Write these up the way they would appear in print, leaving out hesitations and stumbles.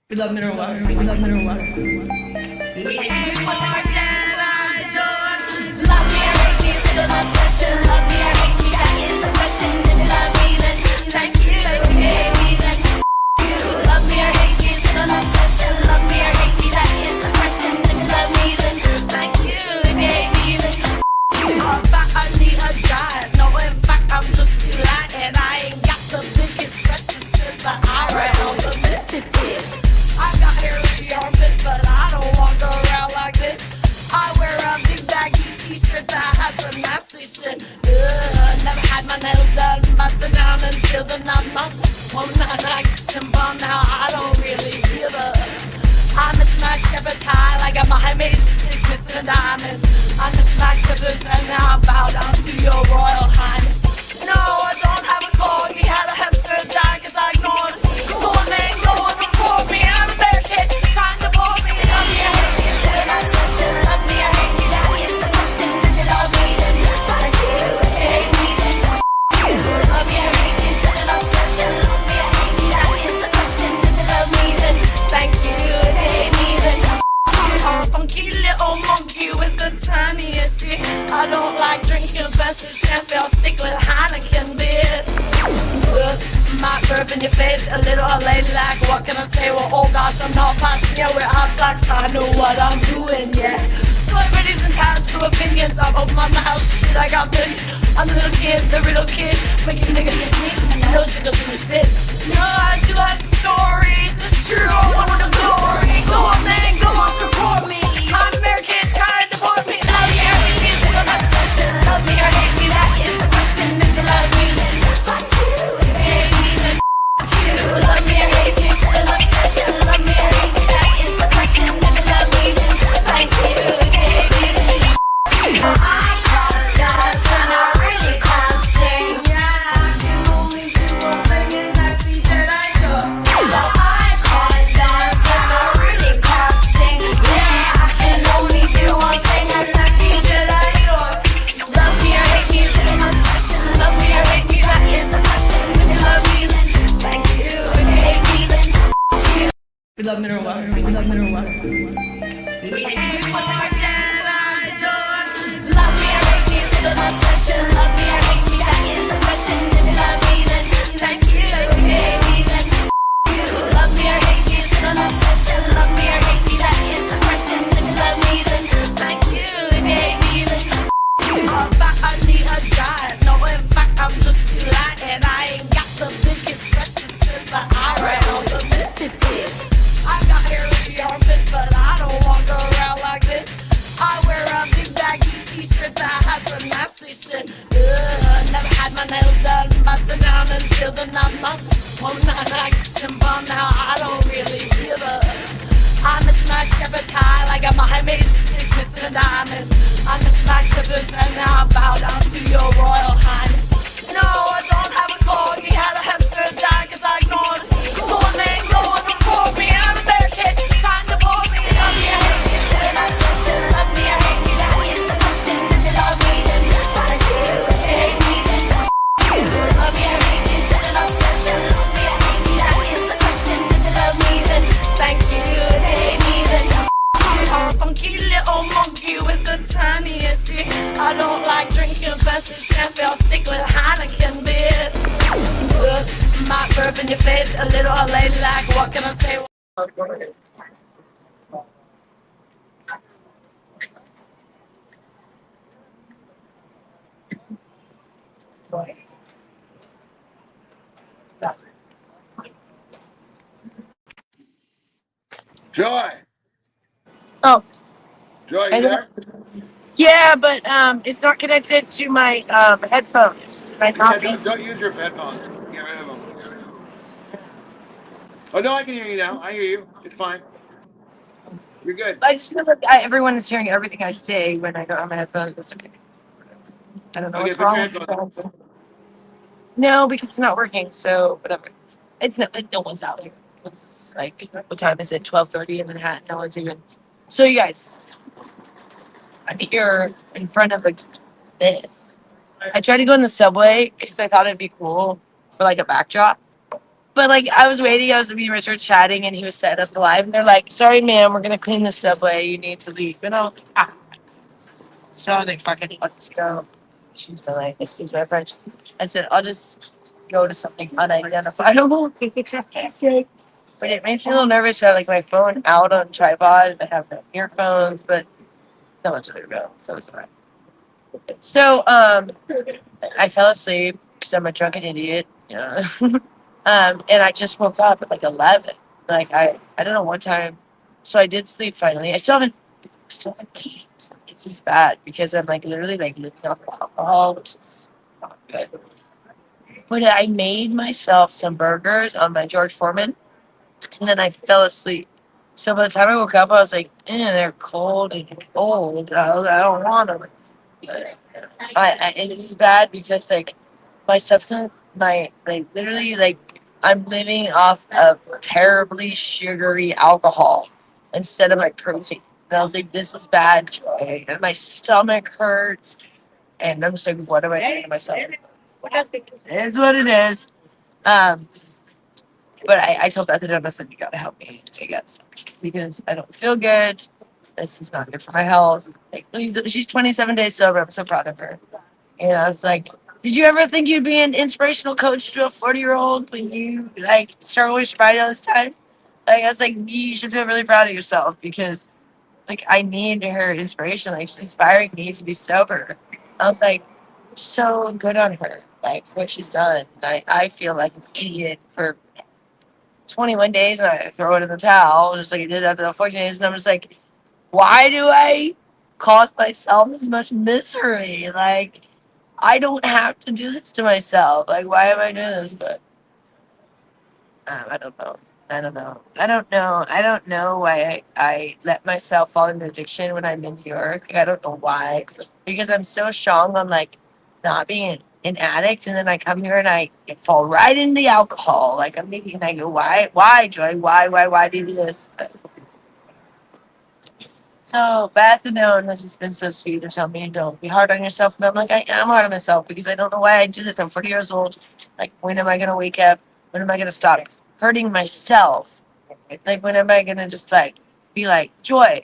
We love mineral water. We love mineral water. Love me or hate me, still an obsession. Love me or hate me, that is the question. If you love me, then thank you. If you hate me, then you. Love me or hate me, still an obsession. Love me or hate me, that is the question. If you love me, then thank you. If you hate me, then you. In fact, I need a diet. No, in fact, I'm just too light, and I ain't got the biggest breasts, but I read all the businesses. I got hairy armpits, but I don't walk around like this. I wear a big baggy t-shirt that has some nasty shit. Never had my nails done, busted down until the 9 months. One night I kissed him bomb, now I don't really give a. I miss my shepherds high like a Mohammed missing a diamond. I miss my shepherds and now I bow down to your royal highness. No, I don't have a corgi, had a hamster die cause I ignored it. Go on then, go on, report me, I'm a bear kid, trying to bore me. Love me or hate me, still an obsession. Love me or hate me, that is the question. If you love me, then thank you. If you hate me, then you. Love me or hate me, still an obsession. Love me or hate me, that is the question. If you love me, then thank you. If you hate me, then I'm a funky little monkey with the tiniest ear. I don't like drinking fancy champagne, I'll stick with Heineken beers. Might burp in your face, a little ladylike. What can I say? Well, oh gosh, I'm not passionate with abstracts. I know what I'm doing, yeah. So everybody's entitled to opinions. I'm open my mouth, shit, I got big. I'm the little kid, the riddle kid, making niggas sleep. No jiggles when you spit. No, I do have some stories. It's true, I want the glory. Go on, man, go on, support me. I'm American, trying to deport me. Love me or hate me, still an obsession. Love me or hate me, that is the question. If you love me, then fuck you. If you hate me, then fuck you. Love me or hate me, still an obsession. Love me or hate me, that is the question. If you love me, then thank you. If you hate me, then I apologize and I really can't sing. Yeah, I can only do one thing and that's the Jedi job. So I apologize and I really can't sing. Yeah, I can only do one thing and that's the Jedi job. Love me or hate me, still an obsession. Love me or hate me, that is the question. If you love me, then thank you. If you hate me, then you. We love mineral water. We love mineral water. Love me or hate me, still an obsession. Love me or hate me, that is the question. If you love me, then thank you. If you hate me, then you. Love me or hate me, still an obsession. Love me or hate me, that is the question. If you love me, then thank you. If you hate me, then you. In fact, I need a diet. No, in fact, I'm just too light, and I ain't got the biggest breasts, but I read all the businesses. I got hairy armpits, but I don't walk around like this. I wear a big baggy t-shirt that has some nasty shit. Never had my nails done, busted down until the 9 months. One night I kissed him bomb, now I don't really give a. I miss my shepherds high like a Mohammed missing a diamond. I miss my shepherds and now I bow down to your royal highness. No, I don't have a corgi, had a hamster die cause I ignored it. Go on then, go on, report me, I'm a bear kid, trying to bore me. Love me or hate me, still an obsession. Love me or hate me, that is the question. If you love me, then thank you. If you hate me, then you. Love me or hate me, still an obsession. Love me or hate me, that is the question. If you love me, then thank you. If you hate me, then I'm a funky little monkey with the tiniest ear. I don't like drinking fancy champagne, I'll stick with Heineken beers. Might burp in your face, a little ladylike. What can I say? Joy, Oh, Joy, I you know. there? Yeah, but it's not connected to my headphones. My Yeah, copy. don't use your headphones. Get rid of them. Oh no, I can hear you now. I hear you. It's fine. You're good. I just feel like everyone is hearing everything I say when I don't have my headphones. That's okay. I don't know Okay, what's put your wrong with headphones the headphones. No, because it's not working. So whatever. It's not like no one's out here. It's like what time is it? 12:30 in Manhattan. No one's even. So you guys, I'm here in front of this. I tried to go in the subway because I thought it'd be cool for like a backdrop. But like I was waiting, I was me and Rich were chatting, and he was setting up the live, and they're like, "Sorry, ma'am, we're gonna clean the subway. You need to leave." And I was like, "Ah." So I was like, "Fuck it, I'll just go." She's like, "Excuse my French." I said, "I'll just go to something unidentifiable." But it made me a little nervous. I had like my phone out on tripod. I have no earphones, but no one's really real, so it's alright. So I fell asleep because I'm a drunken idiot. Yeah. And I just woke up at like 11. Like I don't know what time. So I did sleep finally. I still haven't ate. It's just bad because I'm like literally like living off alcohol, which is not good. But I made myself some burgers on my George Foreman, and then I fell asleep. So by the time I woke up, I was like, they're cold and old. I don't want them. And this is bad because like my substance, my like literally like I'm living off of terribly sugary alcohol instead of my protein. And I was like, this is bad, Joy. And my stomach hurts, and I'm just like, what am I doing to myself? It is what it is. Um, but I told Bethany, I said, you gotta help me, I guess, because I don't feel good. This is not good for my health. Like, please, she's 27 days sober. I'm so proud of her. And I was like, did you ever think you'd be an inspirational coach to a 40-year-old when you like struggle with sobriety all this time? Like, I was like, you should feel really proud of yourself because like I need her inspiration. Like, she's inspiring me to be sober. I was like, so good on her, like for what she's done. I feel like an idiot for 21 days and I throw it in the towel, just like I did after the 14 days. And I'm just like, why do I cause myself this much misery? Like, I don't have to do this to myself. Like, why am I doing this? But I don't know. I don't know why I let myself fall into addiction when I'm in New York. Like, I don't know why. Because I'm so strong on like not being an addict, and then I come here and I fall right into the alcohol. Like I'm thinking, and I go, why, Joy? Why do you do this? But so Beth and Aaron has just been so sweet to tell me don't be hard on yourself. And I'm like, I am hard on myself because I don't know why I do this. I'm 40 years old. Like, when am I gonna wake up? When am I gonna stop hurting myself? Like, when am I gonna just like be like, Joy,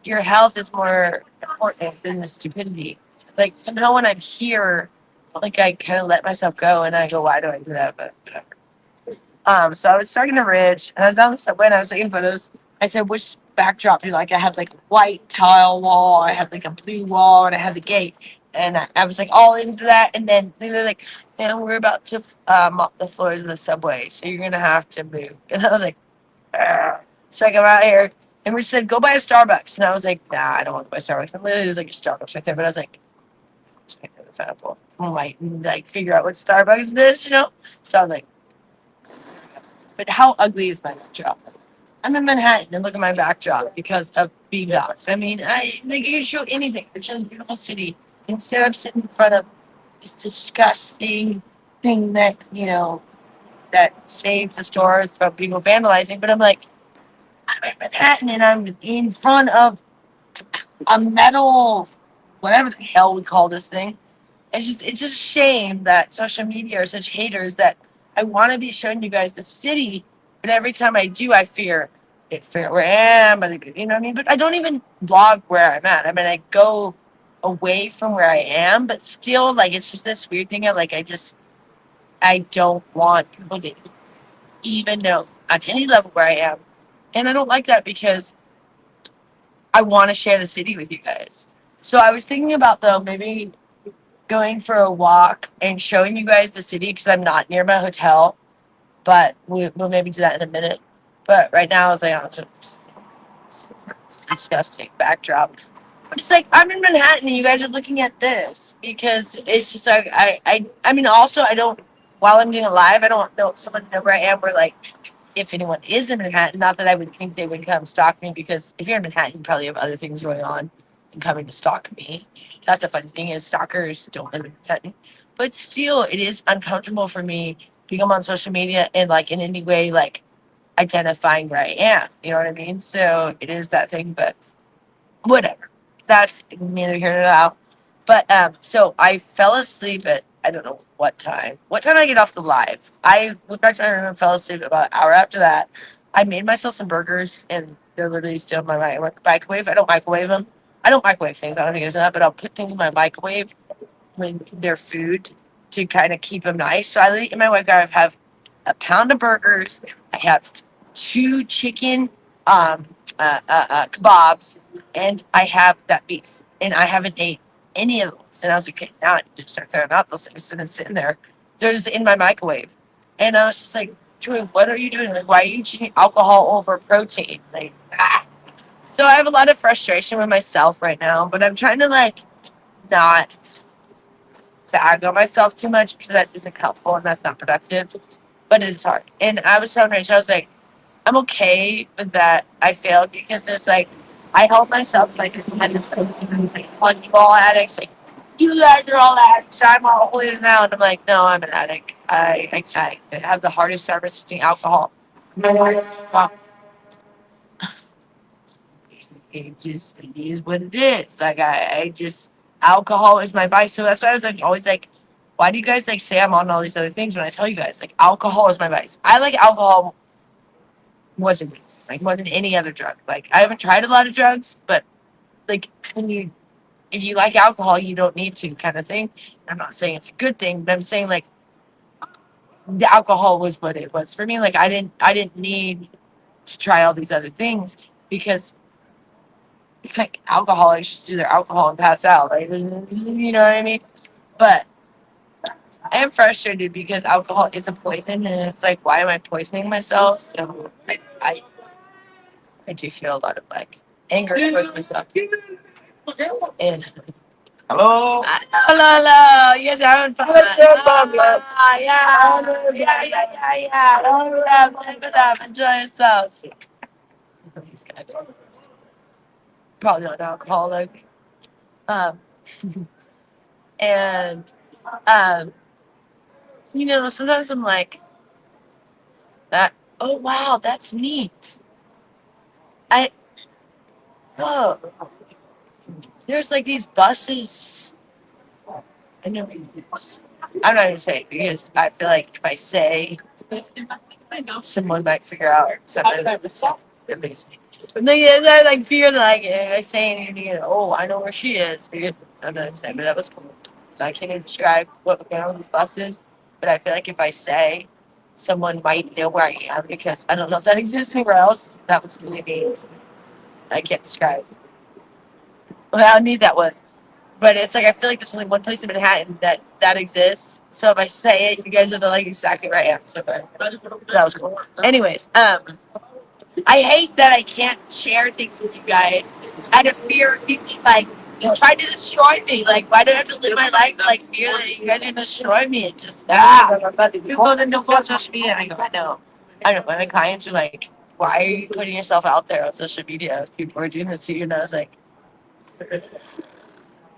your health is more important than the stupidity. Like somehow when I'm here, like I kind of let myself go and I go, why do I do that? But whatever. So I was talking to Rich, and I was on the subway, and I was taking photos. I said, "Which backdrop do you like?" I had like a white tile wall, I had like a blue wall, and I had the gate. And I was like all into that. And then they were like, "Man, we're about to mop the floors of the subway, so you're gonna have to move." And I was like, "Argh." So I come out here, and Rich said, "Go buy a Starbucks." And I was like, "Nah, I don't want to buy Starbucks." And literally, there's like a Starbucks right there, but I was like, "It's right there, the apple. I might like figure out what Starbucks it is, you know?" So I was like. But how ugly is my backdrop? I'm in Manhattan and look at my backdrop because of beanbags. I mean, I can show anything. It's just a beautiful city. Instead, I'm sitting in front of this disgusting thing that that saves the stores from people vandalizing. But I'm like, I'm in Manhattan and I'm in front of a metal, whatever the hell we call this thing. It's just a shame that social media are such haters that I want to be showing you guys the city, but every time I do, I fear where I am. You know what I mean? But I don't even blog where I'm at. I mean, I go away from where I am, but still, like it's just this weird thing. I don't want people to even know on any level where I am, and I don't like that because I want to share the city with you guys. So I was thinking about though maybe going for a walk and showing you guys the city because I'm not near my hotel, but we'll maybe do that in a minute. But right now, it's like, it's disgusting backdrop. But it's like I'm in Manhattan and you guys are looking at this because it's just like I mean also I don't while I'm doing a live I don't know someone know where I am where like if anyone is in Manhattan, not that I would think they would come stalk me because if you're in Manhattan, you probably have other things going on and coming to stalk me. That's the funny thing is stalkers don't live in Manhattan. But still it is uncomfortable for me to come on social media and like in any way like identifying where I am. You know what I mean? So it is that thing, but whatever. That's neither here nor there. But so I fell asleep at I don't know what time. What time did I get off the live? I went back to my room and fell asleep about an hour after that. I made myself some burgers, and they're literally still in my microwave. I don't microwave them. I don't microwave things. I don't think it's that, but I'll put things in my microwave when they're food to kind of keep them nice. So I in my microwave have a pound of burgers. I have 2 chicken kebabs, and I have that beef. And I haven't ate any of those. And I was like, okay, now I need to start throwing out those things. And sitting there, they're just in my microwave. And I was just like, Joy, what are you doing? Like, why are you choosing alcohol over protein? Like, ah. So I have a lot of frustration with myself right now, but I'm trying to like not bag on myself too much because that isn't helpful and that's not productive. But it's hard. And I was telling Rachel, I was like, I'm okay with that. I failed because it's like I held myself to like this kind of stuff. Like, oh, you all addicts, like you guys are all addicts. I'm all holding it out. And I'm like, no, I'm an addict. I have the hardest time resisting alcohol. Wow. It is what it is. Like I just alcohol is my vice. So that's why I was like always like, why do you guys like say I'm on all these other things when I tell you guys like alcohol is my vice? I like alcohol more than like more than any other drug. Like I haven't tried a lot of drugs, but like when you if you like alcohol, you don't need to kind of thing. I'm not saying it's a good thing, but I'm saying like the alcohol was what it was for me. Like I didn't need to try all these other things because it's like alcoholics just do their alcohol and pass out. Like you know what I mean? But I am frustrated because alcohol is a poison and it's like why am I poisoning myself? So I do feel a lot of like anger towards myself. And Hello. hello. You guys are having fun. Yeah. Live it up. Enjoy yourselves. These guys are probably not alcoholic. Um, and um, sometimes I'm like that. Oh wow, that's neat. I whoa. There's like these buses. I know. I'm not gonna say it because I feel like if I say, someone might figure out something that makes me. But I like fear that like if I say anything, oh, I know where she is. I'm not gonna say, but that was cool. So I can't even describe what was going on with these buses, but I feel like if I say, someone might know where I am because I don't know if that exists anywhere else. That was really neat. I can't describe how neat that was. But it's like I feel like there's only one place in Manhattan that exists. So if I say it, you guys will know like exactly where I am. So that was cool. Anyways, I hate that I can't share things with you guys out of fear of people like trying to destroy me. Like, why do I have to live my life like fear that you guys are gonna destroy me? And just people then don't go on social media. And I go, I know. When my clients are like, why are you putting yourself out there on social media if people are doing this to you? And I was like,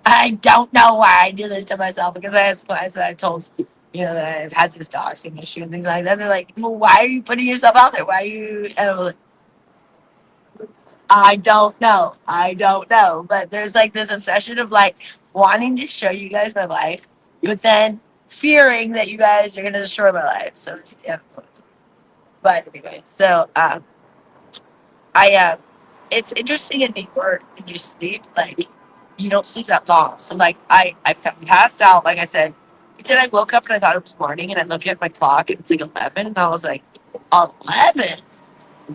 I don't know why I do this to myself because I told that I've had this doxing issue and things like that. They're like, well, why are you putting yourself out there? Why are you? And I'm like, I don't know. I don't know. But there's like this obsession of like wanting to show you guys my life, but then fearing that you guys are gonna destroy my life. So yeah. But anyway, so it's interesting in New York when you sleep, like you don't sleep that long. So like I passed out, like I said, but then I woke up and I thought it was morning, and I looked at my clock and it's like 11, and I was like, 11?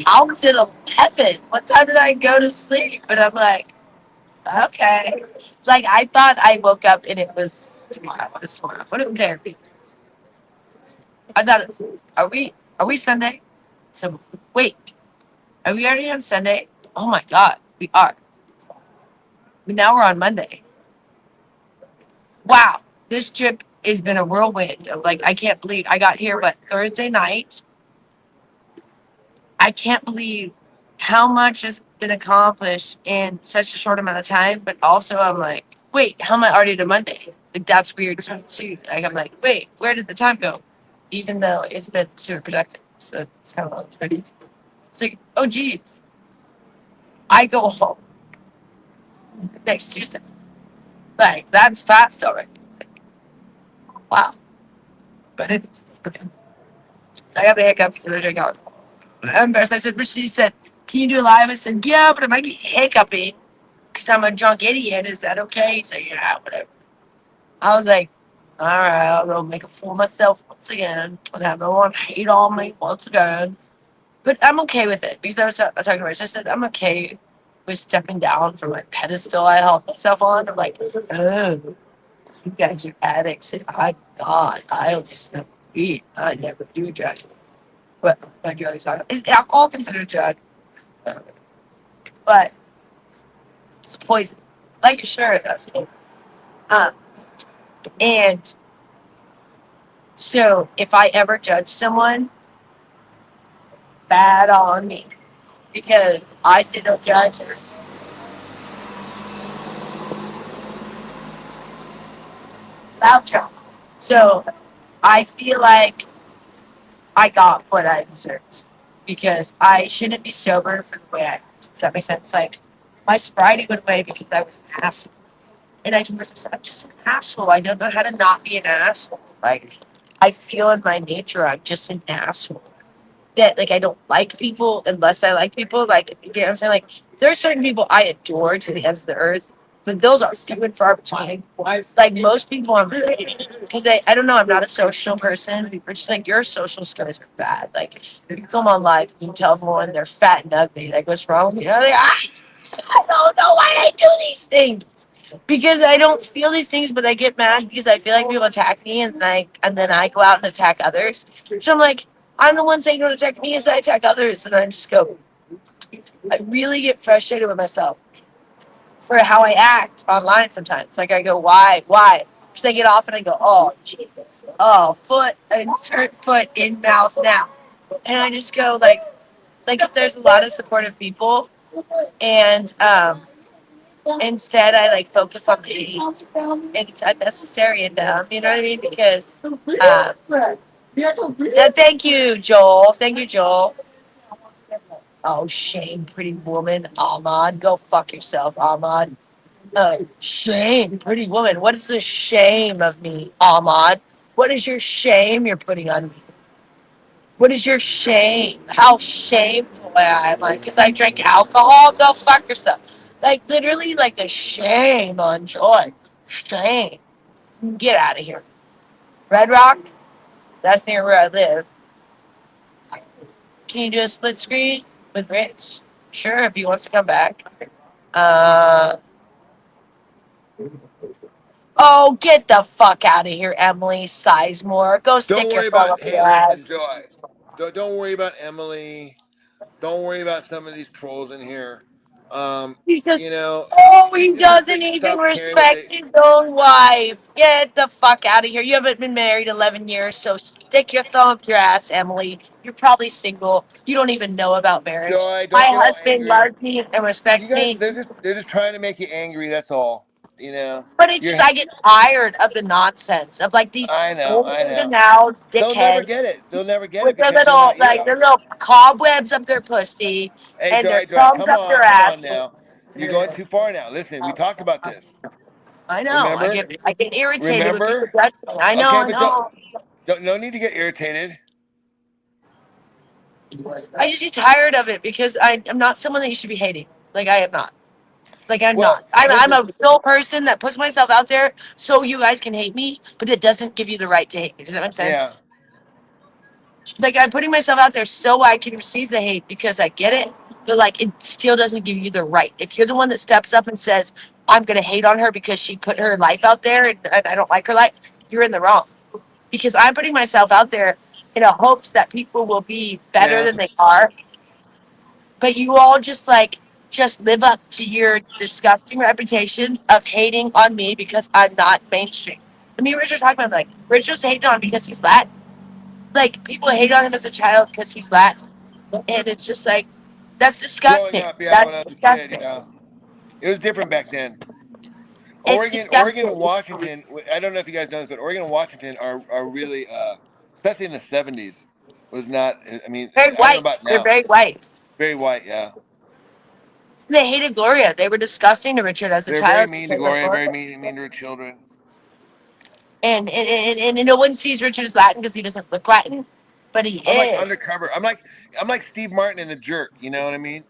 How was it 11? What time did I go to sleep? And I'm like, okay. Like I thought I woke up and it was tomorrow. What is tomorrow? What is therapy? I thought, are we Sunday? So wait, are we already on Sunday? Oh my God, we are. Now we're on Monday. Wow, this trip has been a whirlwind. Like I can't believe I got here, but Thursday night. I can't believe how much has been accomplished in such a short amount of time. But also, I'm like, wait, how am I already to Monday? Like that's weird too. Like I'm like, wait, where did the time go? Even though it's been super productive, so it's kind of pretty. It's like, oh geez, I go home next Tuesday. Like that's fast already. Wow. But it's okay. So I got the hiccups the other day. I'm embarrassed. I said, Rich, he said, can you do a live? I said, yeah, but it might be hiccupy because I'm a drunk idiot. Is that okay? He said, yeah, whatever. I was like, all right, I'll go make a fool of myself once again and have no one hate on me once again. But I'm okay with it because I was talking to Rich. I said, I'm okay with stepping down from my pedestal I held myself on. I'm like, oh, you guys are addicts. And I'm not. I only smoke weed. I never do drugs. But my drugs are. Is alcohol considered a drug? No. But it's poison. Like, sure, that's cool. Um, and so if I ever judge someone, bad on me because I say don't judge her. Loud child. So I feel like I got what I deserved because I shouldn't be sober for the way I act. Does that make sense? Like my sobriety went away because I was an asshole. And I just said, I'm just an asshole. I don't know how to not be an asshole. Like I feel in my nature I'm just an asshole. That like I don't like people unless I like people. Like you get what I'm saying? Like there are certain people I adore to the ends of the earth, but those are few and far between. Like most people I'm because I don't know, I'm not a social person. Or just like your social skills are bad. Like you come on live, you tell everyone they're fat and ugly. Like what's wrong? You know, like, I don't know why I do these things. Because I don't feel these things, but I get mad because I feel like people attack me and then I go out and attack others. So I'm like, I'm the one saying don't attack me as I attack others. And I just go, I really get frustrated with myself for how I act online sometimes. Like I go, why? Because I get off and I go, oh, Jesus. Oh, foot, insert foot in mouth now. And I just go like if there's a lot of supportive people and instead I like focus on the hate and it's unnecessary and dumb, you know what I mean? Because thank you, Joel. Thank you, Joel. Oh, shame, pretty woman. Ahmad, go fuck yourself, Ahmad. Shame, pretty woman. What is the shame of me, Ahmad? What is your shame you're putting on me? What is your shame? How shameful I am. Like, because I drink alcohol? Go fuck yourself. Like, literally, like the shame on Joy. Shame. Get out of here. Red Rock? That's near where I live. Can you do a split screen with Rich? Sure, if he wants to come back. Uh, oh, get the fuck out of here, Emily Sizemore. Go Don't stick your worry thumb about. up Hey, your listen, ass. Joy. Don't worry about Emily. Don't worry about some of these trolls in here. He says, You know, oh, he just doesn't even stop caring what they. respect his own wife. Get the fuck out of here. You haven't been married 11 years, so stick your thumb up your ass, Emily. You're probably single. You don't even know about marriage. Joy, My don't get all husband angry. loves me and You respects guys, me. they're just trying to make you angry. That's all. You know. But it's You're. just, I get tired of the nonsense of like these I know. old I know. denounced They'll never dickheads get it. They'll never get it with their because they're little, not like, you. their little cobwebs up their pussy Hey, and their Joy, thumbs up their come on ass. now. You're going too far now. Listen, we talked about this. I know. Remember? I get irritated when people Remember? judge me. I know. Okay, I but know. no need to get irritated. I just get tired of it because I'm not someone that you should be hating. Like I am not. Like I'm Well, not. I'm listen. a still person that puts myself out there so you guys can hate me, but it doesn't give you the right to hate me. Does that make Yeah, sense? Like I'm putting myself out there so I can receive the hate because I get it, but like it still doesn't give you the right. If you're the one that steps up and says, I'm gonna hate on her because she put her life out there and I don't like her life, you're in the wrong. Because I'm putting myself out there in a hopes that people will be better yeah. than they are. But you all just live up to your disgusting reputations of hating on me because I'm not mainstream. Me and Richard talking about like Richard's hating on because he's Latin. Like people hate on him as a child because he's Latin. And it's just like that's Growing disgusting. up, yeah, when That's I was a kid, disgusting. yeah, it was different back then. It's Oregon, disgusting. and Washington. I don't know if you guys know this, but Oregon and Washington are really, especially in the '70s, was not. I mean, Very I don't know white. about They're now. very white. Very white, yeah. They hated Gloria. They were disgusting to Richard as a They're very child. mean to Gloria. Very mean to her children. And no one sees Richard as Latin because he doesn't look Latin, but he I'm like is. undercover. I'm like Steve Martin in The Jerk. You know what I mean?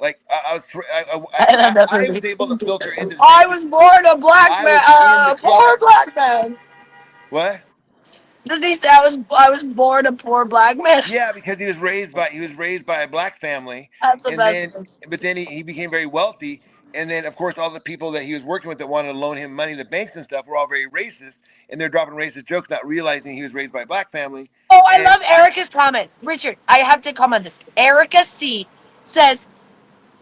Like I was I love that I movie. was able to filter into the I 50s. was born a black I man, was in the club. poor black man. What? Does he say I was born a poor black man? Yeah, because he was raised by a black family, That's the and best. then but then he became very wealthy, and then of course all the people that he was working with that wanted to loan him money, the banks and stuff, were all very racist, and they're dropping racist jokes, not realizing he was raised by a black family. Oh, I And love Erica's comment. Richard, I have to comment this. Erica C says,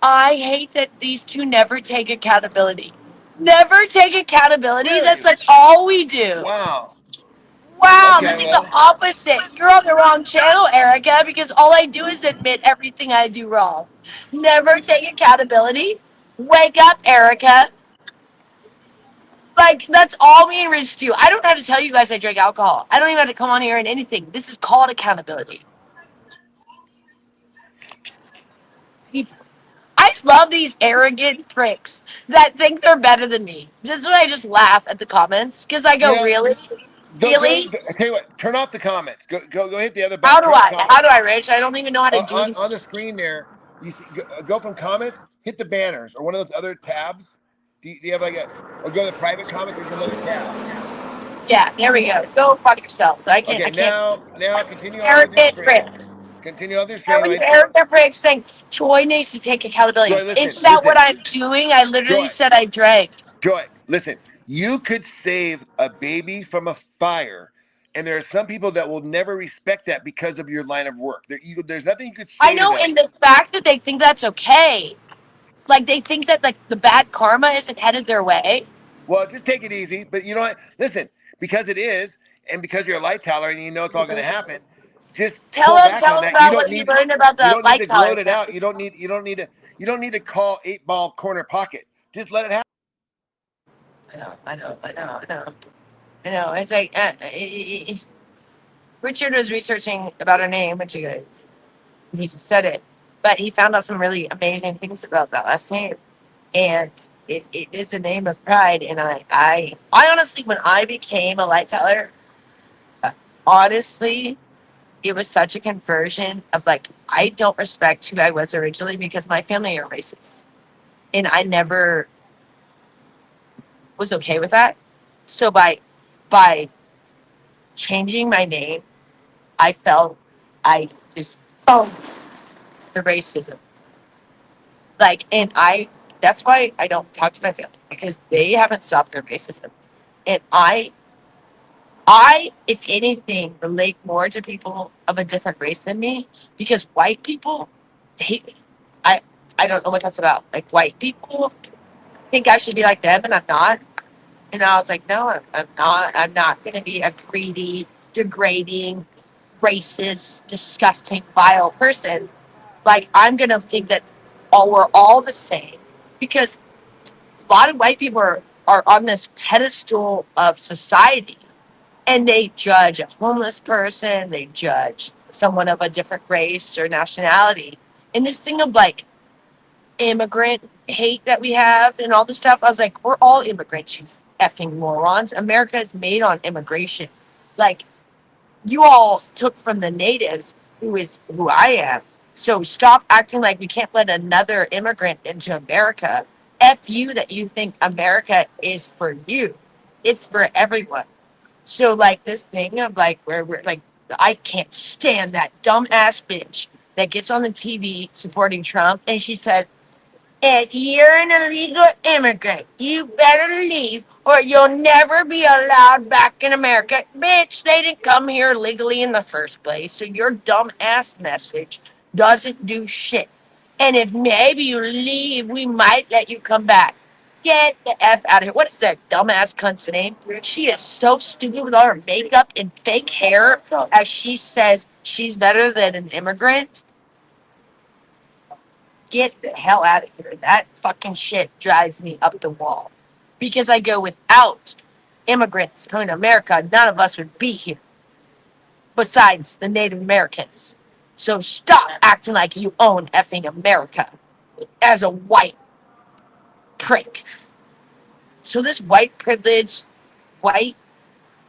I hate that these two never take accountability. Never take accountability. That's really, like all we do. wow. Wow, Okay, that's like the well, opposite. You're on the wrong channel, Erica, because all I do is admit everything I do wrong. Never take accountability. Wake up, Erica. Like, that's all me and Rich do. I don't have to tell you guys I drink alcohol. I don't even have to come on here and anything. This is called accountability. I love these arrogant pricks that think they're better than me. Just when I just laugh at the comments because I you go, know, really, really? I tell you what, turn off the comments. Go hit the other How button. do Turn off I? How comments. do I, Rich? I don't even know how to do On the this. screen there, you see, go from comments, hit the banners or one of those other tabs. Do you have like a, or go to the private comments? There's another tab. Yeah, there we go. Go fuck yourselves. I can't. I Okay, can't. now continue on with your Arrogant stream. pricks. Continue on with your How stream. are you arrogant pricks saying Joy needs to take accountability? Joy, listen, Isn't that what listen, I'm doing? I literally Joy, said I drank. Joy, listen. You could save a baby from a fire, and there are some people that will never respect that because of your line of work. There's nothing you could I say to know, them. and the fact that they think that's okay, like they think that like the bad karma isn't headed their way. Well, just take it easy. But you know what? Listen, because it is, and because you're a light tolerant and you know it's all going to happen, just pull back Tell on them that. You about don't what you need learned about you the don't need light to gloat tolerance. it out. You don't need to call 8 ball corner pocket. Just let it happen. I know. It's like Richard was researching about a name, which you guys, he just said it, but he found out some really amazing things about that last name, and it is a name of pride. And I honestly, when I became a light teller, uh, honestly, it was such a conversion of like I don't respect who I was originally because my family are racist, and I never was okay with that. So by changing my name, I felt I just oh the racism. Like, and that's why I don't talk to my family because they haven't stopped their racism. And if anything, relate more to people of a different race than me because white people, they, I, I don't know what that's about. Like, white people think I should be like them and I'm not. And I was like, no, I'm not. I'm not going to be a greedy, degrading, racist, disgusting, vile person. Like I'm gonna think that we're all the same because a lot of white people are on this pedestal of society and they judge a homeless person, they judge someone of a different race or nationality. And this thing of like immigrant hate that we have and all this stuff, I was like, we're all immigrants, you effing morons. America is made on immigration. Like you all took from the natives, who I am. So stop acting like we can't let another immigrant into America. F you that you think America is for you. It's for everyone. So like this thing of like where we're like I can't stand that dumb ass bitch that gets on the TV supporting Trump and she said if you're an illegal immigrant, you better leave or you'll never be allowed back in America. Bitch, they didn't come here legally in the first place, so your dumb ass message doesn't do shit. And if maybe you leave, we might let you come back. Get the F out of here. What is that dumbass cunt's name? She is so stupid with all her makeup and fake hair as she says she's better than an immigrant. Get the hell out of here. That fucking shit drives me up the wall. Because I go without immigrants coming to America, none of us would be here. Besides the Native Americans. So stop acting like you own effing America as a white prick. So this white privilege, white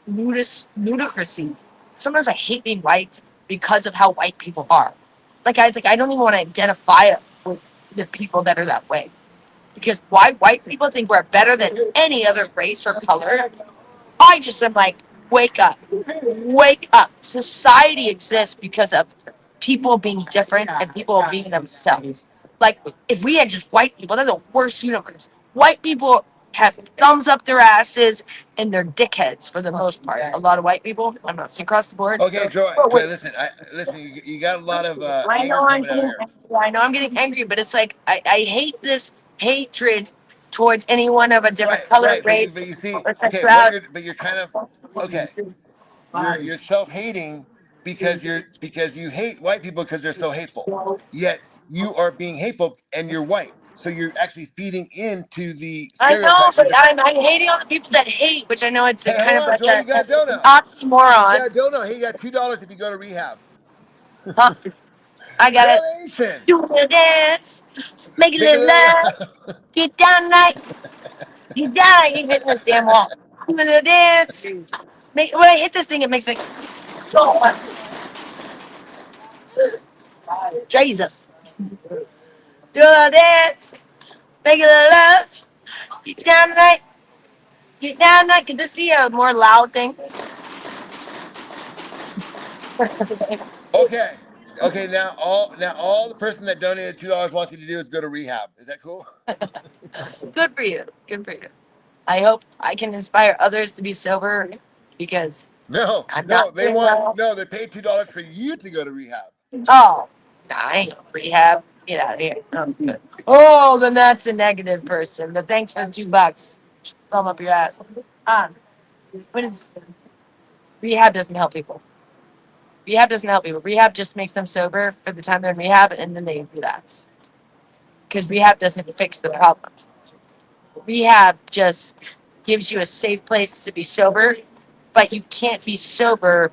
ludicrousy. Sometimes I hate being white because of how white people are. I don't even want to identify with the people that are that way. Because why white people think we're better than any other race or color? I just am like, wake up, wake up. Society exists because of people being different and people being themselves. Like, if we had just white people, that's the worst universe. White people have thumbs up their asses and they're dickheads for the most part. A lot of white people, I'm not saying across the board. Okay, Joy, listen. Listen. You got a lot of I anger know I'm coming out getting, here. I know I'm getting angry, but it's like I hate this hatred towards anyone of a different color, Right. race, But you see, or okay, sexuality. but you're kind of okay. You're self-hating because you hate white people because they're so hateful. Yet you are being hateful and you're white, so you're actually feeding into the I know, stereotype. but I'm hating all the people that hate, which I know it's a Hey, hold kind of on, like Joy. You got a an donut. You oxymoron. got a donut. Hey, you got $2 if you go to rehab. Huh? I got it. Donation. Do a little dance, make a Make a little love, little. get down like you down like you hitting this damn wall. Do a little dance. When I hit this thing, it makes like so much. Jesus. Do a little dance, make a little love, get down like. Get down like. Could this be a more loud thing? Okay. Okay. Now all the person that donated $2 wants you to do is go to rehab. Is that cool? Good for you. Good for you. I hope I can inspire others to be sober because No, I'm no. not They doing want well. no. They paid $2 for you to go to rehab. Oh, nah, I ain't going to rehab. Get out of here. I'm good. Oh, then that's a negative person. But thanks for the $2. Thumb up your ass. Um, but it's rehab doesn't help people. Rehab doesn't help people. Rehab just makes them sober for the time they're in rehab and then they relapse. Because rehab doesn't fix the problem. Rehab just gives you a safe place to be sober, but you can't be sober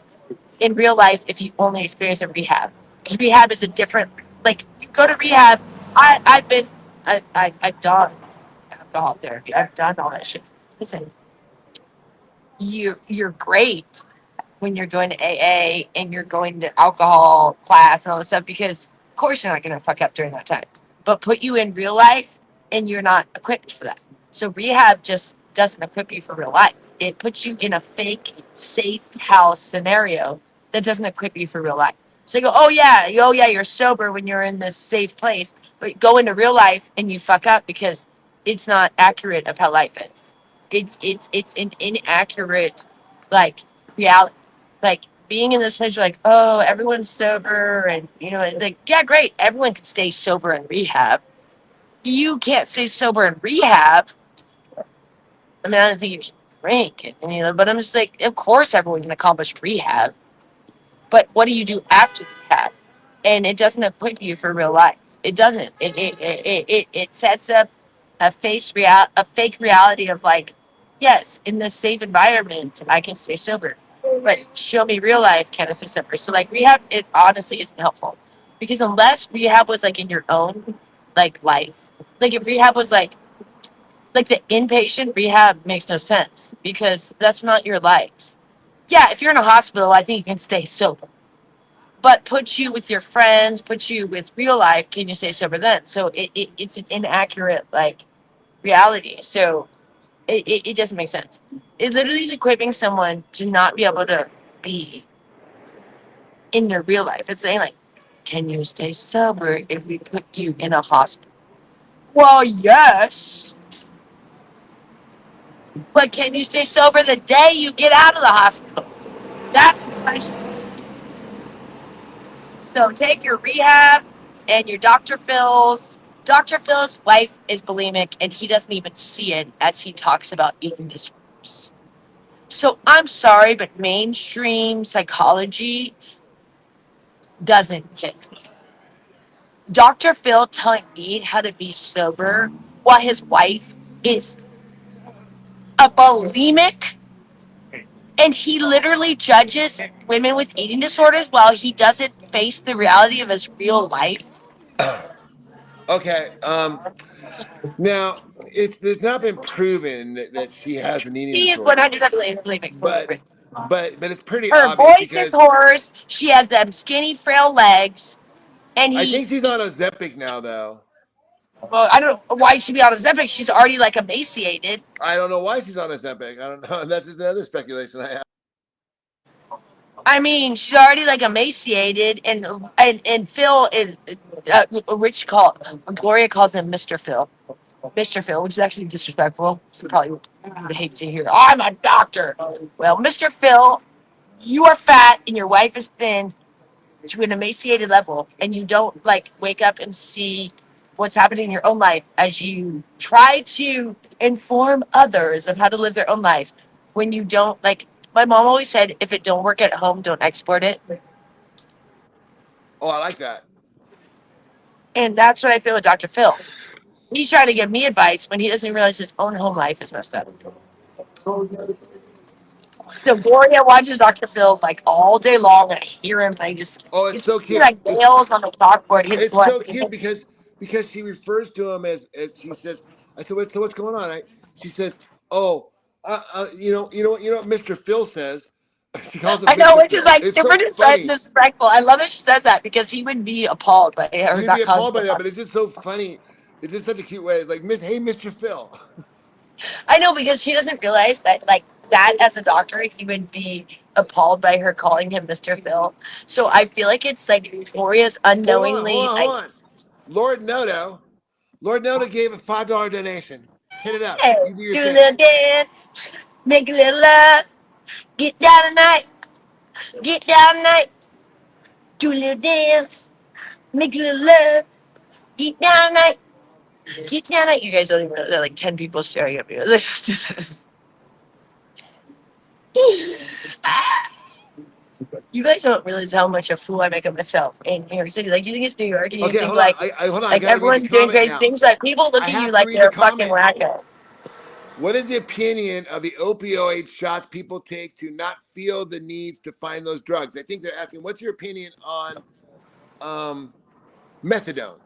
in real life if you only experience a rehab. Because rehab is a different, like, you go to rehab. I've been, I've done alcohol therapy. I've done all that shit. Listen, you're great when you're going to AA and you're going to alcohol class and all this stuff because of course you're not going to fuck up during that time. But put you in real life and you're not equipped for that. So rehab just doesn't equip you for real life. It puts you in a fake safe house scenario that doesn't equip you for real life. So you go, oh yeah, you're sober when you're in this safe place, but go into real life and you fuck up because it's not accurate of how life is. It's an inaccurate like reality. Like being in this place, you're like, oh, everyone's sober, and like, yeah, great, everyone can stay sober in rehab. You can't stay sober in rehab. I mean, I don't think you can drink, but I'm just like, of course, everyone can accomplish rehab, but what do you do after rehab? And it doesn't equip you for real life. It doesn't. It sets up a fake reality of like, yes, in this safe environment, I can stay sober, but show me real life, can I stay sober? So like rehab, it honestly isn't helpful because unless rehab was like in your own like life, like if rehab was like the inpatient rehab makes no sense because that's not your life. Yeah, if you're in a hospital, I think you can stay sober, but put you with your friends, put you with real life, can you stay sober then? So it's an inaccurate like reality. So it doesn't make sense. It literally is equipping someone to not be able to be in their real life. It's saying like, can you stay sober if we put you in a hospital? Well, yes. But can you stay sober the day you get out of the hospital? That's the question. So take your rehab and your Dr. Phil's. Dr. Phil's wife is bulimic and he doesn't even see it as he talks about eating disorders. So I'm sorry, but mainstream psychology doesn't fit me. Dr. Phil telling me how to be sober while his wife is a bulimic and he literally judges women with eating disorders while he doesn't face the reality of his real life. Okay. Now it's not been proven that she has an eating He is disorder, 100% bulimic. but but it's pretty Her obvious voice is because hoarse. She has them skinny, frail legs, and I he. think she's on Ozempic now, though. Well, I don't know why she'd be on Ozempic. She's already like emaciated. I don't know why she's on Ozempic. I don't know. That's just another speculation I have. I mean, she's already like emaciated, and Phil is Rich call Gloria calls him Mr. Phil, Mr. Phil, which is actually disrespectful. So probably would hate to hear. I'm a doctor. Well, Mr. Phil, you are fat and your wife is thin to an emaciated level, and you don't like wake up and see what's happening in your own life as you try to inform others of how to live their own lives. When you don't like, my mom always said, if it don't work at home, don't export it. Oh, I like that. And that's what I feel with Dr. Phil. He's trying to give me advice when he doesn't realize his own home life is messed up. So Gloria watches Dr. Phil like all day long, and I hear him. And I just Oh, it's he's so cute. like nails on the chalkboard. His It's voice. so cute because she refers to him as she says. I said, so what's going on? She says, oh, you know what Mr. Phil says. She calls him I know, Mr. which is Phil. like It's super so funny. disrespectful. I love that she says that because he would be appalled by her You'd be not calling appalled him by that, that. but it's just so funny. It's just such a cute way. It's like, hey, Mr. Phil. I know because she doesn't realize that like that as a doctor he would be appalled by her calling him Mr. Phil. So I feel like it's like Gloria's unknowingly Hold like, on. Lord Noto. Lord Noto gave a $5 donation. Hit it up. hey, You do your do a thing. little dance, make a little love, get down tonight, get down tonight, do a little dance, make a little love, get down tonight, get down tonight. You guys don't even know. There are like 10 people staring at me. You guys don't realize how much a fool I make of myself in New York City. Like you think it's New York, and you Okay, think hold on. like Hold on. I like got to read the everyone's doing comment crazy now. things. Like people look I at you have to like read the they're fucking comment. wacko. What is the opinion of the opioid shots people take to not feel the needs to find those drugs? I think they're asking, what's your opinion on methadone?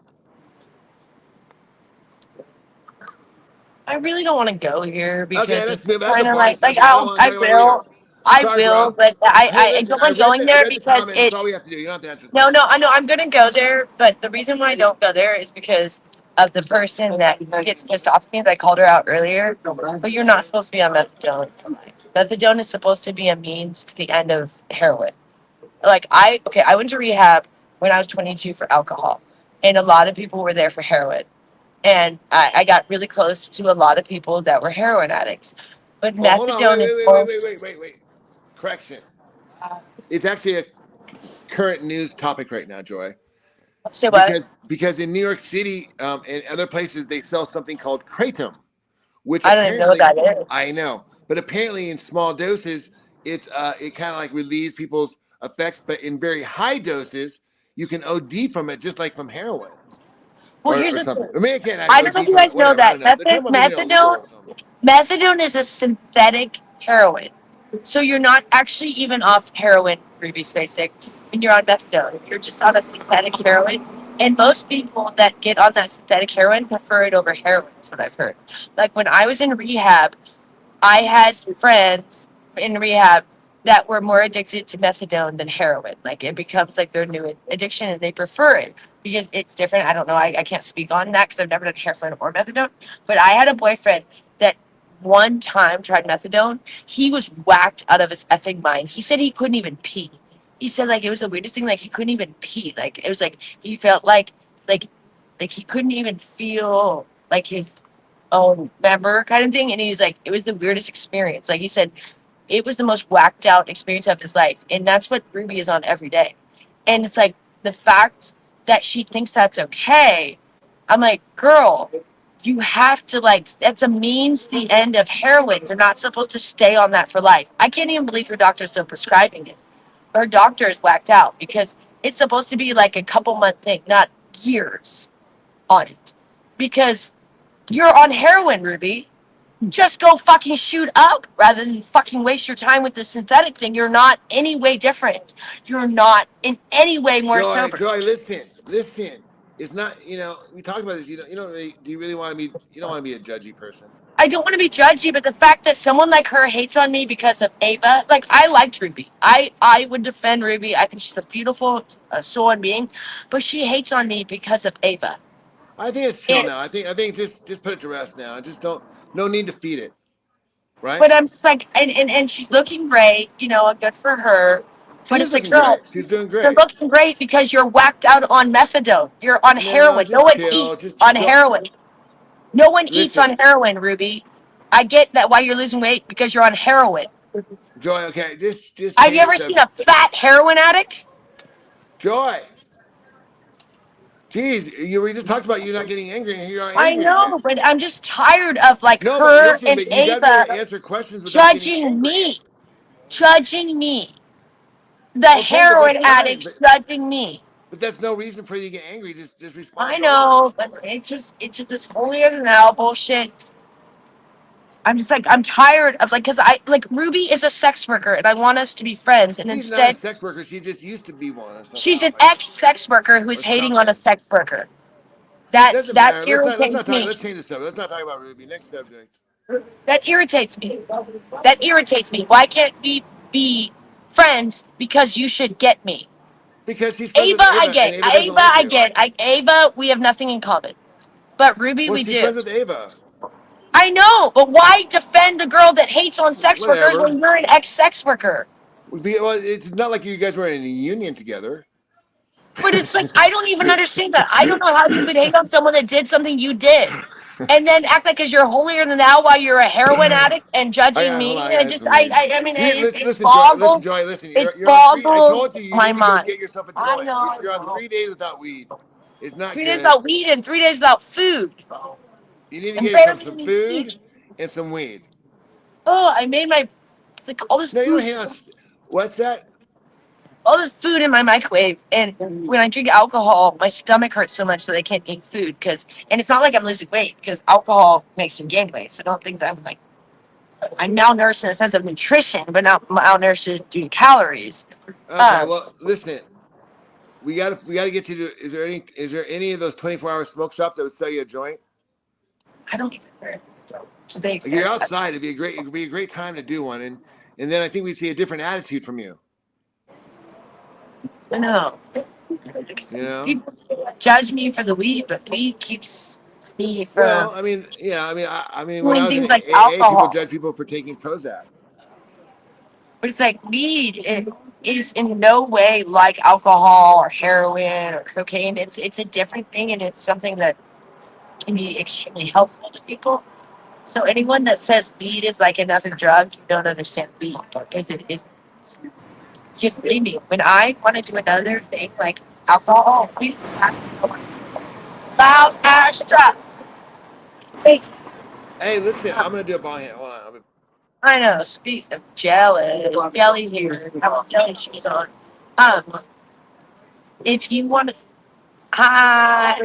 I really don't want to go here Okay, because it's that's a kind of boring like subject. I don't want to I talk about it either. will, I Sorry, will, bro. but Hey, I listen, don't like going I there read the because comment. That's all we it's have to do. You don't have to answer the no, question. no, I know I'm gonna go there, but the reason why I don't go there is because of the person that gets pissed off at me that I called her out earlier. But you're not supposed to be on methadone for life. Methadone is supposed to be a means to the end of heroin. Like I went to rehab when I was 22 for alcohol, and a lot of people were there for heroin, and I got really close to a lot of people that were heroin addicts. But Oh, hold on. Wait, methadone is wait, wait, wait, wait, wait, most. wait, wait. Correction. It's actually a current news topic right now, Joy. Say what? Because in New York City and other places they sell something called kratom, which I don't even know what apparently that I is. know, but apparently in small doses it kind of like relieves people's effects, but in very high doses you can OD from it, just like from heroin Well, here's or the something. thing. I mean, it can't I don't know OD if you from it, guys know whatever. I that don't know. They're talking about making it illegal or something. methadone is a synthetic heroin. So you're not actually even off heroin, Ruby's basic, when you're on methadone. You're just on a synthetic heroin. And most people that get on that synthetic heroin prefer it over heroin, is what I've heard. Like when I was in rehab, I had friends in rehab that were more addicted to methadone than heroin. Like it becomes like their new addiction and they prefer it because it's different. I don't know. I can't speak on that because I've never done heroin or methadone. But I had a boyfriend that one time tried methadone. He was whacked out of his effing mind. He said he couldn't even pee. He said like it was the weirdest thing. Like he couldn't even pee. Like it was like he felt like like he couldn't even feel like his own member kind of thing. And he was like, it was the weirdest experience. Like he said, it was the most whacked out experience of his life. And that's what Ruby is on every day. And it's like the fact that she thinks that's okay. I'm like, girl, you have to like, that's a means to the end of heroin. You're not supposed to stay on that for life. I can't even believe her doctor's still prescribing it. Her doctor is whacked out because it's supposed to be like a couple month thing, not years on it. Because you're on heroin, Ruby. Just go fucking shoot up rather than fucking waste your time with the synthetic thing. You're not any way different. You're not in any way more Joy, sober. Joy, listen. it's not. We talked about this. You don't really. Do you really want to be? You don't want to be a judgy person. I don't want to be judgy, but the fact that someone like her hates on me because of Ava, like I liked Ruby. I would defend Ruby. I think she's a beautiful soul and being, but she hates on me because of Ava. I think it's chill now. I think just put it to rest now. Just don't. No need to feed it. Right? But I'm just like, and she's looking great, good for her. She But is it's like, looking girl, great. She's doing you're great. looking great because you're whacked out on methadone. You're on No, heroin. No just one chill. eats Just on don't heroin. No one eats listen, on heroin, Ruby. I get that why you're losing weight because you're on heroin. Joy. Okay, just Have you change the ever seen a subject. fat heroin addict? Joy. Geez, we just talked about you not getting angry, and here you are I angry know, again. but I'm just tired of like No, but her listen, and but you got to be able Ava to answer questions without getting judging angry. me. Judging me. The Okay, but heroin that's fine. addicts judging me. But that's no reason for you to get angry. Just I respond normally. know, but it's just this holier than thou bullshit. I'm just like I'm tired of like because I like Ruby is a sex worker and I want us to be friends and She's not a instead sex worker. She just used to be one or something. she's an ex sex worker who's Or hating on a something. sex worker. That Doesn't that matter. Let's not irritates talk. me. Let's change the subject. Let's not talk about Ruby. Next subject. That irritates me. That irritates me. Why can't we be friends? Because you should get me. Because she's friends Ava, with I Ava, and get. Ava doesn't Ava, like I you. get. Ava, we have nothing in common. But Ruby, Well, we she's do. friends with Ava. I know, but why defend the girl that hates on sex workers Whatever. when you're an ex-sex worker? Well, it's not like you guys were in a union together. But it's like I don't even understand that. I don't know how you could hate on someone that did something you did, and then act like because you're holier than thou while you're a heroin addict and judging Hold on, me. I I got just, some weed. I mean, it Listen, Joy. Listen, boggles, Joy. Listen. it You're on three. I boggles told you you my need to go mind. get yourself a I joint. know. I You're on know. 3 days without weed. It's not 3 days good. without weed and 3 days without food, You need to and get yourself barely some any sleep. food and some weed. Oh, I made my it's like No, you don't hate on. What's that? all this food in my microwave, and when I drink alcohol, my stomach hurts so much that I can't eat food and it's not like I'm losing weight because alcohol makes me gain weight. So don't think that I'm malnourished in the sense of nutrition, but not malnourished due to calories. Okay. Um, Well, listen. We gotta get you to. Is there any of those 24-hour smoke shops that would sell you a joint? I don't even know. To the Like you're extent that outside. It could be a great time to do one, and then I think we'd see a different attitude from you. I know. You know. People judge me for the weed, but weed keeps me Well, from I mean, yeah, I mean, when I doing was in things like AA, people alcohol. judge people for taking Prozac. But it's like weed is in no way like alcohol or heroin or cocaine. It's a different thing, and it's something that can be extremely helpful to people. So anyone that says weed is like another drug, you don't understand weed because it is. Just believe me, when I want to do another thing like alcohol, please ask me loud ass drop. Wait, Hey, listen, I'm gonna do a ball hand. Hold on. I know. Speak of jelly here. I have jelly shoes on. Um, if you want to, hi.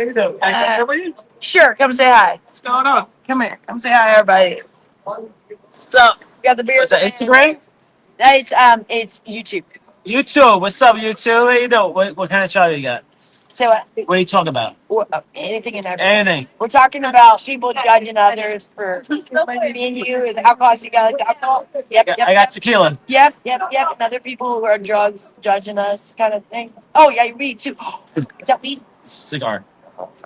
Sure, come say hi. What's going on? Come here. Come say hi, everybody. What's up? We got the beer. What's that, Instagram? It's YouTube. YouTube. What's up, YouTube? What you doing? What kind of channel you got? So What are you talking about? anything and everything. Anything. We're talking about people judging others for me and you and alcohol. So you got like the alcohol. Yep. I got tequila. Yep. And other people who are drugs judging us, kind of thing. Oh yeah, weed too. Is that weed? Cigar.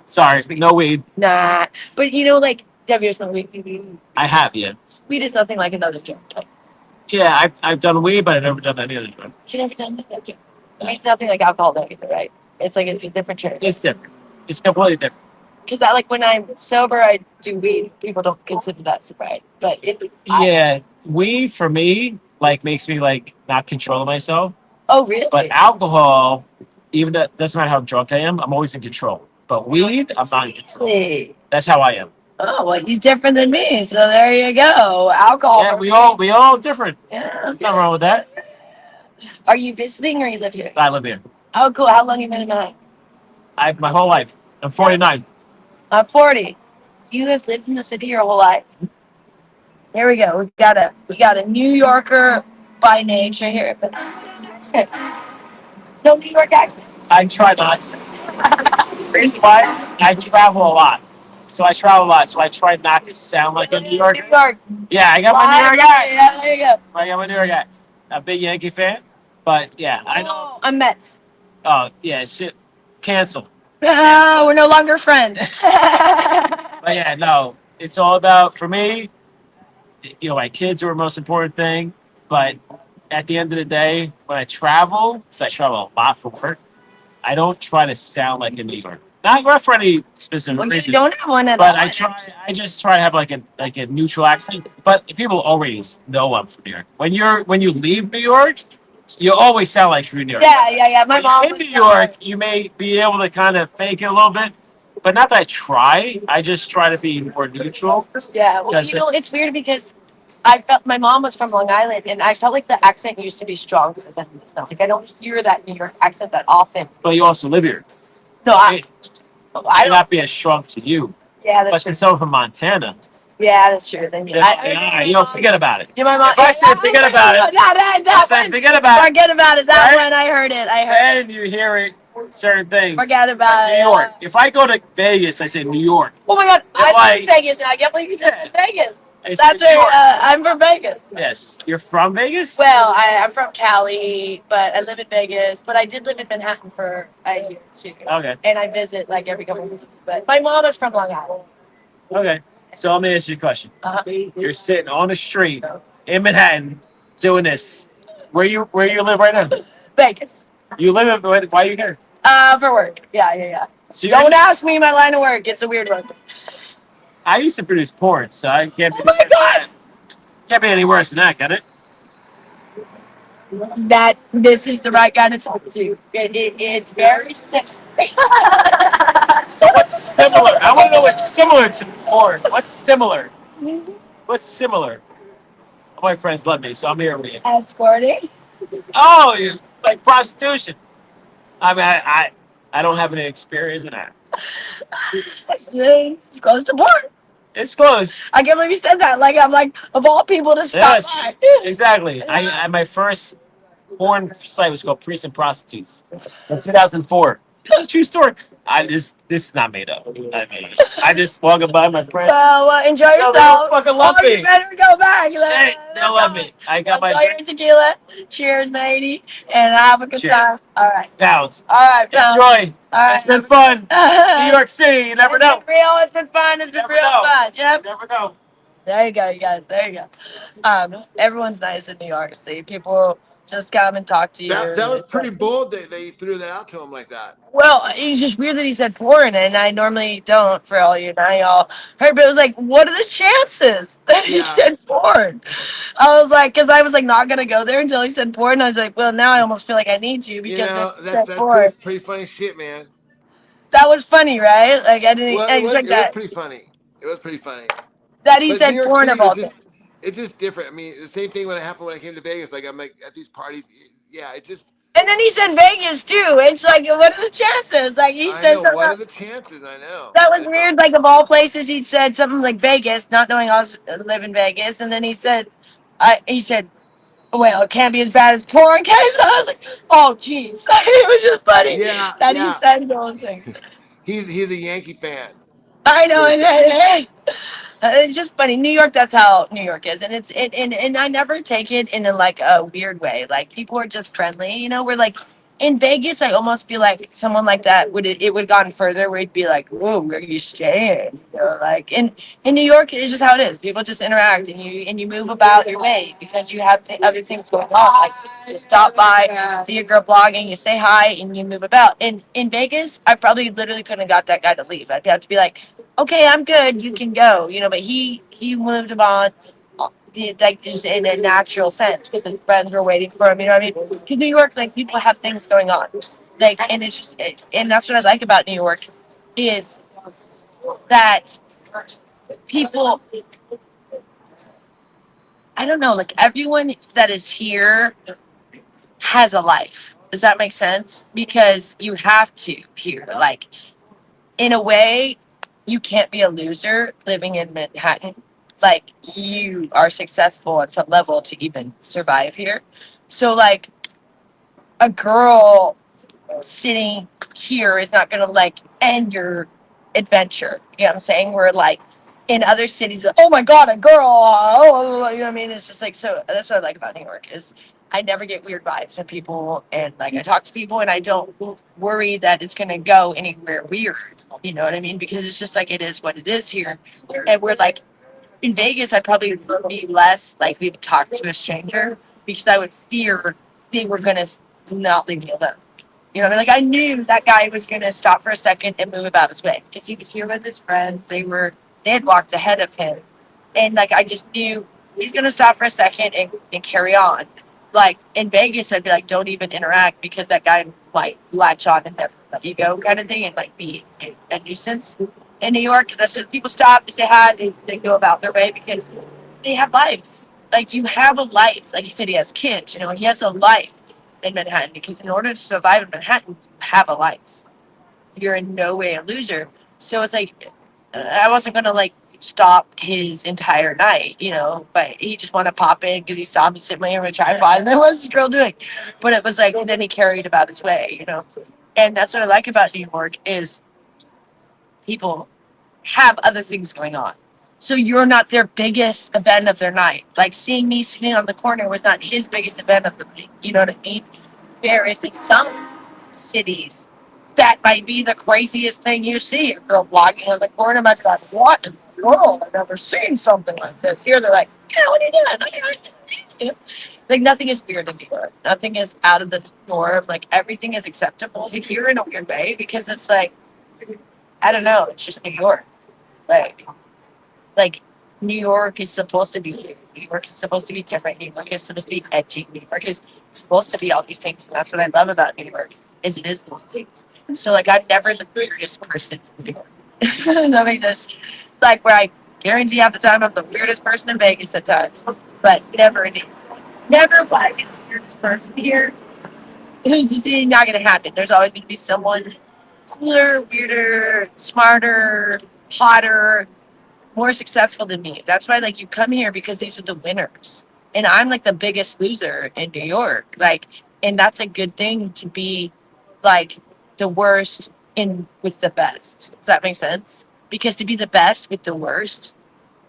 Sorry, no weed. Nah, but like have you smoked weed? I have, yeah. Weed is nothing like another drug. Like, Yeah, I've done weed, but I've never done any other drug. you never done that drug. It's nothing like alcohol, though, either, right? It's like it's a different trade. It's different. It's completely different. Because like when I'm sober, I do weed. People don't consider that sobriety, but Yeah, weed for me makes me not control myself. Oh really? But alcohol, even that doesn't matter how drunk I am, I'm always in control. But weed, I'm not in control. Really? That's how I am. Oh well, he's different than me, so there you go. Alcohol. Yeah, we all different. Yeah. There's nothing wrong with that. Are you visiting or you live here? I live here. Oh, cool. How long you been in Manhattan? My whole life. I'm 49. I'm 40. You have lived in the city your whole life. Here we go. We got a New Yorker by nature here, but no New York accent. I try not to. reason why I travel a lot. So I travel a lot. So I try not to sound like a New Yorker. New York. Yeah, I got my New York Yeah, guy. yeah, there you go. I got my New York guy. A big Yankee fan. But yeah, I know. Oh, I'm Mets. Oh yeah, shit. Cancel. We're no longer friends. But yeah, no. It's all about for me. You know, my kids are the most important thing. But at the end of the day, when I travel, because I travel a lot for work, I don't try to sound like a New Yorker. Not for any specific Well, you reason. don't have one at But all. I just try to have like a neutral accent. But people always know I'm from New York. When you leave New York, you always sound like you're from New York. Yeah. My When mom you're was in New York, you may be able to kind of fake it a little bit, but not that I try. I just try to be more neutral. Yeah, well, Because you know, it's weird because I felt my mom was from Long Island, and I felt like the accent used to be stronger than it's now. Like I don't hear that New York accent that often. But you also live here. So It I might don't. not be as strong to you. Yeah, But that's to true. someone from Montana, Yeah, that's true. Then you don't forget about it. Yeah, my mom. If I say forget about it, that I say one. forget about it. Forget about it. That Right? one, I heard it. I heard it. And you hear it certain things. Forget about Like New it. York. If I go to Vegas, I say New York. Oh my God, They're I'm like- from Vegas now. I can't believe you just said Vegas. I That's said New where York. I'm from Vegas. Yes, you're from Vegas. Well, I'm from Cali, but I live in Vegas. But I did live in Manhattan for a year too. Okay. And I visit like every couple of weeks. But my mom is from Long Island. Okay. So let me ask you a question. Uh-huh. You're sitting on the street in Manhattan doing this. Where you live right now? Vegas. You live in why are you here? For work. Yeah. So Don't ask me my line of work. It's a weird one. I used to produce porn, so I can't. Oh my God. Can't be any worse than that, can it? That this is the right guy to talk to. It's very sexy. So what's similar? I want to know what's similar to porn. What's similar? What's similar? All my friends love me, so I'm here with you. Escorting. Oh, you like prostitution? I mean, I don't have any experience in that. It's close to porn. It's close. I can't believe you said that. Like I'm like of all people to stop Yes, by. exactly. I my first porn site was called Priests and Prostitutes in 2004. It's a true story. This is not made up. I mean, I just walking by my friend. Well, enjoy No, they yourself. don't fucking love You me. better go back. Hey, they don't love me. I got my Enjoy your tequila. Cheers, matey, and have a good Cheers. time. All right. pounds. All right, pal. Enjoy. All right. It's been fun. New York City. You never know. It's been real. It's been fun. It's been Never real know. fun. Yep. Never know. There you go, you guys. There you go. Everyone's nice in New York. See, people just come and talk to you. That was pretty bold that they threw that out to him like that. Well, it's just weird that he said porn, and I normally don't for all you now y'all heard, but it was like, what are the chances that he Yeah. said porn? I was like, because I was like not gonna go there until he said porn. And I was like, well, now I almost feel like I need to because You know, if he said that's porn. pretty funny shit, man. That was funny, right? Like I didn't Well, expect it was that. pretty funny. It was pretty funny. That he But said New York porn City of all was things. it's just different. I mean, the same thing when it happened when I came to Vegas. Like I'm like at these parties. Yeah, it just. And then he said Vegas too. It's like, what are the chances? Like he I said know. something. What are the chances? I know. That I was know. weird. Like of all places, he said something like Vegas, not knowing I was live in Vegas, and then he said, he said, well, it can't be as bad as porn case. I was like, oh, jeez. It was just funny Yeah, that he yeah. said those things. He's a Yankee fan. I know, it's just funny. New York, that's how New York is, and and I never take it in a like a weird way. Like people are just friendly, you know. We're like in Vegas. I almost feel like someone like that would it would gone further. Where it'd be like, whoa, where are you staying? You know, like in New York, it's just how it is. People just interact, and you move about your way because you have other things going on. Like you stop by, see a girl blogging, you say hi, and you move about. In Vegas, I probably literally couldn't have got that guy to leave. I'd have to be like, okay, I'm good, you can go, you know. But he moved him on, like just in a natural sense because his friends were waiting for him. You know what I mean? Because New York, like people have things going on, like, and it's just, and that's what I like about New York, is that people. I don't know, like everyone that is here has a life. Does that make sense? Because you have to here, like in a way, you can't be a loser living in Manhattan. Like you are successful at some level to even survive here. So like a girl sitting here is not gonna like end your adventure. You know what I'm saying? Where like in other cities, oh my god, a girl, oh, you know what I mean? It's just like, so that's what I like about New York is I never get weird vibes from people, and like I talk to people and I don't worry that it's gonna go anywhere weird. You know what I mean? Because it's just like it is what it is here, and we're like in Vegas, I'd probably be less likely to talk to a stranger because I would fear they were gonna not leave me alone. You know what I mean? Like I knew that guy was gonna stop for a second and move about his way because he was here with his friends. They had walked ahead of him, and like I just knew he's gonna stop for a second and carry on. Like in Vegas, I'd be like, don't even interact because that guy might latch on and never let you go, kind of thing, and like be a nuisance. In New York, that's just people stop, they say hi, they go about their way because they have lives. Like you have a life. Like you said, he has kids. You know, he has a life in Manhattan because in order to survive in Manhattan, you have a life. You're in no way a loser. So it's like I wasn't gonna like stop his entire night, you know, but he just wanted to pop in because he saw me sitting here with a tripod and then what's this girl doing? But it was like, and then he carried about his way, you know. And that's what I like about New York is people have other things going on. So you're not their biggest event of their night. Like seeing me sitting on the corner was not his biggest event of the night. You know what I mean? Whereas in some cities, that might be the craziest thing you see. A girl blogging on the corner might be like, what in the world? I've never seen something like this. Here they're like, yeah, what are you doing? Like nothing is weird in New York. Nothing is out of the norm. Like everything is acceptable here in a weird way because it's like, I don't know, it's just New York. Like New York is supposed to be New York is supposed to be different. New York is supposed to be edgy. New York is supposed to be all these things, and that's what I love about New York is it is those things. So like I'm never the weirdest person in New York. I mean, just like where I guarantee half the time I'm the weirdest person in Vegas at times, but never in New York. Never like the weirdest person here. It's just not gonna happen. There's always gonna be someone cooler, weirder, smarter, hotter, more successful than me. That's why like you come here because these are the winners. And I'm like the biggest loser in New York. Like and that's a good thing to be like the worst in with the best. Does that make sense? Because to be the best with the worst,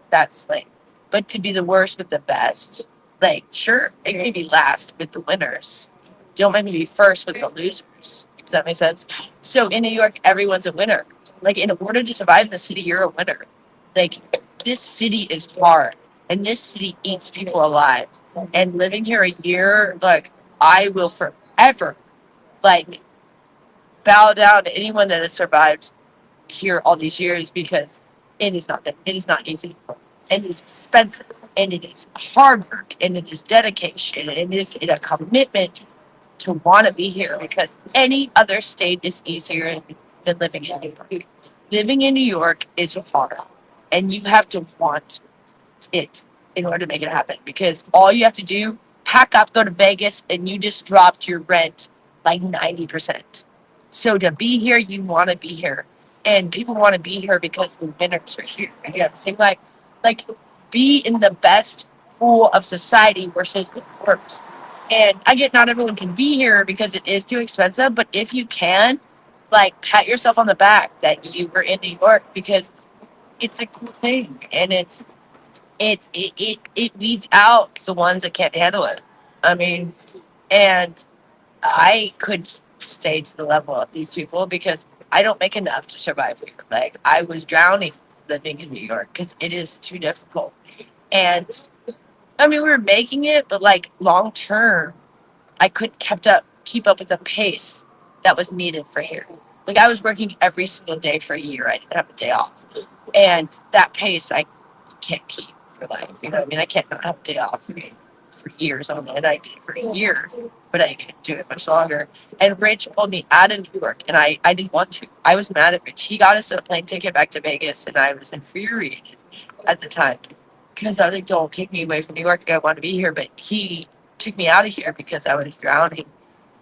that's lame. But to be the worst with the best, like sure, it can be last with the winners. Don't make me be first with the losers. Does that make sense? So in New York, everyone's a winner. Like in order to survive in the city, you're a winner. Like this city is hard, and this city eats people alive. And living here a year, like I will forever, like bow down to anyone that has survived here all these years because it is not easy. It is expensive, and it is hard work, and it is dedication, and it is a commitment to want to be here because any other state is easier than living in New York. Living in New York is hard, and you have to want it in order to make it happen because all you have to do, pack up, go to Vegas, and you just dropped your rent like 90%. So to be here, you want to be here. And people want to be here because the winners are here. You know, same like be in the best pool of society versus the worst. And I get not everyone can be here because it is too expensive, but if you can, like pat yourself on the back that you were in New York because it's a cool thing and it weeds out the ones that can't handle it. I mean, and I could stay to the level of these people because I don't make enough to survive here. Like I was drowning living in New York because it is too difficult. And I mean, we were making it, but like long term, I couldn't keep up with the pace that was needed for here. Like I was working every single day for a year. I didn't have a day off, and that pace I can't keep for life. You know what I mean? I can't not have a day off for years on end. I did for a year, but I couldn't do it much longer. And Rich pulled me out of New York, and I didn't want to. I was mad at Rich. He got us a plane ticket back to Vegas, and I was infuriated at the time because I was like, "Don't take me away from New York. I want to be here." But he took me out of here because I was drowning,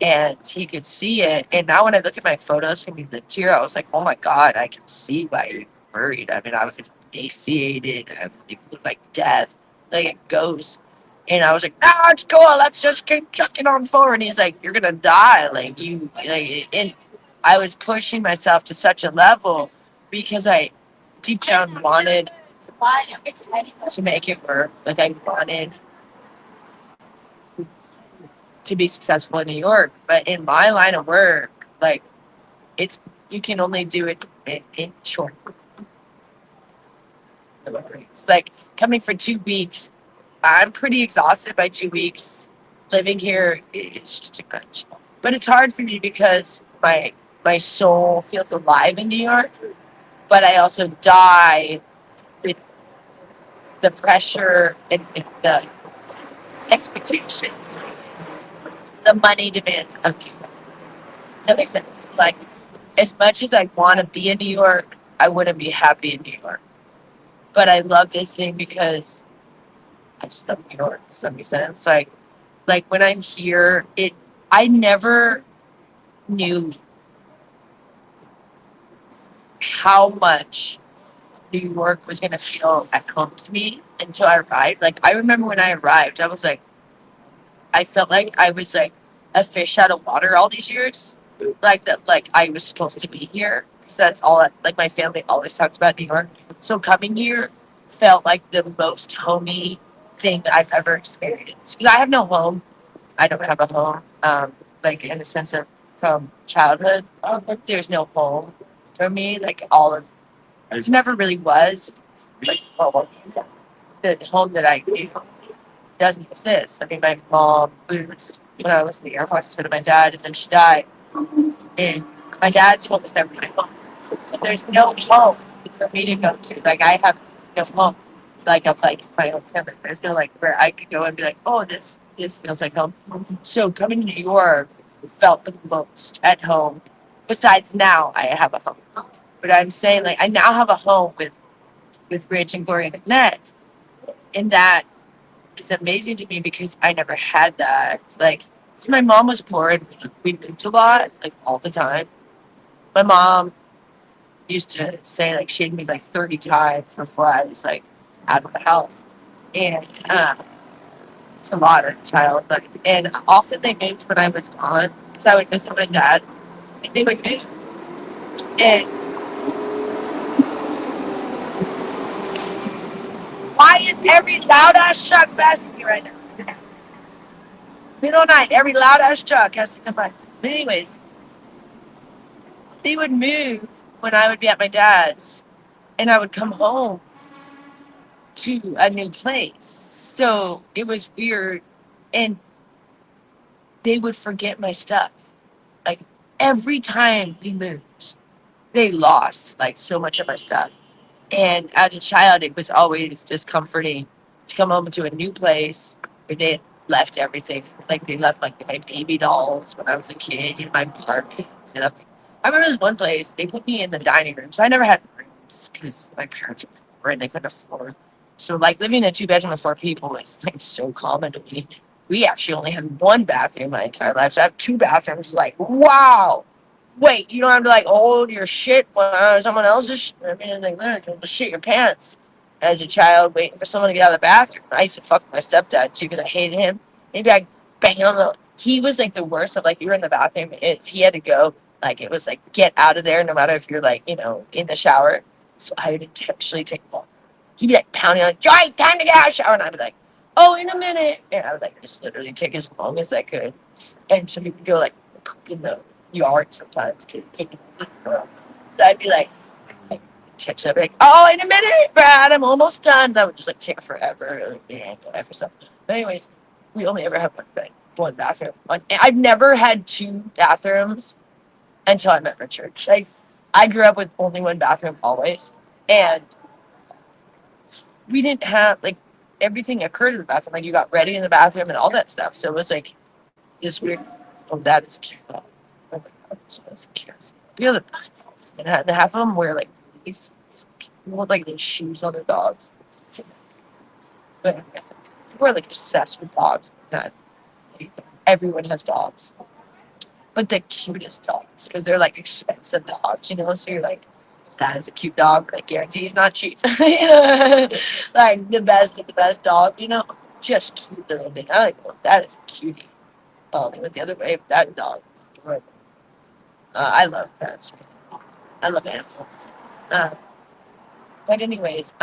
and he could see it. And now when I look at my photos from when we lived here, I was like, "Oh my god, I can see why you're worried." I mean, I was like, emaciated. It looked like death, like a ghost. And I was like, "No, it's cool. Let's just keep chucking on forward." And he's like, "You're gonna die, like you." Like, and I was pushing myself to such a level because I deep down wanted to make it work. Like I wanted to be successful in New York, but in my line of work, like it's you can only do it in short. It's like coming for 2 weeks. I'm pretty exhausted by 2 weeks. Living here is just too much. But it's hard for me because my soul feels alive in New York, but I also die with the pressure and the expectations, the money demands of New York. Does that make sense? Like, as much as I want to be in New York, I wouldn't be happy in New York. But I love visiting because I just love New York. Does that make sense? Like when I'm here, I never knew how much New York was gonna feel at home to me until I arrived. Like I remember when I arrived, I felt like I was like a fish out of water all these years. Like that, like I was supposed to be here because that's all. Like my family always talks about New York. So coming here felt like the most homey thing that I've ever experienced. Because I have no home. I don't have a home. Like in the sense of from childhood, there's no home for me. Like all of it never really was. Like the home that I knew doesn't exist. I mean, my mom moved when I was in the Air Force to my dad, and then she died. And my dad's home is never my home. So there's no home for me to go to. Like I have no home. It's like I'm like my own family. There's no like where I could go and be like, oh, this feels like home. So coming to New York felt the most at home. Besides now I have a home. But I'm saying like I now have a home with Rich and Gloria and Annette. And that is amazing to me because I never had that. Like, my mom was poor and we moved a lot, like all the time. My mom used to say like she had me like 30 times before I was like out of the house. And it's a lot of child. And often they moved when I was gone. So I would visit my dad and they would move. And why is every loud ass truck passing me right now? Middle of night, every loud ass truck has to come by. But anyways, they would move when I would be at my dad's and I would come home to a new place. So it was weird. And they would forget my stuff. Like every time we moved, they lost like so much of my stuff. And as a child, it was always discomforting to come home to a new place where they had left everything. Like they left like my baby dolls when I was a kid and my Barbies and everything. I remember this one place, they put me in the dining room. So I never had rooms because my parents were poor and they couldn't afford. So like living in a 2 bedroom with 4 people was like so common to me. We actually only had one bathroom my entire life. So I have 2 bathrooms. Like, wow. Wait, you don't have to like hold your shit when someone else's shit. I mean, like literally, just shit your pants as a child waiting for someone to get out of the bathroom. I used to fuck my stepdad too because I hated him. He'd be like banging on the. He was like the worst of like you were in the bathroom. If he had to go, like it was like get out of there no matter if you're like in the shower. So I would intentionally take long. He'd be like pounding like, Joy, time to get out of the shower, and I'd be like, oh, in a minute. And I would like just literally take as long as I could, and so he would go like poop in the yard sometimes to pick it up. So I'd be like text up like, oh, in a minute, Brad, I'm almost done. That would just like take forever. Yeah, for stuff. But anyways, we only ever have one bathroom. I've never had 2 bathrooms until I met Richard. Like I grew up with only one bathroom always. And we didn't have like everything occurred in the bathroom. Like you got ready in the bathroom and all that stuff. So it was like this weird. Oh, that is cute. Oh my god, so that's cute. We are the best. And half of them wear like these like these shoes on their dogs. But I guess people are like obsessed with dogs. That like, everyone has dogs, but the cutest dogs because they're like expensive dogs. So you're like, that is a cute dog, but I guarantee he's not cheap. Like the best of the best dog. Just cute little thing. I like, that is a cutie. Oh, they went the other way. That dog is adorable. I love pets. I love animals. Uh, but anyways,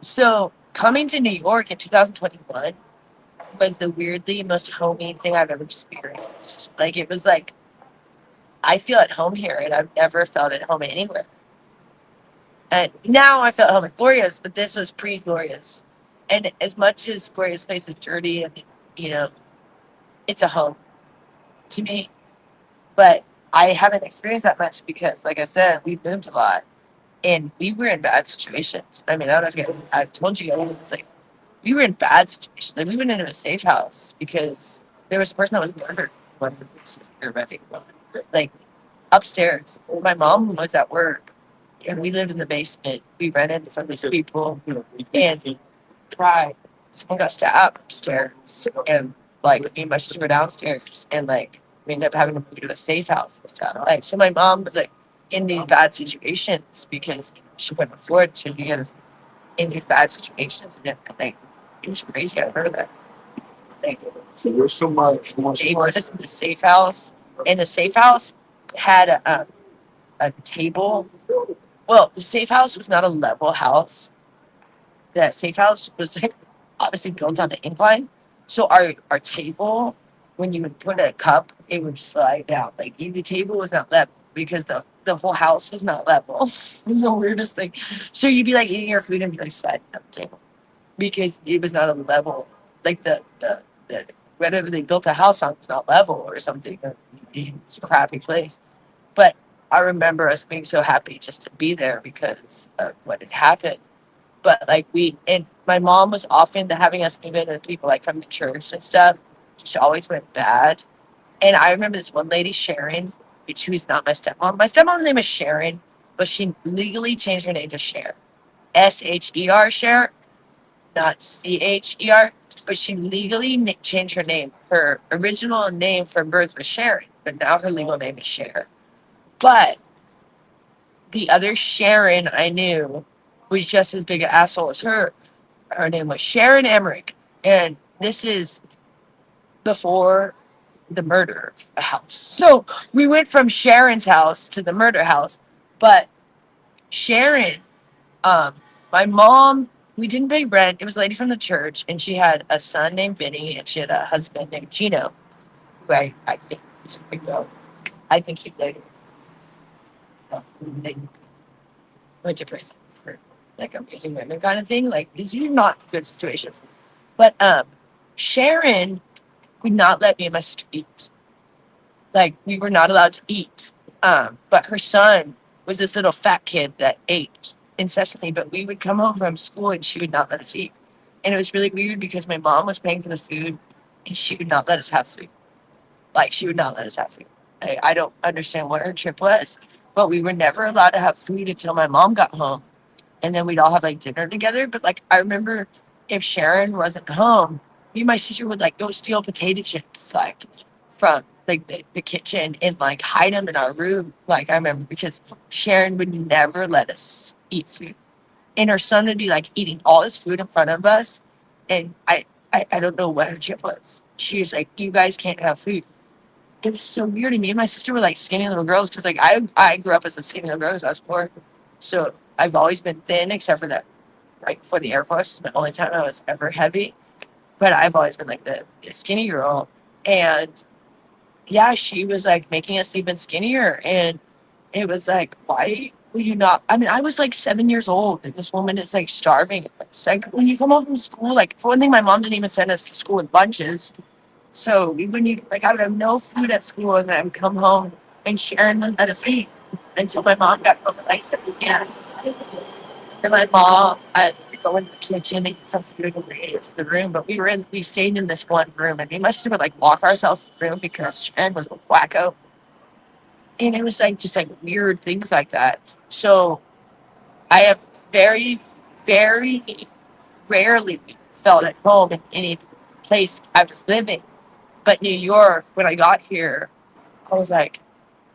so coming to New York in 2021 was the weirdly most homey thing I've ever experienced. Like it was like I feel at home here, and I've never felt at home anywhere. And now I felt home at Gloria's, but this was pre-Gloria's. And as much as Gloria's place is dirty and you know, it's a home to me, but I haven't experienced that much because, like I said, we moved a lot and we were in bad situations. I mean, I don't know if I told you guys, it's like we were in bad situations. Like we went into a safe house because there was a person that was murdered. One of the places we were renting. Like upstairs, my mom was at work and we lived in the basement. We rented from these people and right. Someone got stabbed upstairs and like me and my sister were downstairs and like we ended up having to move to a safe house and stuff. Like so my mom was like in these bad situations because she couldn't afford to get us in these bad situations and like it was crazy. I heard that. Like, So there's so much. they were just in the safe house and the safe house had a table. Well, the safe house was not a level house. That safe house was like obviously built on the incline. So our table, when you would put a cup, it would slide down. Like the table was not level because the whole house was not level. It was the weirdest thing. So you'd be like eating your food and be like sliding down the table because it was not a level. Like the whatever they built the house on was not level or something. It's a crappy place. But I remember us being so happy just to be there because of what had happened. But like and my mom was often having us move in with people like from the church and stuff. She always went bad. And I remember this one lady, Sharon, which who's not my stepmom. My stepmom's name is Sharon, but she legally changed her name to Cher. SHER, Cher, not CHER. But she legally changed her name. Her original name for birth was Sharon, but now her legal name is Cher. But the other Sharon I knew was just as big an asshole as her. Her name was Sharon Emmerich. And this is before the murder house. So we went from Sharon's house to the murder house. But Sharon, my mom, we didn't pay rent. It was a lady from the church, and she had a son named Vinny, and she had a husband named Gino, who I think was a big deal. I think he later they went to prison for like abusing women kind of thing. Like these are not good situations. But Sharon would not let me and my sister eat. Like we were not allowed to eat. But her son was this little fat kid that ate incessantly, but we would come home from school and she would not let us eat. And it was really weird because my mom was paying for the food and she would not let us have food. Like she would not let us have food. I don't understand what her trip was, but we were never allowed to have food until my mom got home. And then we'd all have like dinner together. But like I remember if Sharon wasn't home, me and my sister would like go steal potato chips like from like the kitchen and like hide them in our room. Like I remember because Sharon would never let us eat food. And her son would be like eating all this food in front of us. And I don't know what her trip was. She was like, you guys can't have food. It was so weird. And me and my sister were like skinny little girls because like I grew up as a skinny little girl because I was poor. So I've always been thin except for that right before the Air Force is the only time I was ever heavy. But I've always been like the skinny girl. And yeah, she was like making us even skinnier. And it was like, why will you not? I mean, I was like 7 years old and this woman is like starving. It's like when you come home from school, like for one thing, my mom didn't even send us to school with lunches. So we wouldn't even, like I would have no food at school and then I would come home and Sharon wouldn't let us eat until my mom got home and I said, we can't. And my mom, I'd go in the kitchen and eat some food and bring it to the room. But we stayed in this one room and we must have would like lock ourselves in the room because Sharon was a wacko. And it was like just like weird things like that. So I have very, very rarely felt at home in any place I was living. But New York, when I got here, I was like,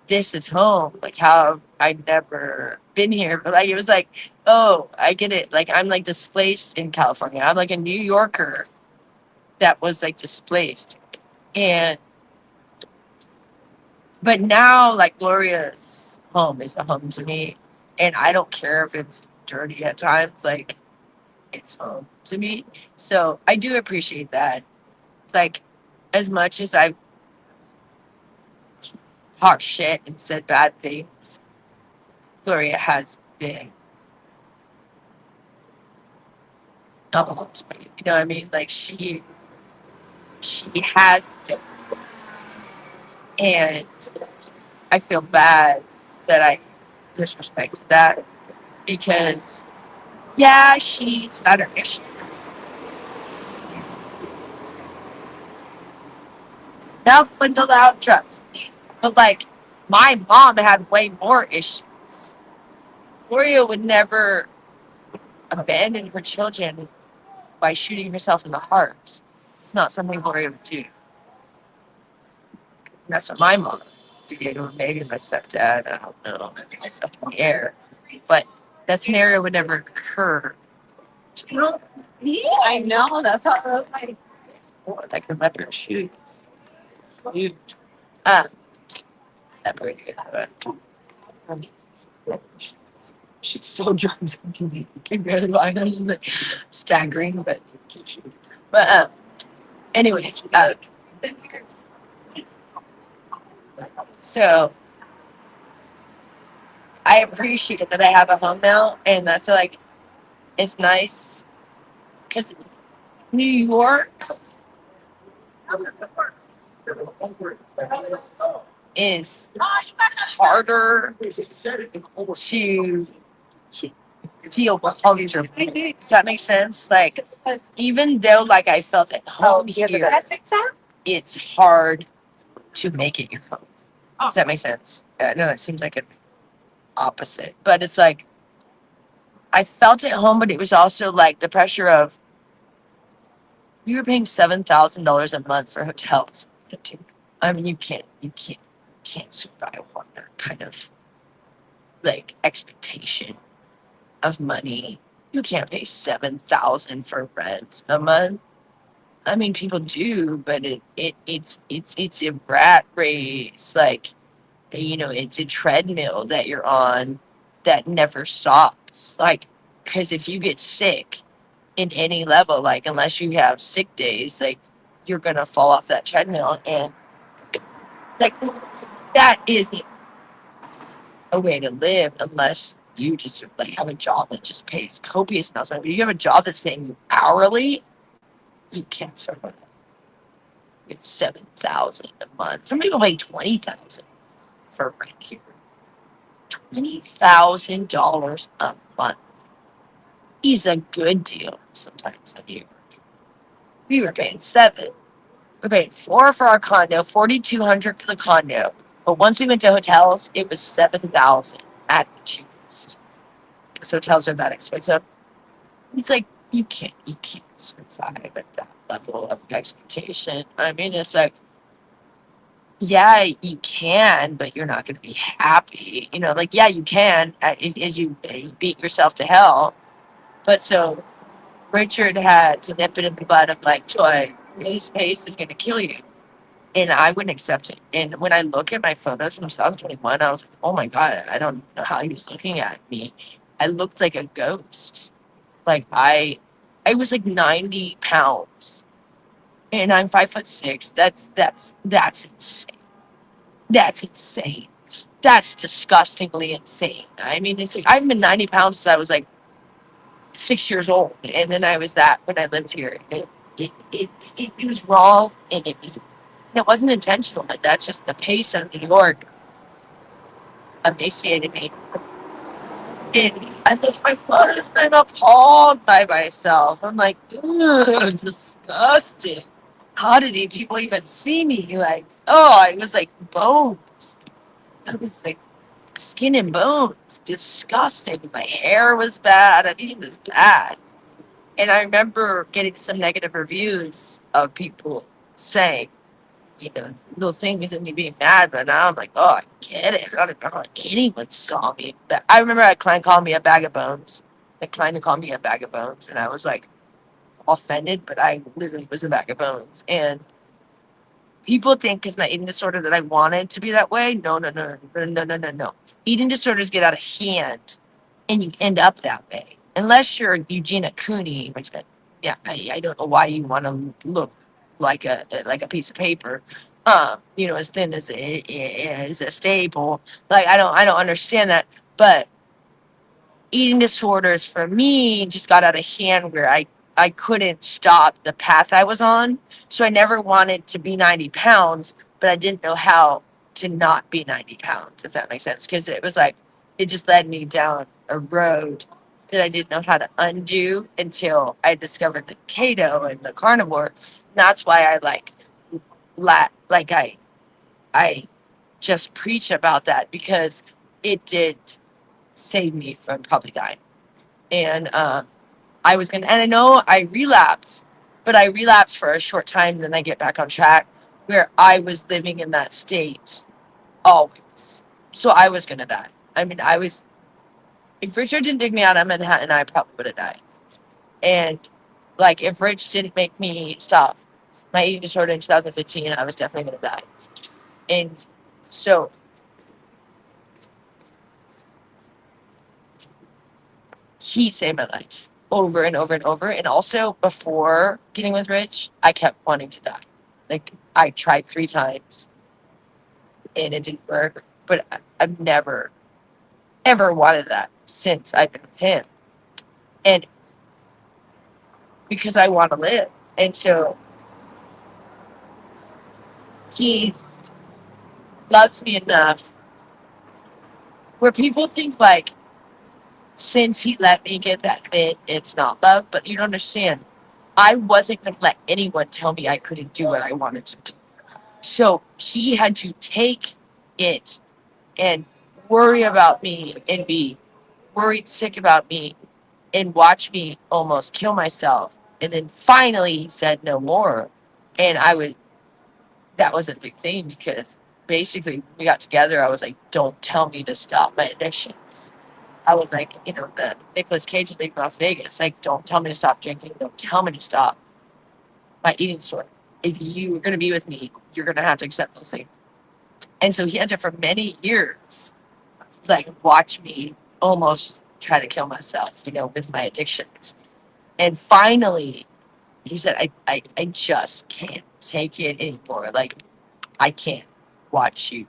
this is home. Like how I'd never been here. But like it was like, oh, I get it. Like I'm like displaced in California. I'm like a New Yorker that was like displaced. And But now, like, Gloria's home is a home to me, and I don't care if it's dirty at times. Like, it's home to me. So I do appreciate that. Like, as much as I've talked shit and said bad things, Gloria has been a home to me. You know what I mean? Like, she has been, and I feel bad that I disrespected that because, yeah, she's got her issues. Enough with the loud trucks. But, like, my mom had way more issues. Gloria would never abandon her children by shooting herself in the heart. It's not something Gloria would do. And that's what my mom did, or maybe my stepdad. I don't know. It's up in the air. But that scenario would never occur. I know. That's how I like remember shoot. You that pretty good. But, she's so drunk. You can barely find her. She's like staggering, but anyways, so I appreciate that I have a home now, and that's like it's nice because New York is harder to feel comfortable. Does that make sense? Like, even though like I felt at home here, it's hard to make it your home. Does that make sense? I know that seems like an opposite, but it's like I felt at home, but it was also like the pressure of we were paying $7,000 a month for hotels. I mean, you can't survive on that kind of like expectation of money. You can't pay $7,000 for rent a month. I mean, people do, but it's a rat race. Like, you know, it's a treadmill that you're on that never stops. Like, because if you get sick in any level, like unless you have sick days, like you're gonna fall off that treadmill, and like that isn't a way to live unless you just like have a job that just pays copious amounts of money. But if you have a job that's paying you hourly, you can't survive. It's 7,000 a month. Some people pay 20,000 for rent here. $20,000 a month is a good deal sometimes in New York. We were paying seven. We were paying four for our condo, 4,200 for the condo. But once we went to hotels, it was 7,000 at the cheapest. Because hotels are that expensive. It's like you can't survive at that level of expectation. I mean, it's like, yeah, you can, but you're not going to be happy. You know, like, yeah, you can as you beat yourself to hell. But so Richard had to nip it in the bud of like, Joy, this pace is going to kill you. And I wouldn't accept it. And when I look at my photos from 2021, I was like, oh my God, I don't know how he was looking at me. I looked like a ghost. Like I was like 90 pounds and I'm 5'6". That's insane. That's insane. That's disgustingly insane. I mean, it's like I've been 90 pounds since I was like 6 years old, and then I was that when I lived here. It was wrong, and it wasn't intentional. But that's just the pace of New York emaciated me. And I look at my photos, and I'm appalled by myself. I'm like, ugh, disgusting. How did people even see me? Like, oh, I was like bones. I was like skin and bones. Disgusting. My hair was bad. I mean, it was bad. And I remember getting some negative reviews of people saying, you know, those things and me being mad, but now I'm like, oh, I get it. I don't even know how anyone saw me. But I remember a client called me a bag of bones. The client called me a bag of bones, and I was like offended, but I literally was a bag of bones. And people think because my eating disorder that I wanted to be that way. No, no, no, no, no, no, no, no. Eating disorders get out of hand and you end up that way. Unless you're Eugenia Cooney, which, yeah, I don't know why you want to look like a piece of paper, as thin as a staple. Like I don't understand that. But eating disorders for me just got out of hand where I couldn't stop the path I was on. So I never wanted to be 90 pounds, but I didn't know how to not be 90 pounds, if that makes sense. Because it was like, it just led me down a road that I didn't know how to undo until I discovered the keto and the carnivore. That's why I I just preach about that because it did save me from probably dying. And I know I relapsed, but I relapsed for a short time, then I get back on track where I was living in that state always. So I was gonna die. I mean, if Richard didn't dig me out of Manhattan, I probably would have died. And like, if Rich didn't make me stop my eating disorder in 2015, I was definitely gonna die. And so he saved my life over and over and over. And also, before getting with Rich, I kept wanting to die. Like, I tried 3 times and it didn't work. But I've never, ever wanted that since I've been with him. And because I want to live. And so he's loves me enough where people think, like, since he let me get that fit, it's not love. But you don't understand. I wasn't going to let anyone tell me I couldn't do what I wanted to do. So he had to take it and worry about me and be worried sick about me and watch me almost kill myself. And then finally he said no more. And that was a big thing because basically when we got together, I was like, don't tell me to stop my addictions. I was like, the Nicolas Cage in Las Vegas, like, don't tell me to stop drinking. Don't tell me to stop my eating disorder. If you are going to be with me, you're going to have to accept those things. And so he had to, for many years, like, watch me almost try to kill myself, with my addictions. And finally, he said, I just can't take it anymore. Like, I can't watch you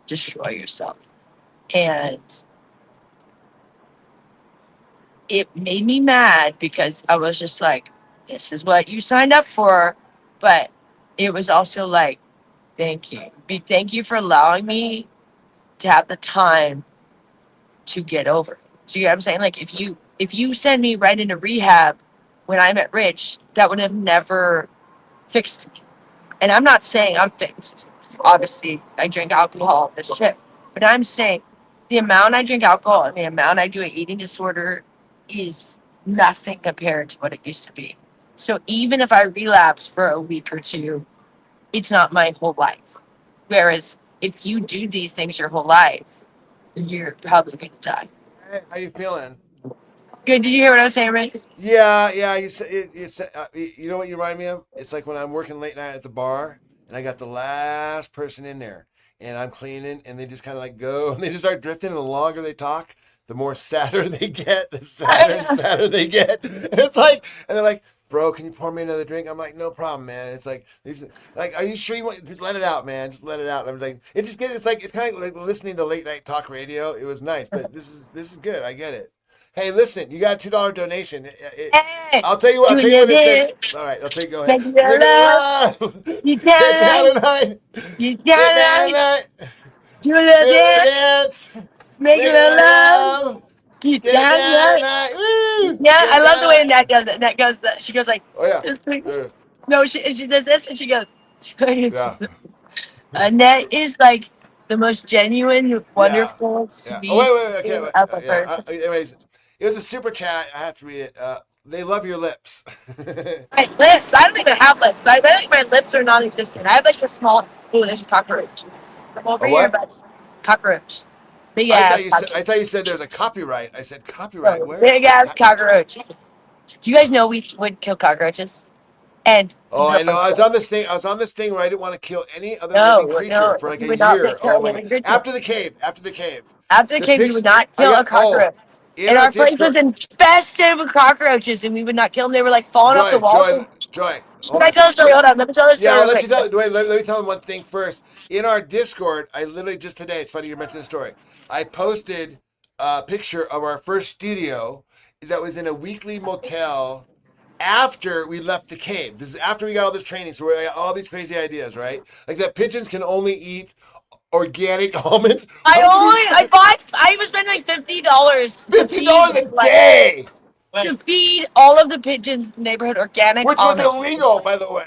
destroy yourself. And it made me mad because I was just like, this is what you signed up for. But it was also like, thank you. Thank you for allowing me to have the time to get over it. So you know what I'm saying? Like, if you send me right into rehab when I met Rich, that would have never fixed me. And I'm not saying I'm fixed. Obviously, I drink alcohol, this shit. But I'm saying the amount I drink alcohol and the amount I do an eating disorder is nothing compared to what it used to be. So even if I relapse for a week or two, it's not my whole life. Whereas if you do these things your whole life, you're probably going to die. Hey, how you feeling? Good. Did you hear what I was saying, Rick? Yeah. You said it's you know what you remind me of? It's like when I'm working late night at the bar and I got the last person in there and I'm cleaning and they just kind of like go and they just start drifting. And the longer they talk, the more sadder they get. The sadder and sadder they get. And it's like, and they're like, bro, can you pour me another drink? I'm like, no problem, man. It's like, are you sure you want? Just let it out, man. Just let it out. I'm like, it's kind of like listening to late night talk radio. It was nice, but this is good. I get it. Hey, listen, you got a $2 donation. Hey, I'll tell you what it said. All right, go ahead. Make your love. You Get down can. tonight. You Get down can. tonight. Do a Do little the dance. dance. Make a little love. Get Get down down right. tonight. Woo. Yeah, Get I love the way down. Annette does it. Annette goes that she goes like Oh yeah. this thing. Yeah. No, she does this and she goes. Yeah. Annette is like the most genuine, Yeah. wonderful, Yeah. Oh sweet wait. Okay. Wait. of a Yeah. person. Anyways, it was a super chat. I have to read it. They love your lips. My lips. I don't even have lips. I think my lips are non-existent. I have like a small. Oh, there's a cockroach. Come over A here, what? bud. Cockroach. Big I ass. thought you said there's a copyright. I said copyright. Where? Big ass cockroach. Do you guys know we would kill cockroaches? And Oh, I know. I was on this thing. I was on this thing where I didn't want to kill any other living no, creature no, for like you a would not year. pick Oh your my god! living creature. After the cave. After the cave. After the The cave, you picture. would not I kill a got. Oh, cockroach. in And our our place was Discord. infested with cockroaches, and we would not kill them. They were like falling off the Joy, walls. Joy, And Joy. can Hold I on. tell the story? Hold on, let me tell the Yeah, story I'll real let you quick. tell. Wait, let me tell them one thing first. In our Discord, I literally just today. It's funny you mentioned the story. I posted a picture of our first studio that was in a weekly motel after we left the cave. This is after we got all this training, so we got all these crazy ideas, right? Like that pigeons can only eat organic almonds. I was spending like $50 to $50 a feed day, all of the pigeons in the neighborhood organic which was almonds. illegal, by the way.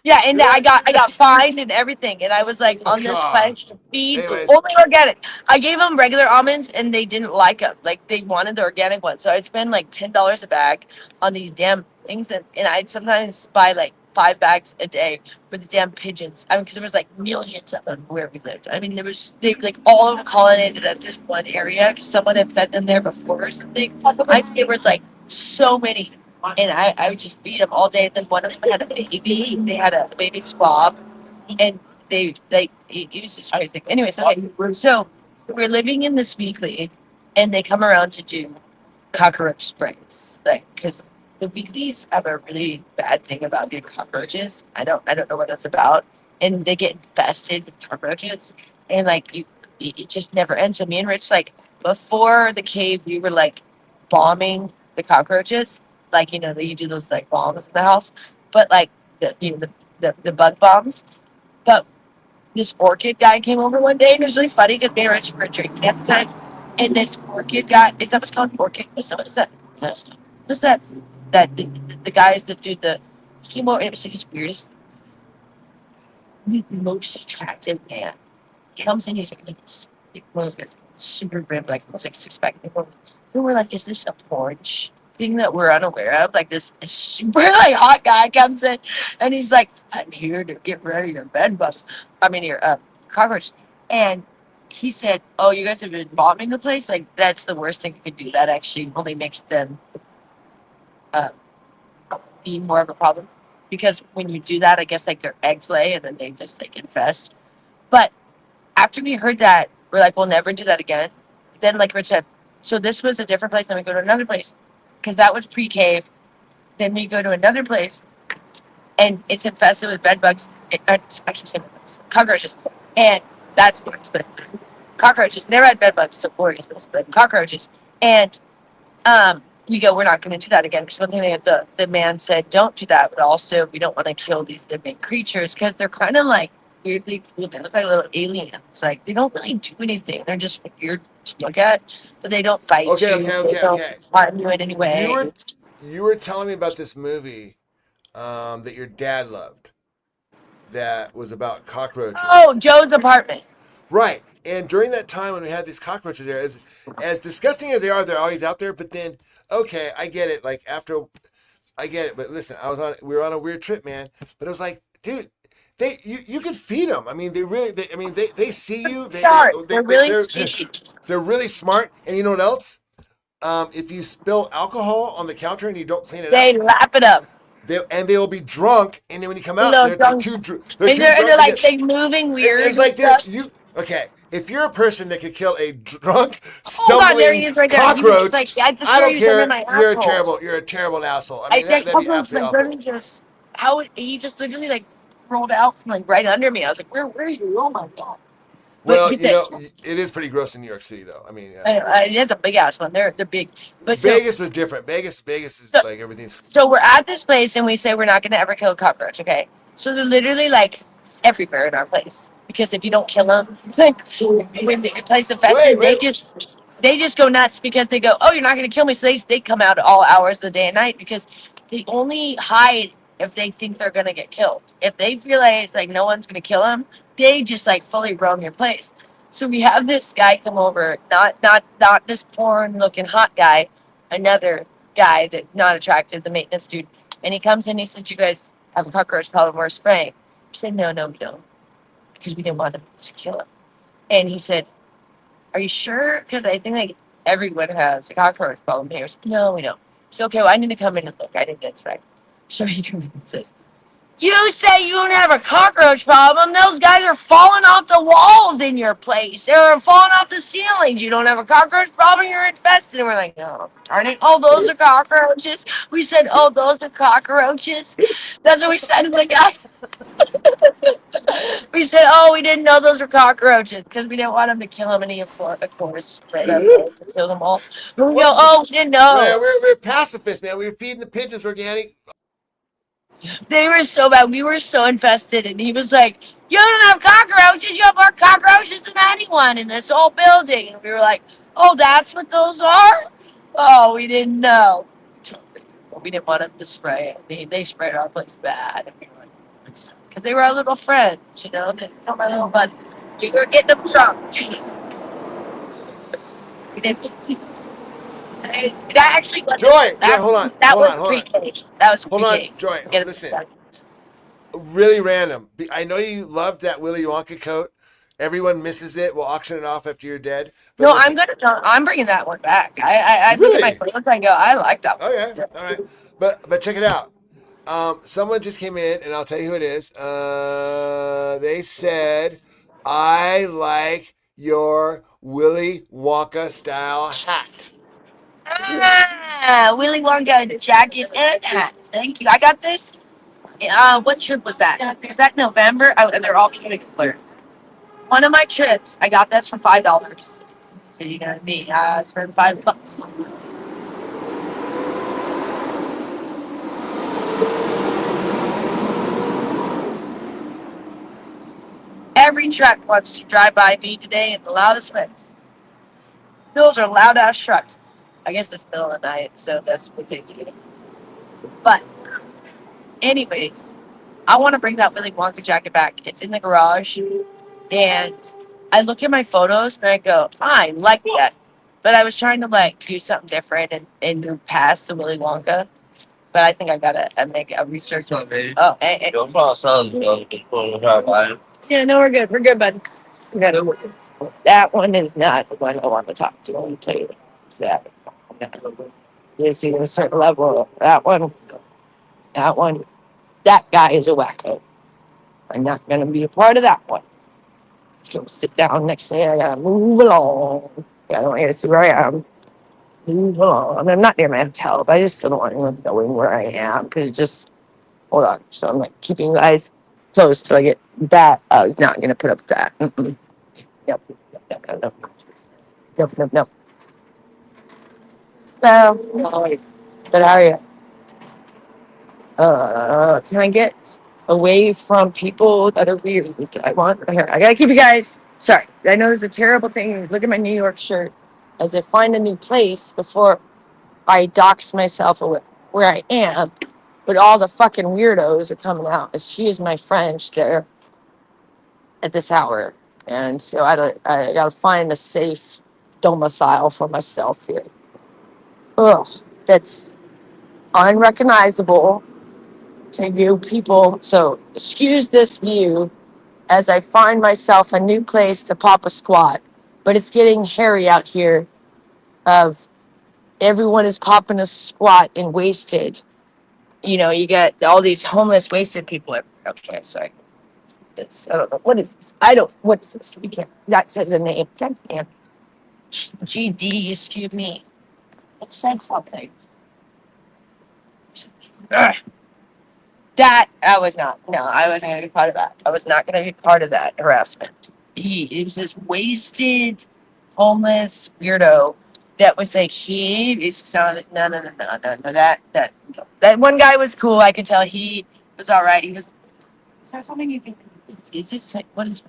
Yeah, and I got fined and everything, and I was like Oh on this god. quest to feed Anyways, only organic. I gave them regular almonds, and they didn't like them. Like they wanted the organic ones, so I'd spend like $10 a bag on these damn things, and I'd sometimes buy like 5 bags a day for the damn pigeons. I mean, because there was like millions of them where we lived. I mean, they like all of them pollinated at this one area because someone had fed them there before or something. There was like so many, and I would just feed them all day. And then one of them had a baby. They had a baby squab, and it was just crazy. Anyways, okay, so we're living in this weekly, and they come around to do cockroach sprays, like because the weeklies have a really bad thing about being cockroaches. I don't know what that's about, and they get infested with cockroaches, and like it just never ends. So me and Rich, like before the cave, we were like bombing the cockroaches, like that you do those like bombs in the house, but like the bug bombs. But this orchid guy came over one day, and it was really funny because me and Rich were drinking at the time, and this orchid guy, is that what's called orchid? What is that? What's that? The guys that do the chemo, and it was like his weirdest, the most attractive man. He comes in, he's like one of those guys, super ripped, like almost like 6 pack. And we're like, is this a porn thing that we're unaware of? Like this super like hot guy comes in, and he's like, I'm here to get rid of your bed bugs. I mean your cockroach. And he said, oh, you guys have been bombing the place? Like that's the worst thing you could do. That actually only makes them uh, be more of a problem. Because when you do that, I guess like their eggs lay and then they just like infest. But after we heard that, we're like, we'll never do that again. Then, like Rich said, so this was a different place. Then we go to another place because that was pre-cave. Then we go to another place, and it's infested with bed bugs. I keep saying bed bugs, cockroaches, and that's glorious. But cockroaches never had bed bugs, so glorious. But cockroaches, and we go. We're not going to do that again because one thing that the man said, don't do that. But also, we don't want to kill these living creatures because they're kind of like weirdly cool. They look like little aliens. Like they don't really do anything. They're just weird to look at, but they don't bite okay, you. okay, They okay, don't okay. harm you in any You way. were you were telling me about this movie that your dad loved that was about Oh, cockroaches. Joe's apartment. Right. And during that time when we had these cockroaches there, as disgusting as they are, they're always out there. But then, okay, I get it. Like after, I get it. But listen, we were on a weird trip, man. But it was like, dude, you could feed them. I mean, they see you. They're really sneaky. They're really smart. And you know what else? If you spill alcohol on the counter and you don't clean it They up, lap it up. they'll be drunk. And then when you come out, No, they're like drunk. too they're And too they're drunk to like get. they moving weird It's and like, dude, stuff. okay. If you're a person that could kill a drunk, Hold on, there he stumbling is right there. He was just cockroach, like, I just I swear don't he was under care. my asshole. You're a terrible asshole. I I mean, that that'd be cockroach absolutely like literally awful. just he just literally like rolled out from like right under me. I was like, where are you? Oh my god! But Well, get this, it is pretty gross in New York City, though. I mean, yeah. it has a big ass one. They're big. But Vegas was different. Vegas is so like everything's. So we're at this place and we say we're not going to ever kill a cockroach, okay? So they're literally like everywhere in our place because if you don't kill them, like when the place Wait, infested, wait. they just go nuts because they go, oh, you're not going to kill me. So they come out at all hours of the day and night because they only hide if they think they're going to get killed. If they realize like no one's going to kill them, they just like fully roam your place. So we have this guy come over, not this porn looking hot guy, another guy that not attractive, the maintenance dude. And he comes in, he said, you guys have a cockroach problem, we're spraying. We said, no, we don't. Because we didn't want him to kill him. And he said, are you sure? Because I think like everyone has a cockroach problem here. I said, no, we don't. So okay, well I need to come in and look. I didn't inspect. So he comes and says, You say you don't have a cockroach problem. Those guys are falling off the walls in your place. They're falling off the ceilings. You don't have a cockroach problem. You're infested. And we're like, no, darn it. Oh, those are cockroaches. We said, oh, those are cockroaches. That's what we said to the guy. We said, oh, we didn't know those were cockroaches because we didn't want him to kill them. And he, of course, straight up to kill them all. But we go, oh, we didn't know. We're pacifists, man. We were feeding the pigeons organic. They were so bad. We were so infested. And he was like, you don't have cockroaches. You have more cockroaches than anyone in this whole building. And we were like, oh, that's what those are? Oh, we didn't know. But we didn't want them to spray it. They sprayed our place bad. Because they were our little friends, you know? They come our little buddies. We were getting them drunk. We didn't get to. That actually wasn't. Joy, hold on. That Hold was on, hold on. pre-case. That was Hold on, pre-case. Joy. Get it Listen. started. Really random. I know you loved that Willy Wonka coat. Everyone misses it. We'll auction it off after you're dead. But No, listen, I'm bringing that one back. I look at my Really? photos and go, I like that one. Okay, still. all right. But check it out. Someone just came in, and I'll tell you who it is. They said, I like your Willy Wonka style hat. Ah, Willy Wonka jacket and hat. Thank you. I got this. What trip was that? Was that November? They're all getting blurred. One of my trips, I got this for $5. You know what I mean? It's for $5. Every truck wants to drive by me today in the loudest way. Those are loud ass trucks. I guess it's middle of the night, so that's what they do. But, anyways, I want to bring that Willy Wonka jacket back. It's in the garage, and I look at my photos and I go, I like that. But I was trying to like do something different and move past the Willy Wonka. But I think I gotta make a research. Oh, yeah, no, we're good. We're good, bud. That one is not the one I want to talk to. Let me tell you that. You see a certain level. That one, that guy is a wacko. I'm not gonna be a part of that one. Let's go sit down next thing. I gotta move along. I don't want to see where I am. Move along. I mean, I'm not near my hotel, but I just still don't want anyone knowing where I am because it just hold on. So I'm like keeping you guys close till I get that. I was not gonna put up with that. Mm-mm. Nope. Nope. No. But how are you? Can I get away from people that are weird? I want here. I gotta keep you guys. Sorry, I know it's a terrible thing. Look at my New York shirt. As I find a new place before I dox myself with where I am, but all the fucking weirdos are coming out. She is my friend. She's there at this hour, and so I gotta find a safe domicile for myself here. Ugh, that's unrecognizable to you people. So excuse this view as I find myself a new place to pop a squat. But it's getting hairy out here. Of everyone is popping a squat and wasted. You know, you got all these homeless, wasted people. Okay, sorry. It's, I don't know. What is this? What is this? You can't. That says a name. God damn. GD, excuse me. It said something. Ugh. That I was not. No, I wasn't going to be part of that. I was not going to be part of that harassment. He was this wasted, homeless weirdo that was like he is no. That one guy was cool. I could tell he was all right. He was. Is there something you can? Is this like, what is?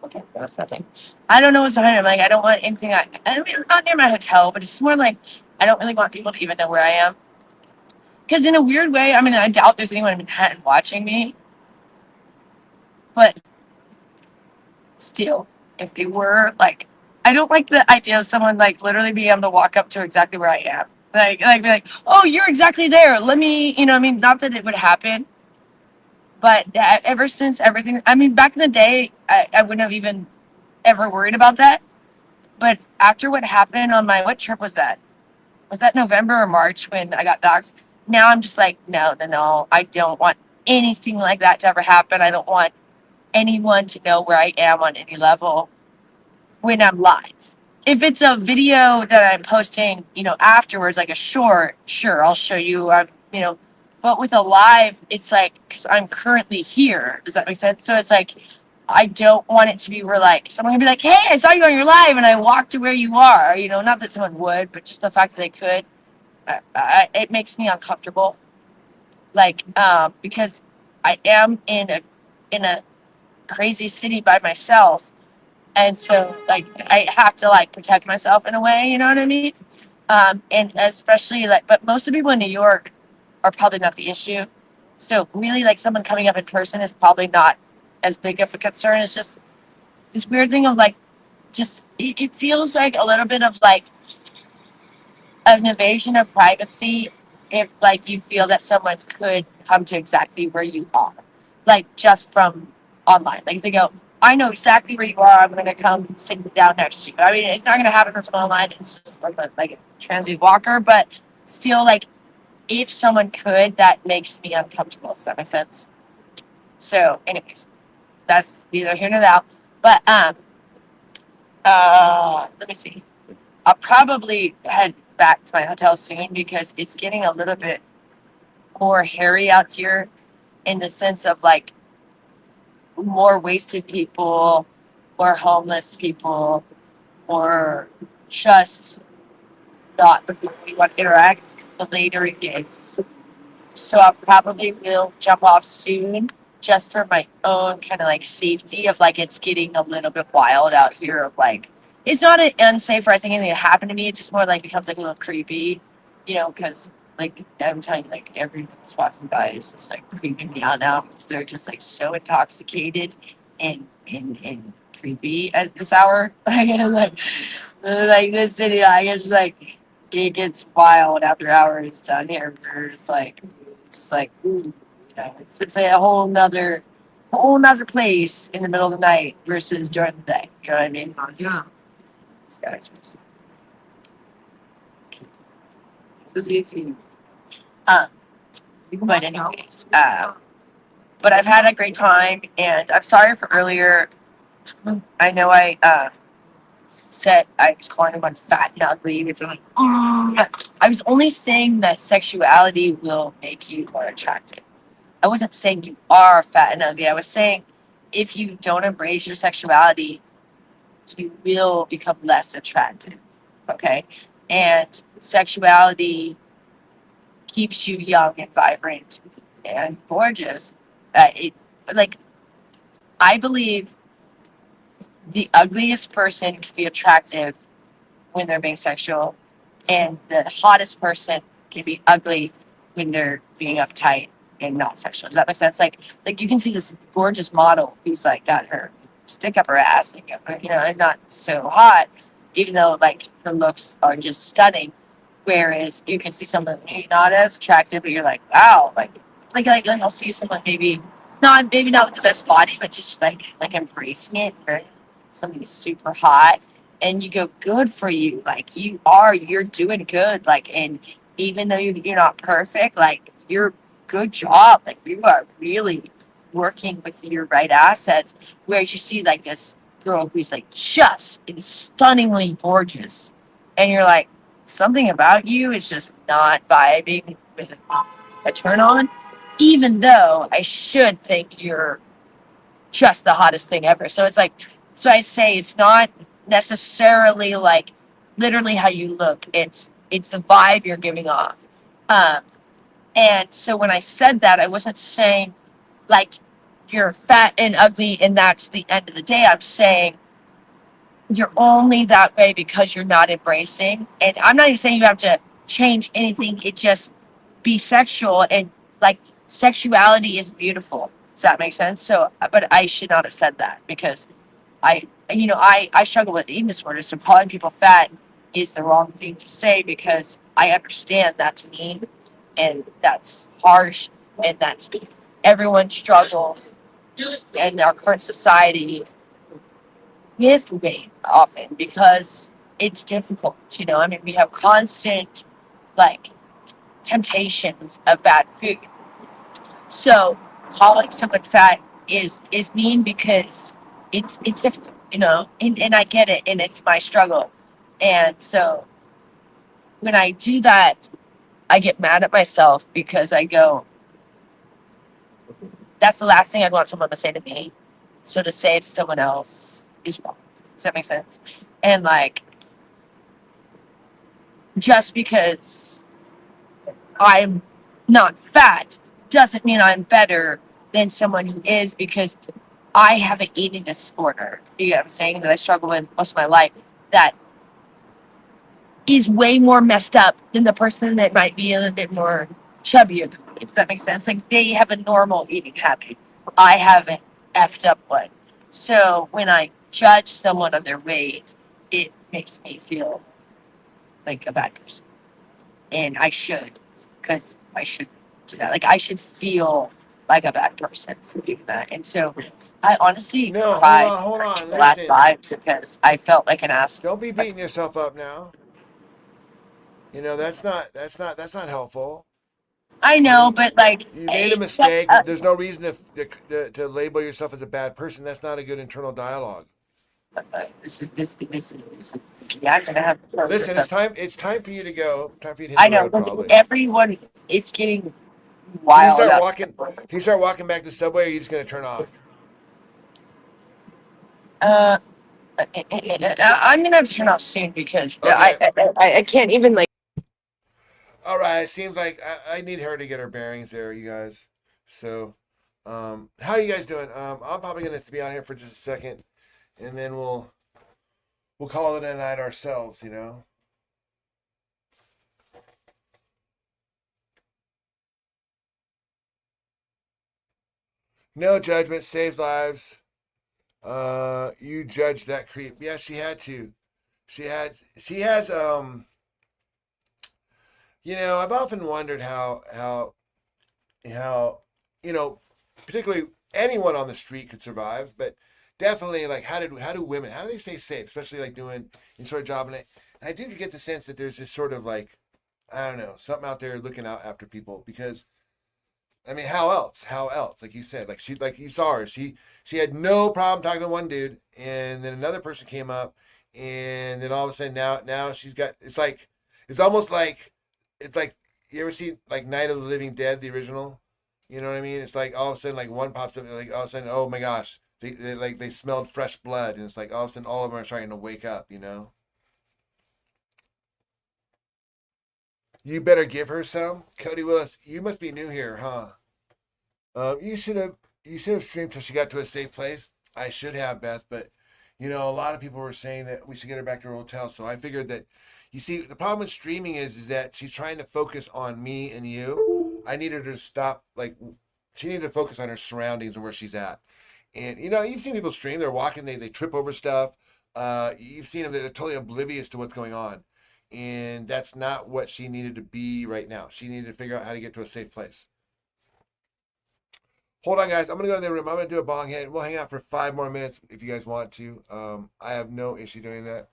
Okay, that's nothing. I don't know what's behind him. Like I don't want anything. I don't. I'm not near my hotel, but it's more like I don't really want people to even know where I am. Because in a weird way, I mean, I doubt there's anyone in Manhattan watching me. But still, if they were, like, I don't like the idea of someone, like, literally being able to walk up to exactly where I am. Like be like, oh, you're exactly there. Let me, you know, I mean, not that it would happen. But ever since everything, I mean, back in the day, I wouldn't have even ever worried about that. But after what happened on what trip was that? Was that November or March when I got doxxed? Now I'm just like, no. I don't want anything like that to ever happen. I don't want anyone to know where I am on any level when I'm live. If it's a video that I'm posting, afterwards, like a short, sure, I'll show you. But with a live, it's like, because I'm currently here. Does that make sense? So it's like, I don't want it to be where like someone can be like, hey, I saw you on your live and I walked to where you are. Not that someone would, but just the fact that they could, it makes me uncomfortable. Like, because I am in a crazy city by myself, and so like I have to like protect myself in a way, you know what I mean? And especially like, but most of the people in New York are probably not the issue. So really, like someone coming up in person is probably not as big of a concern. It's just this weird thing of like, just it feels like a little bit of like an invasion of privacy if like you feel that someone could come to exactly where you are, like just from online. Like they go, I know exactly where you are. I'm gonna come sit down next to you. I mean, it's not gonna happen from online. It's just like a transient walker, but still, like if someone could, that makes me uncomfortable. Does that make sense? So, anyways, that's neither here nor there. But let me see. I'll probably head back to my hotel soon because it's getting a little bit more hairy out here in the sense of like more wasted people, more homeless people, or just not the people we want to interact the later it gets. So I probably will jump off soon just for my own kind of like safety of like it's getting a little bit wild out here of like it's not an unsafe or I think anything that happened to me. It just more like becomes like a little creepy, because like I'm telling you, like everyone that's walking by is just like creeping me out now because they're just like so intoxicated and creepy at this hour. Like this city, like it's like it gets wild after hours down here where it's like just like ooh, it's a whole nother place in the middle of the night versus during the day. You know what I mean? Yeah. These guys are just um, but anyways, but I've had a great time and I'm sorry for earlier. I know I said I was calling everyone fat and ugly. It's like, I was only saying that sexuality will make you more attractive. I wasn't saying you are fat and ugly. I was saying if you don't embrace your sexuality, you will become less attractive. Okay. And sexuality keeps you young and vibrant and gorgeous. Like, I believe the ugliest person can be attractive when they're being sexual, and the hottest person can be ugly when they're being uptight and not sexual. Does that make sense? Like you can see this gorgeous model who's like got her stick up her ass, and not so hot, even though like her looks are just stunning. Whereas you can see someone maybe not as attractive, but you're like, wow, like I'll see someone maybe not with the best body, but just like embracing it, or something super hot, and you go, good for you. Like you're doing good. Like, and even though you're not perfect, like you're good job. Like you are really working with your right assets. Whereas you see like this girl who's like just stunningly gorgeous, and you're like, something about you is just not vibing with a turn on, even though I should think you're just the hottest thing ever. So it's like, so I say it's not necessarily like literally how you look. It's the vibe you're giving off. Um, and so when I said that, I wasn't saying like you're fat and ugly and that's the end of the day. I'm saying you're only that way because you're not embracing. And I'm not even saying you have to change anything. It just be sexual, and like sexuality is beautiful. Does that make sense? So, but I should not have said that because I struggle with eating disorders. So calling people fat is the wrong thing to say because I understand that's mean and that's harsh and that's everyone struggles in our current society with weight often because it's difficult. I mean, we have constant like temptations of bad food. So calling someone fat is mean because it's different, you know, and I get it, and it's my struggle. And so when I do that, I get mad at myself because I go, that's the last thing I'd want someone to say to me. So to say it to someone else is wrong. Does that make sense? And like, just because I'm not fat doesn't mean I'm better than someone who is, because I have an eating disorder. You know what I'm saying? That I struggle with most of my life. That is way more messed up than the person that might be a little bit more chubbier than me. Does that make sense? Like, they have a normal eating habit. I have an effed up one. So when I judge someone on their weight, it makes me feel like a bad person. And I should, because I should do that. Like, I should feel like a bad person for doing that. And so I honestly No, cried hold during on. the last Listen, live because I felt like an asshole. don't be beating yourself up now. You know, that's not helpful. I I know, mean, but like, you made a it's such mistake, a, but there's no reason to label yourself as a bad person. That's not a good internal dialogue. this is. Yeah, I'm gonna have to tell Listen, this it's up. time. It's time for you to go. Time for you to hit I the know, road, but probably. everyone, it's getting Can you wild start out. walking? Can you start walking back to the subway, or are you just gonna turn off? Uh, I'm gonna have to turn off soon because Okay. I can't even like. All right. It seems like I need her to get her bearings there, you guys. So, how are you guys doing? I'm probably gonna be on here for just a second, and then we'll call it a night ourselves. You know. No judgment saves lives. You judged that creep. Yeah, she had to. She has you know, I've often wondered how you know, particularly anyone on the street could survive, but definitely like how do women, how do they stay safe, especially like doing any sort of job, and I do get the sense that there's this sort of like, I don't know, something out there looking out after people, because I mean, how else? How else? Like you said, like you saw her. She had no problem talking to one dude, and then another person came up, and then all of a sudden now she's got. It's almost like it's like, you ever see like Night of the Living Dead, the original? You know what I mean? It's like all of a sudden like one pops up, and like all of a sudden, oh my gosh, they smelled fresh blood, and it's like all of a sudden all of them are starting to wake up. You know. You better give her some, Cody Willis. You must be new here, huh? You should have streamed till she got to a safe place. I should have, Beth, but you know, a lot of people were saying that we should get her back to her hotel. So I figured that, you see, the problem with streaming is that she's trying to focus on me and you. I needed her to stop, like, she needed to focus on her surroundings and where she's at. And you know, you've seen people stream, they're walking, they trip over stuff. You've seen them, they're totally oblivious to what's going on. And that's not what she needed to be right now. She needed to figure out how to get to a safe place. Hold on, guys. I'm gonna go in the room. I'm gonna do a bong hit. We'll hang out for 5 more minutes if you guys want to. I have no issue doing that.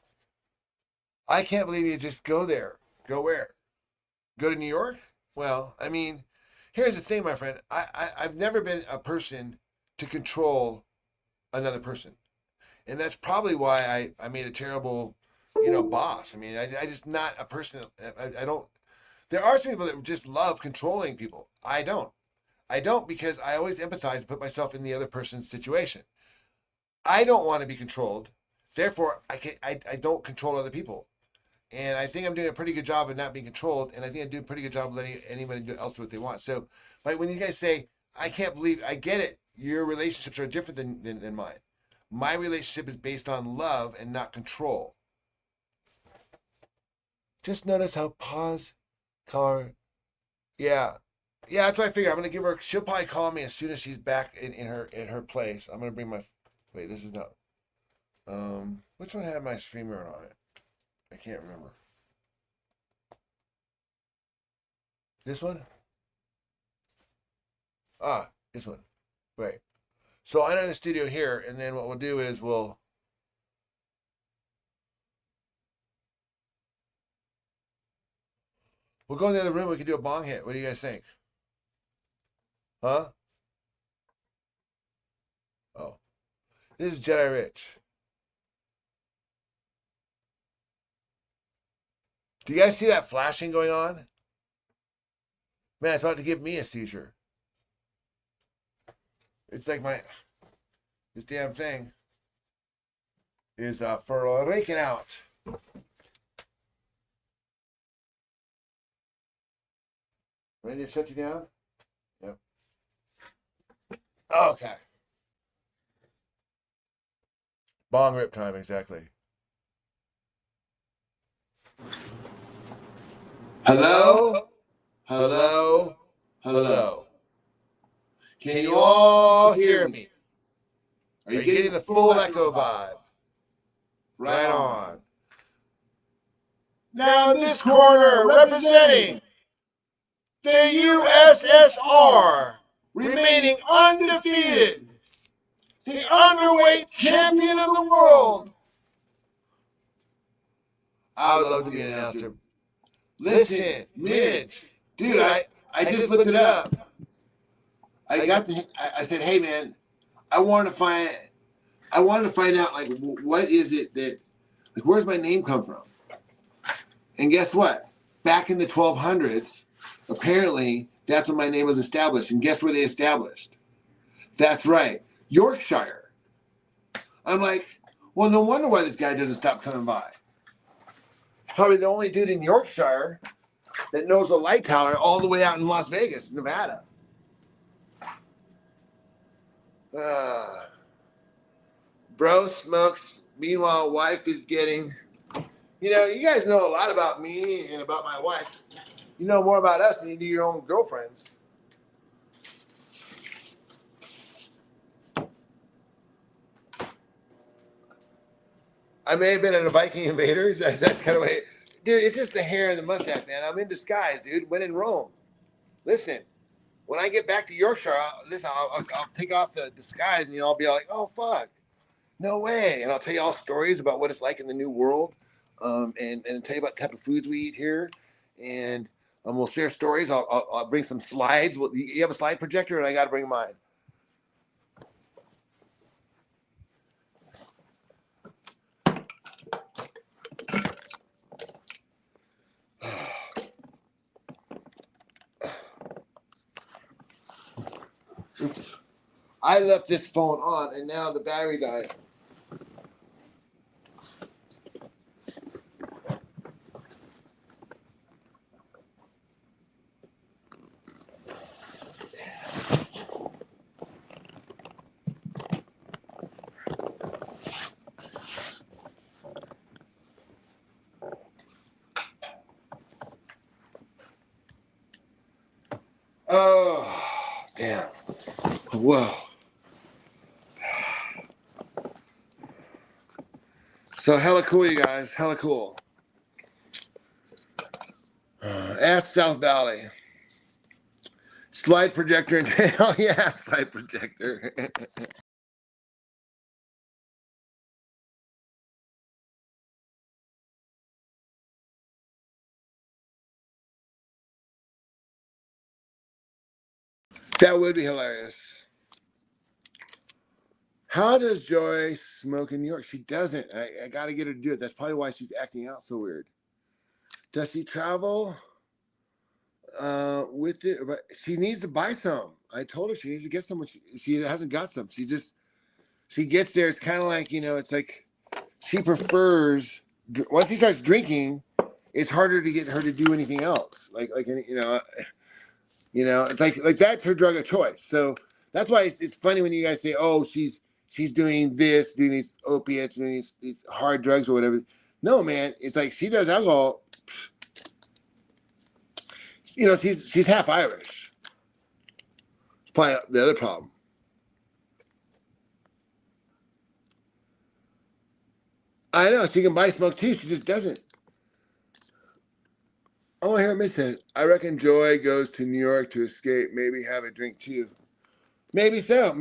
I can't believe you just go there. Go where? Go to New York? Well, I mean, here's the thing, my friend. I've never been a person to control another person, and that's probably why I made a terrible, you know, boss. I mean, I just not a person. I don't. There are some people that just love controlling people. I don't. I don't, because I always empathize and put myself in the other person's situation. I don't want to be controlled. Therefore, I don't control other people. And I think I'm doing a pretty good job of not being controlled. And I think I do a pretty good job of letting anybody do else what they want. So, like when you guys say, I can't believe, I get it. Your relationships are different than mine. My relationship is based on love and not control. Just notice how pause, color, yeah. Yeah, that's what I figure. I'm gonna give her. She'll probably call me as soon as she's back in her place. I'm gonna bring my. Wait, this is not. Which one had my streamer on it? I can't remember. This one. Ah, this one. Right. So I'm in the studio here, and then what we'll do is we'll. We'll go in the other room. We can do a bong hit. What do you guys think? Huh? Oh. This is Jedi Rich. Do you guys see that flashing going on? Man, it's about to give me a seizure. It's like this damn thing is for raking out. Ready to shut you down? Yep. Okay. Bong rip time, exactly. Hello? Hello? Hello? Can you all hear me? Are you getting the full echo vibe? Right on. Now in this corner, representing the USSR, remaining undefeated, the underweight champion of the world. I would love to be an announcer. Listen, Midge, dude, I just looked it up. I said, hey man, I wanted to find out like what is it that, like, where's my name come from? And guess what? Back in the 1200s, apparently that's when my name was established. And guess where they established? That's right, Yorkshire. I'm like, well, no wonder why this guy doesn't stop coming by. Probably the only dude in Yorkshire that knows the light tower all the way out in Las Vegas, Nevada. Bro smokes. Meanwhile, wife is getting... You know, you guys know a lot about me and about my wife. You know more about us than you do your own girlfriends. I may have been in a Viking Invaders. That's kind of way. Dude, it's just the hair and the mustache, man. I'm in disguise, dude. When in Rome. Listen, when I get back to Yorkshire, I'll take off the disguise and I'll be like, oh, fuck. No way. And I'll tell you all stories about what it's like in the new world. And tell you about the type of foods we eat here. And we'll share stories. I'll bring some slides. You have a slide projector, and I got to bring mine. Oops. I left this phone on, and now the battery died. Oh, damn. Whoa. So hella cool, you guys. Hella cool. Ask South Valley. Slide projector. Hell yeah, slide projector. That would be hilarious. How does Joy smoke in New York? She doesn't. I got to get her to do it. That's probably why she's acting out so weird. Does she travel with it? But she needs to buy some. I told her she needs to get some. She hasn't got some. She gets there. It's kind of like, it's like she prefers, once she starts drinking, it's harder to get her to do anything else. It's like that's her drug of choice. So that's why it's funny when you guys say, oh, she's doing this, doing these opiates, doing these hard drugs or whatever. No, man, it's like she does alcohol. She's half Irish. It's probably the other problem. I know she can buy smoke too. She just doesn't. Oh, here Miss says, I reckon Joy goes to New York to escape, maybe have a drink too. Maybe so.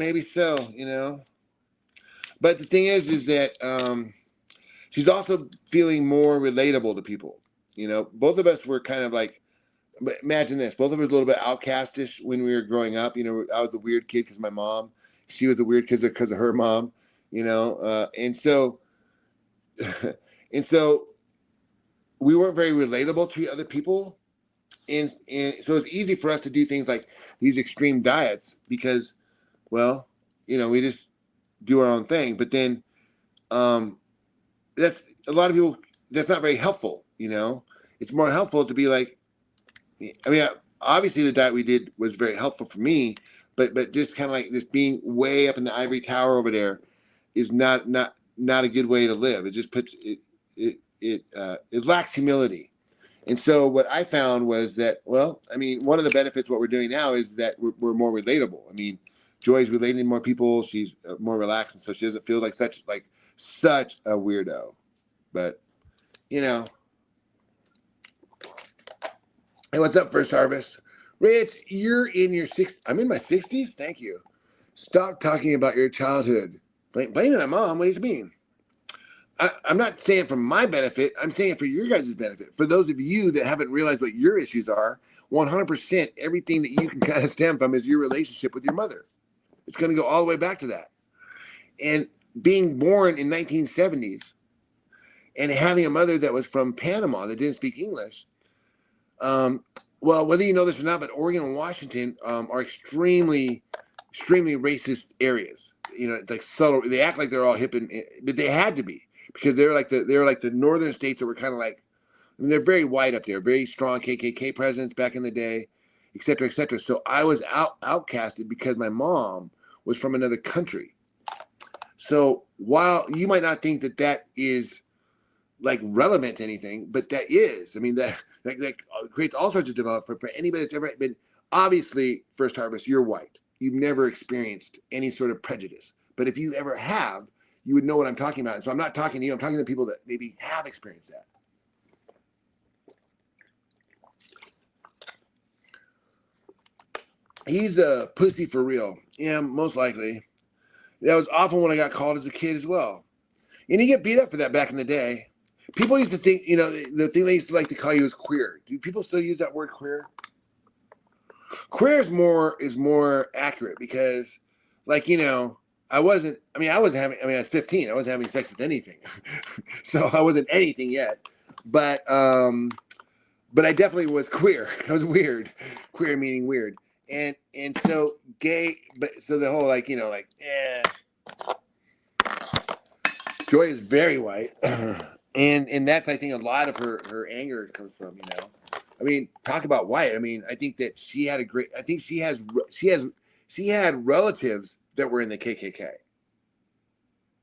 But the thing is that she's also feeling more relatable to people. Both of us were kind of like but imagine this: both of us a little bit outcastish when we were growing up. You know, I was a weird kid because of my mom. She was a weird kid because of her mom. You know, and so and so we weren't very relatable to other people, and so it's easy for us to do things like these extreme diets because, well, you know, we just do our own thing. But then, that's a lot of people. That's not very helpful. You know, it's more helpful to be like, I mean, obviously the diet we did was very helpful for me, but just kind of like this being way up in the ivory tower over there is not a good way to live. It just puts it lacks humility. And so what I found was that, well, I mean, one of the benefits of what we're doing now is that we're more relatable. I mean, Joy's relating to more people. She's more relaxed, and so she doesn't feel like such a weirdo. But you know, hey, what's up, First Harvest? Rich, you're in your I'm in my 60s. Thank you. Stop talking about your childhood. Blame it on my mom. What do you mean? I'm not saying for my benefit. I'm saying for your guys' benefit. For those of you that haven't realized what your issues are, 100% everything that you can kind of stem from is your relationship with your mother. It's going to go all the way back to that. And being born in 1970s and having a mother that was from Panama that didn't speak English, well, whether you know this or not, but Oregon and Washington are extremely racist areas. You know, like subtle. They act like they're all hip, but they had to be because they're like the northern states that were kind of like. I mean, they're very white up there, very strong KKK presence back in the day, et cetera, et cetera. So I was outcasted because my mom was from another country. So while you might not think that is like relevant to anything, but that is. I mean, that creates all sorts of development for anybody that's ever been. Obviously, First Harvest, you're white. You've never experienced any sort of prejudice. But if you ever have, you would know what I'm talking about. And so I'm not talking to you. I'm talking to people that maybe have experienced that. He's a pussy for real. Yeah, most likely. That was often when I got called as a kid as well. And you get beat up for that back in the day. People used to think, you know, the thing they used to like to call you is queer. Do people still use that word queer? Queer is more accurate because, like, you know, I was 15. I wasn't having sex with anything. So I wasn't anything yet. But I definitely was queer. I was weird. Queer meaning weird. And so gay, but so the whole like, you know, like, Joy is very white. And that's, I think, a lot of her anger comes from, you know. I mean, talk about white. I mean, I think that she had she had relatives that were in the KKK.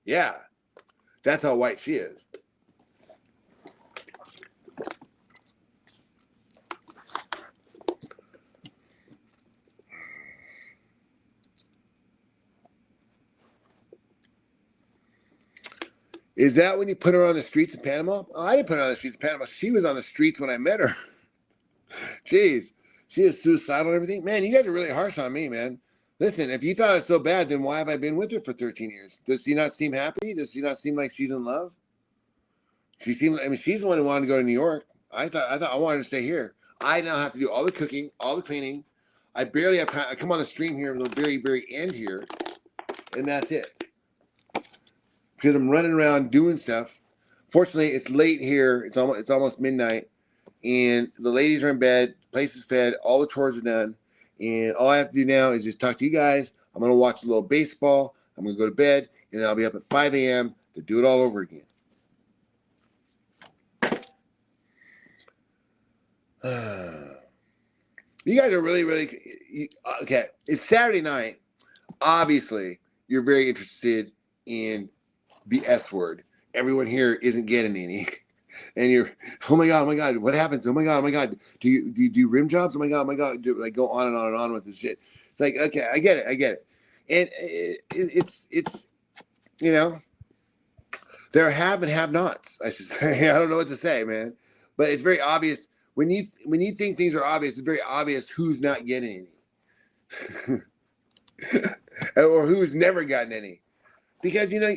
Yeah, that's how white she is. Is that when you put her on the streets in Panama? Oh, I didn't put her on the streets in Panama. She was on the streets when I met her. Jeez, she was suicidal and everything. Man, you guys are really harsh on me, man. Listen, if you thought it was so bad, then why have I been with her for 13 years? Does she not seem happy? Does she not seem like she's in love? She's the one who wanted to go to New York. I thought I wanted to stay here. I now have to do all the cooking, all the cleaning. I barely have time. I come on the stream here at the very, very end here, and that's it. Because I'm running around doing stuff. Fortunately, it's late here. It's almost midnight, and the ladies are in bed. The place is fed. All the chores are done, and all I have to do now is just talk to you guys. I'm gonna watch a little baseball. I'm gonna go to bed, and then I'll be up at 5 a.m. to do it all over again. You guys are really, really okay. It's Saturday night. Obviously, you're very interested in the S word. Everyone here isn't getting any. And you're, oh my God, what happens? Oh my God. Do you do rim jobs? Oh my God. Like go on and on and on with this shit. It's like, okay, I get it. And it's you know, there are have and have nots, I should say. I don't know what to say, man. But it's very obvious when you think things are obvious, it's very obvious who's not getting any. Or who's never gotten any. Because you know,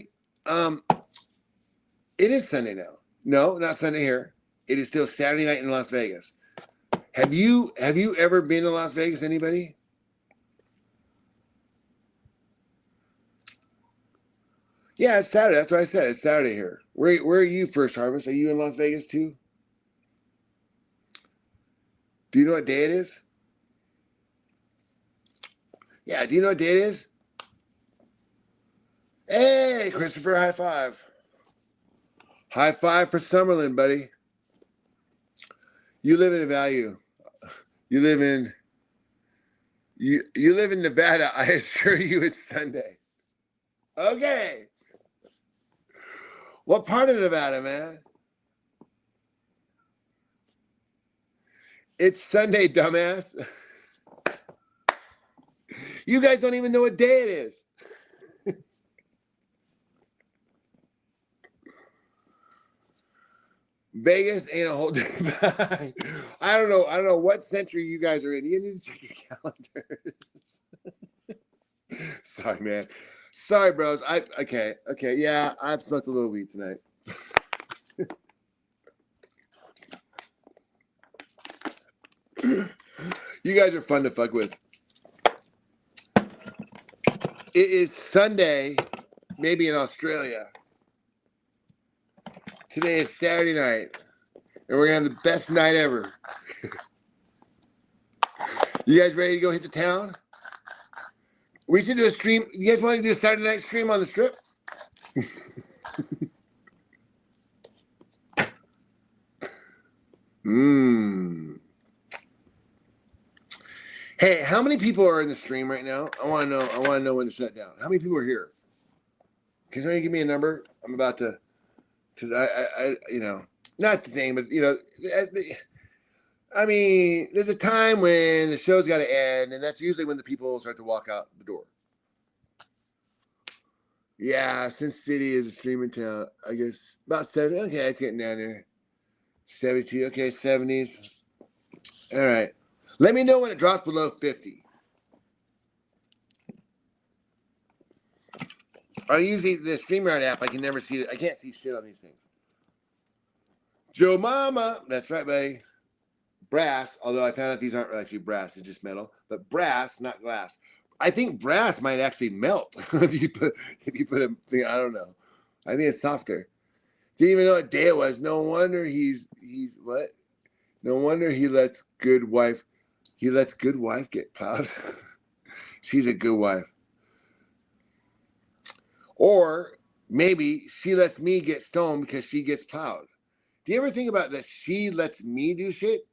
it is Sunday now. No, not Sunday here. It is still Saturday night in Las Vegas. Have you ever been to Las Vegas? Anybody? Yeah, it's Saturday. That's what I said. It's Saturday here. Where are you, First Harvest? Are you in Las Vegas too? Do you know what day it is? Yeah, do you know what day it is? Hey, Christopher, high five. High five for Summerlin, buddy. You live in a value. You live in you live in Nevada. I assure you it's Sunday. Okay. What part of Nevada, man? It's Sunday, dumbass. You guys don't even know what day it is. Vegas ain't a whole day. I don't know what century you guys are in. You need to check your calendars. Sorry, man. Sorry, bros. Okay. Yeah, I've smoked a little weed tonight. You guys are fun to fuck with. It is Sunday, maybe in Australia. Today is Saturday night, and we're gonna have the best night ever. You guys ready to go hit the town? We should do a stream. You guys want to do a Saturday night stream on the strip? Hey, how many people are in the stream right now? I want to know when to shut down. How many people are here? Can somebody give me a number? I'm about to, because I not the thing, but I mean, there's a time when the show's got to end, and that's usually when the people start to walk out the door. Yeah, Sin City is a streaming town. I guess about 70. Okay, it's getting down there. 72. Okay, 70s. All right. Let me know when it drops below 50. I use the StreamYard app. I can never see it. I can't see shit on these things. Joe Mama. That's right, buddy. Brass, although I found out these aren't actually brass, it's just metal. But brass, not glass. I think brass might actually melt if you put a thing. I don't know. I think it's softer. Didn't even know what day it was. No wonder he's what? No wonder he lets good wife get plowed. She's a good wife. Or maybe she lets me get stoned because she gets plowed. Do you ever think about that? She lets me do shit.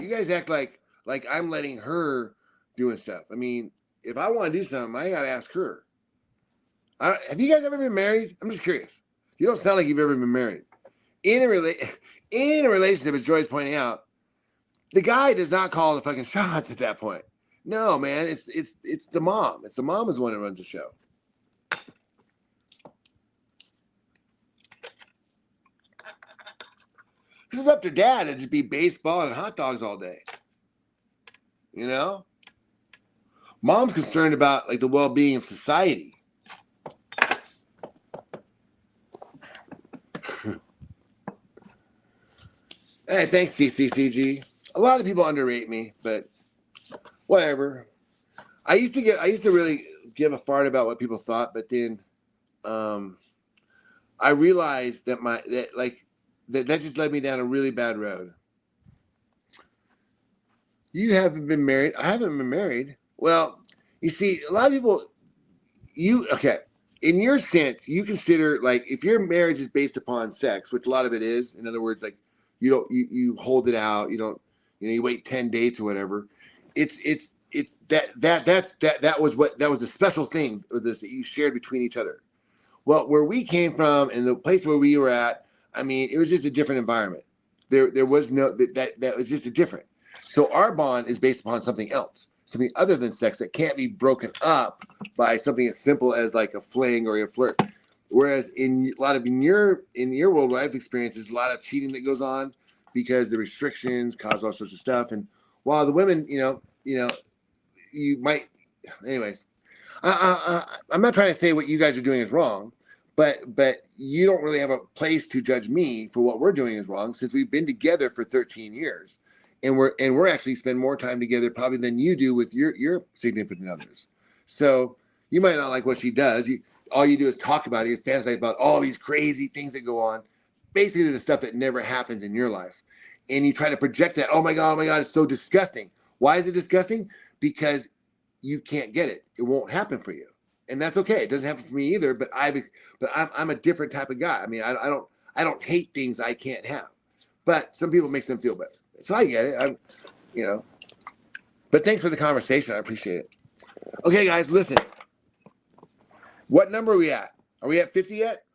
You guys act like I'm letting her doing stuff. I mean, if I want to do something, I gotta ask her. Have you guys ever been married? I'm just curious. You don't sound like you've ever been married. In a relationship, as Joy's pointing out, the guy does not call the fucking shots at that point. No, man, it's the mom. It's the mom is the one that runs the show. This is up to dad to just be baseball and hot dogs all day. You know? Mom's concerned about like the well-being of society. Hey, thanks, CCCG. A lot of people underrate me, but whatever. I used to really give a fart about what people thought, but then I realized that that just led me down a really bad road. You haven't been married. I haven't been married. Well, you see, a lot of people, in your sense, you consider like if your marriage is based upon sex, which a lot of it is. In other words, like you hold it out. You wait 10 dates or whatever. That was a special thing with this that you shared between each other. Well, where we came from and the place where we were at, I mean, it was just a different environment. There was no that was just a different. So our bond is based upon something else, something other than sex that can't be broken up by something as simple as like a fling or a flirt. Whereas in your world life experiences, a lot of cheating that goes on because the restrictions cause all sorts of stuff. And while the women, you might, anyways, I'm not trying to say what you guys are doing is wrong, but you don't really have a place to judge me for what we're doing is wrong since we've been together for 13 years. and we're actually spend more time together probably than you do with your significant others. So you might not like what she does. All you do is talk about it, you fantasize about all these crazy things that go on, basically the stuff that never happens in your life, and you try to project that. Oh my god, it's so disgusting. Why is it disgusting? Because you can't get it. It won't happen for you, and that's okay. It doesn't happen for me either. But I'm a different type of guy. I mean, I don't hate things I can't have, but some people makes them feel better. So I get it. You know. But thanks for the conversation. I appreciate it. Okay, guys, listen. What number are we at? Are we at 50 yet?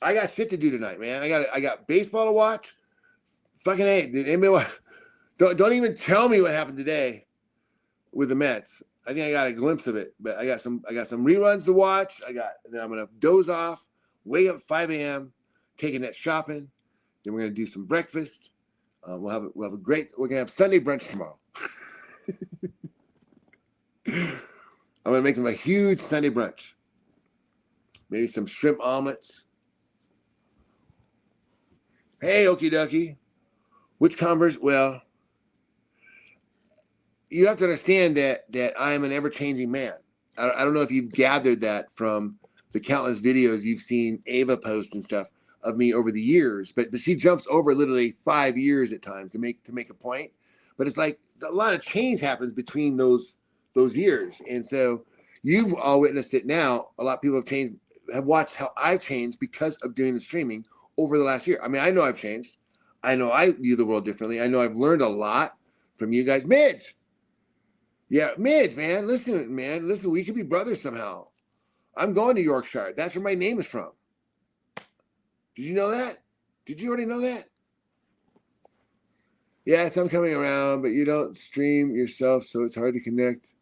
I got shit to do tonight, man. I got baseball to watch. Fucking A. Did anybody watch? Don't even tell me what happened today with the Mets. I think I got a glimpse of it, but I got some reruns to watch. And then I'm gonna doze off, wake up at 5 a.m., taking that shopping. Then we're gonna do some breakfast. We're gonna have Sunday brunch tomorrow. I'm gonna make them a huge Sunday brunch. Maybe some shrimp omelets. Hey, okie dokie. Which Converse? Well, you have to understand that I am an ever-changing man. I don't know if you've gathered that from the countless videos you've seen Ava post and stuff of me over the years, but she jumps over literally 5 years at times to make a point. But it's like a lot of change happens between those years, and so you've all witnessed it now. A lot of people have watched how I've changed because of doing the streaming over the last year. I mean, I know I've changed. I know I view the world differently. I know I've learned a lot from you guys. Midge! Yeah, Midge, man. Listen, we could be brothers somehow. I'm going to Yorkshire. That's where my name is from. Did you know that? Did you already know that? Yes, I'm coming around, but you don't stream yourself, so it's hard to connect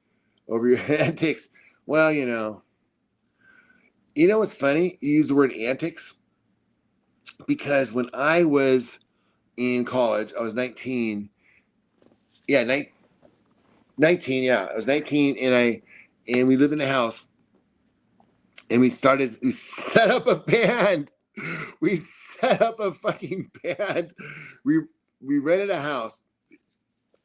over your antics. Well, you know what's funny? You use the word antics because when I was in college, I was 19. Yeah, 19. Yeah, I was 19, and we lived in a house, and we set up a band. We set up a fucking band. We rented a house.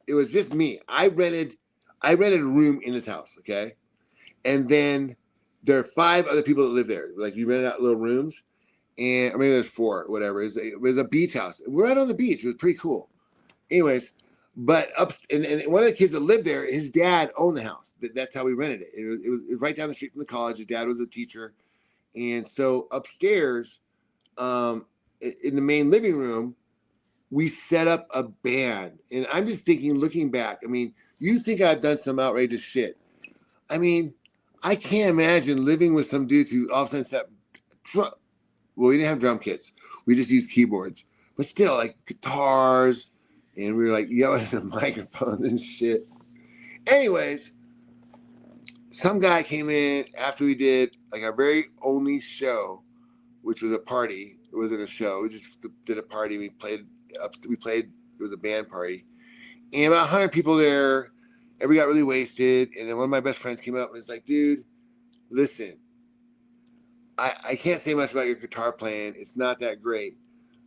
It was just me. I rented a room in this house, okay? And then there are 5 other people that live there. Like, we rented out little rooms, and maybe there's 4, whatever. It was a beach house. We're right on the beach. It was pretty cool. Anyways, but and one of the kids that lived there, his dad owned the house. That's how we rented it. It was right down the street from the college. His dad was a teacher, and so upstairs, in the main living room, we set up a band. And I'm just thinking, looking back, I mean, you think I've done some outrageous shit. I mean, I can't imagine living with some dudes who all of a sudden set up well, we didn't have drum kits. We just used keyboards. But still, like guitars, and we were like yelling at the microphones and shit. Anyways, some guy came in after we did like our very only show, which was a party. It wasn't a show. We just did a party. We played. It was a band party, and about 100 people there. And we got really wasted. And then one of my best friends came up and was like, "Dude, listen, I can't say much about your guitar playing. It's not that great,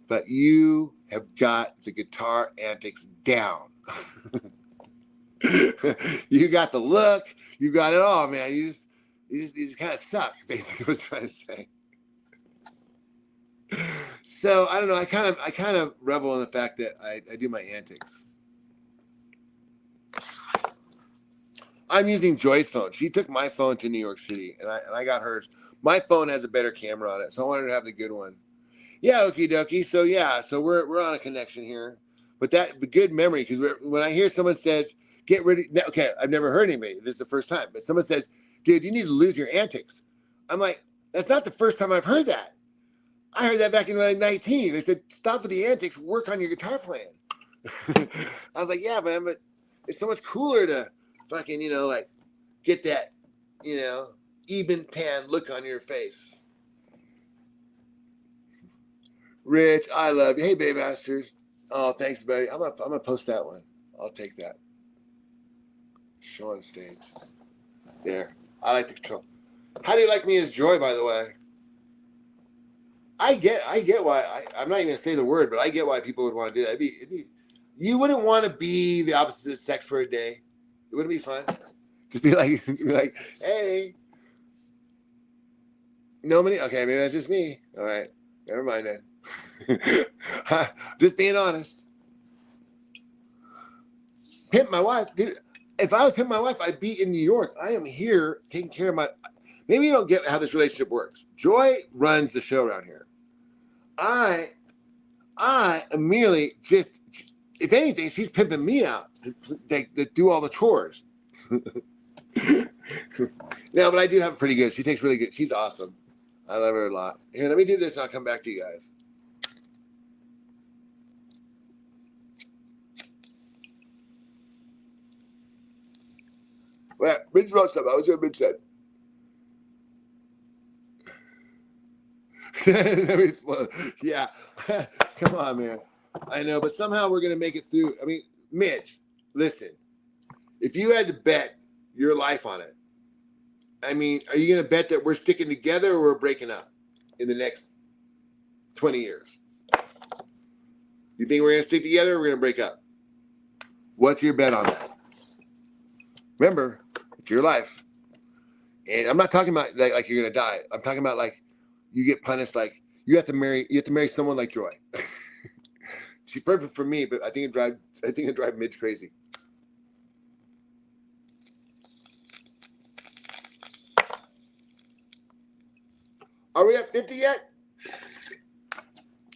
but you have got the guitar antics down. You got the look. You got it all, man. You just kind of suck." Basically, what I was trying to say. So I don't know. I kind of revel in the fact that I do my antics. I'm using Joy's phone. She took my phone to New York City, and I got hers. My phone has a better camera on it, so I wanted to have the good one. Yeah, okie dokie. So we're on a connection here, but the good memory, because when I hear someone says, "Get rid of," okay, I've never heard anybody. This is the first time, but someone says, "Dude, you need to lose your antics." I'm like, that's not the first time I've heard that. I heard that back in 19. They said, "Stop with the antics, work on your guitar playing." I was like, yeah, man, but it's so much cooler to fucking, like get that, even tan look on your face. Rich, I love you. Hey, Babe Masters. Oh, thanks, buddy. I'm gonna post that one. I'll take that. Show on stage. There. I like the control. How do you like me as Joy, by the way? I get why I'm not even gonna say the word, but I get why people would want to do that. It'd be You wouldn't want to be the opposite of sex for a day. It wouldn't be fun. Just be like, hey, nobody. Okay, maybe that's just me. All right, never mind then. Just being honest. Pimp my wife, dude. If I was pimp my wife, I'd be in New York. I am here taking care of my. Maybe you don't get how this relationship works. Joy runs the show around here. I am merely just, if anything, she's pimping me out to do all the chores. No, but I do have it pretty good. She takes really good. She's awesome. I love her a lot. Here, let me do this and I'll come back to you guys. Well, Midge wrote something. I was here, Midge said. Yeah. Come on, man. I know, but somehow we're going to make it through. I mean, Midge, listen. If you had to bet your life on it, I mean, are you going to bet that we're sticking together or we're breaking up in the next 20 years? You think we're going to stick together or we're going to break up? What's your bet on that? Remember, it's your life. And I'm not talking about like you're going to die. I'm talking about like you get punished, like you have to marry someone like Joy. She's perfect for me, but I think it drive Midge crazy. Are we at 50 yet?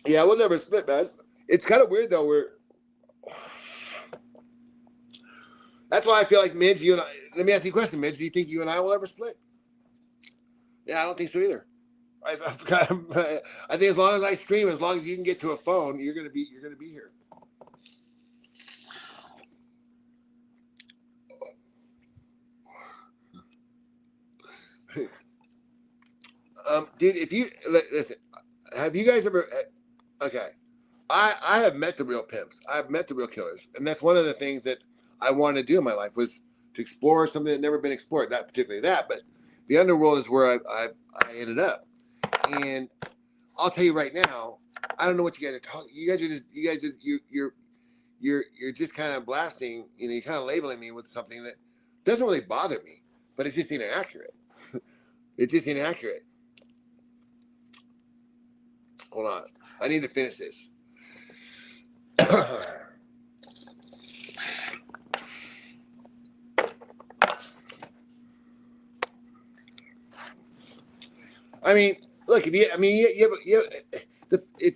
Yeah, we'll never split, man. It's kind of weird though. That's why I feel like Midge, you and I. Let me ask you a question, Midge. Do you think you and I will ever split? Yeah, I don't think so either. I think as long as I stream, as long as you can get to a phone, you're gonna be here. Dude, if you listen, have you guys ever? Okay, I have met the real pimps. I've met the real killers, and that's one of the things that I wanted to do in my life was to explore something that never been explored. Not particularly that, but the underworld is where I ended up. And I'll tell you right now, I don't know what you guys are talking. You're just kind of blasting. You know, you're kind of labeling me with something that doesn't really bother me, but it's just inaccurate. It's just inaccurate. Hold on, I need to finish this. I mean, look, if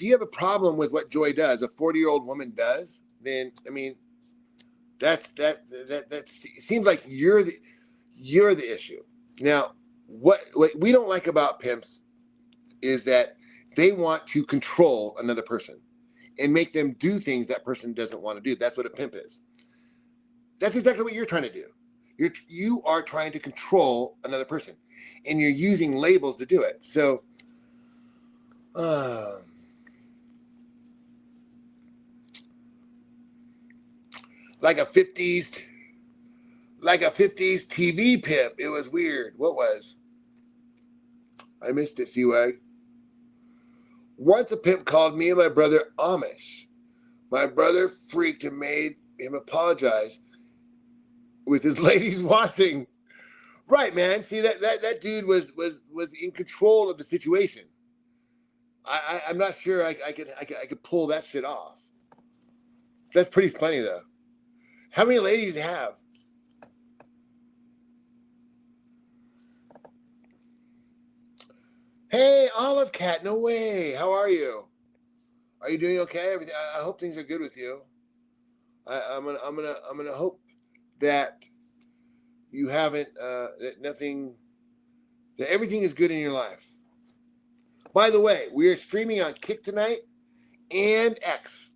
you have a problem with what Joy does, a 40-year-old woman does, then I mean, that seems like you're the issue. Now, what we don't like about pimps is that they want to control another person and make them do things that person doesn't want to do. That's what a pimp is. That's exactly what you're trying to do. You are trying to control another person, and you're using labels to do it. So, like a 50s TV pimp. It was weird. What was? I missed it, C-Wag. Once a pimp called me and my brother Amish. My brother freaked and made him apologize with his ladies watching. Right, man. See that dude was in control of the situation. I'm not sure I could pull that shit off. That's pretty funny though. How many ladies do you have? Hey, Olive Cat, no way. How are you? Are you doing okay? Everything. I hope things are good with you. I'm gonna hope that you haven't that everything is good in your life. By the way, we are streaming on Kick tonight and X.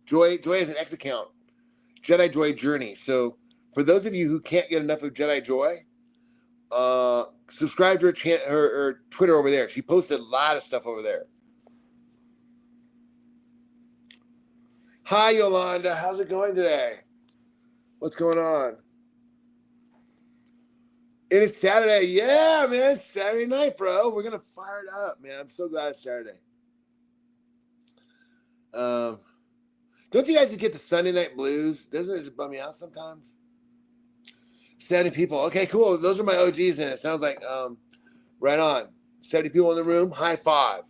Joy has an X account, Jedi Joy Journey. So for those of you who can't get enough of Jedi Joy, subscribe to her Twitter over there. She posted a lot of stuff over there. Hi, Yolanda. How's it going today? What's going on? It is Saturday. Yeah, man. Saturday night, bro. We're going to fire it up, man. I'm so glad it's Saturday. Don't you guys just get the Sunday night blues? Doesn't it just bum me out sometimes? 70 people. Okay, cool. Those are my OGs in it. Sounds like right on. 70 people in the room. High five.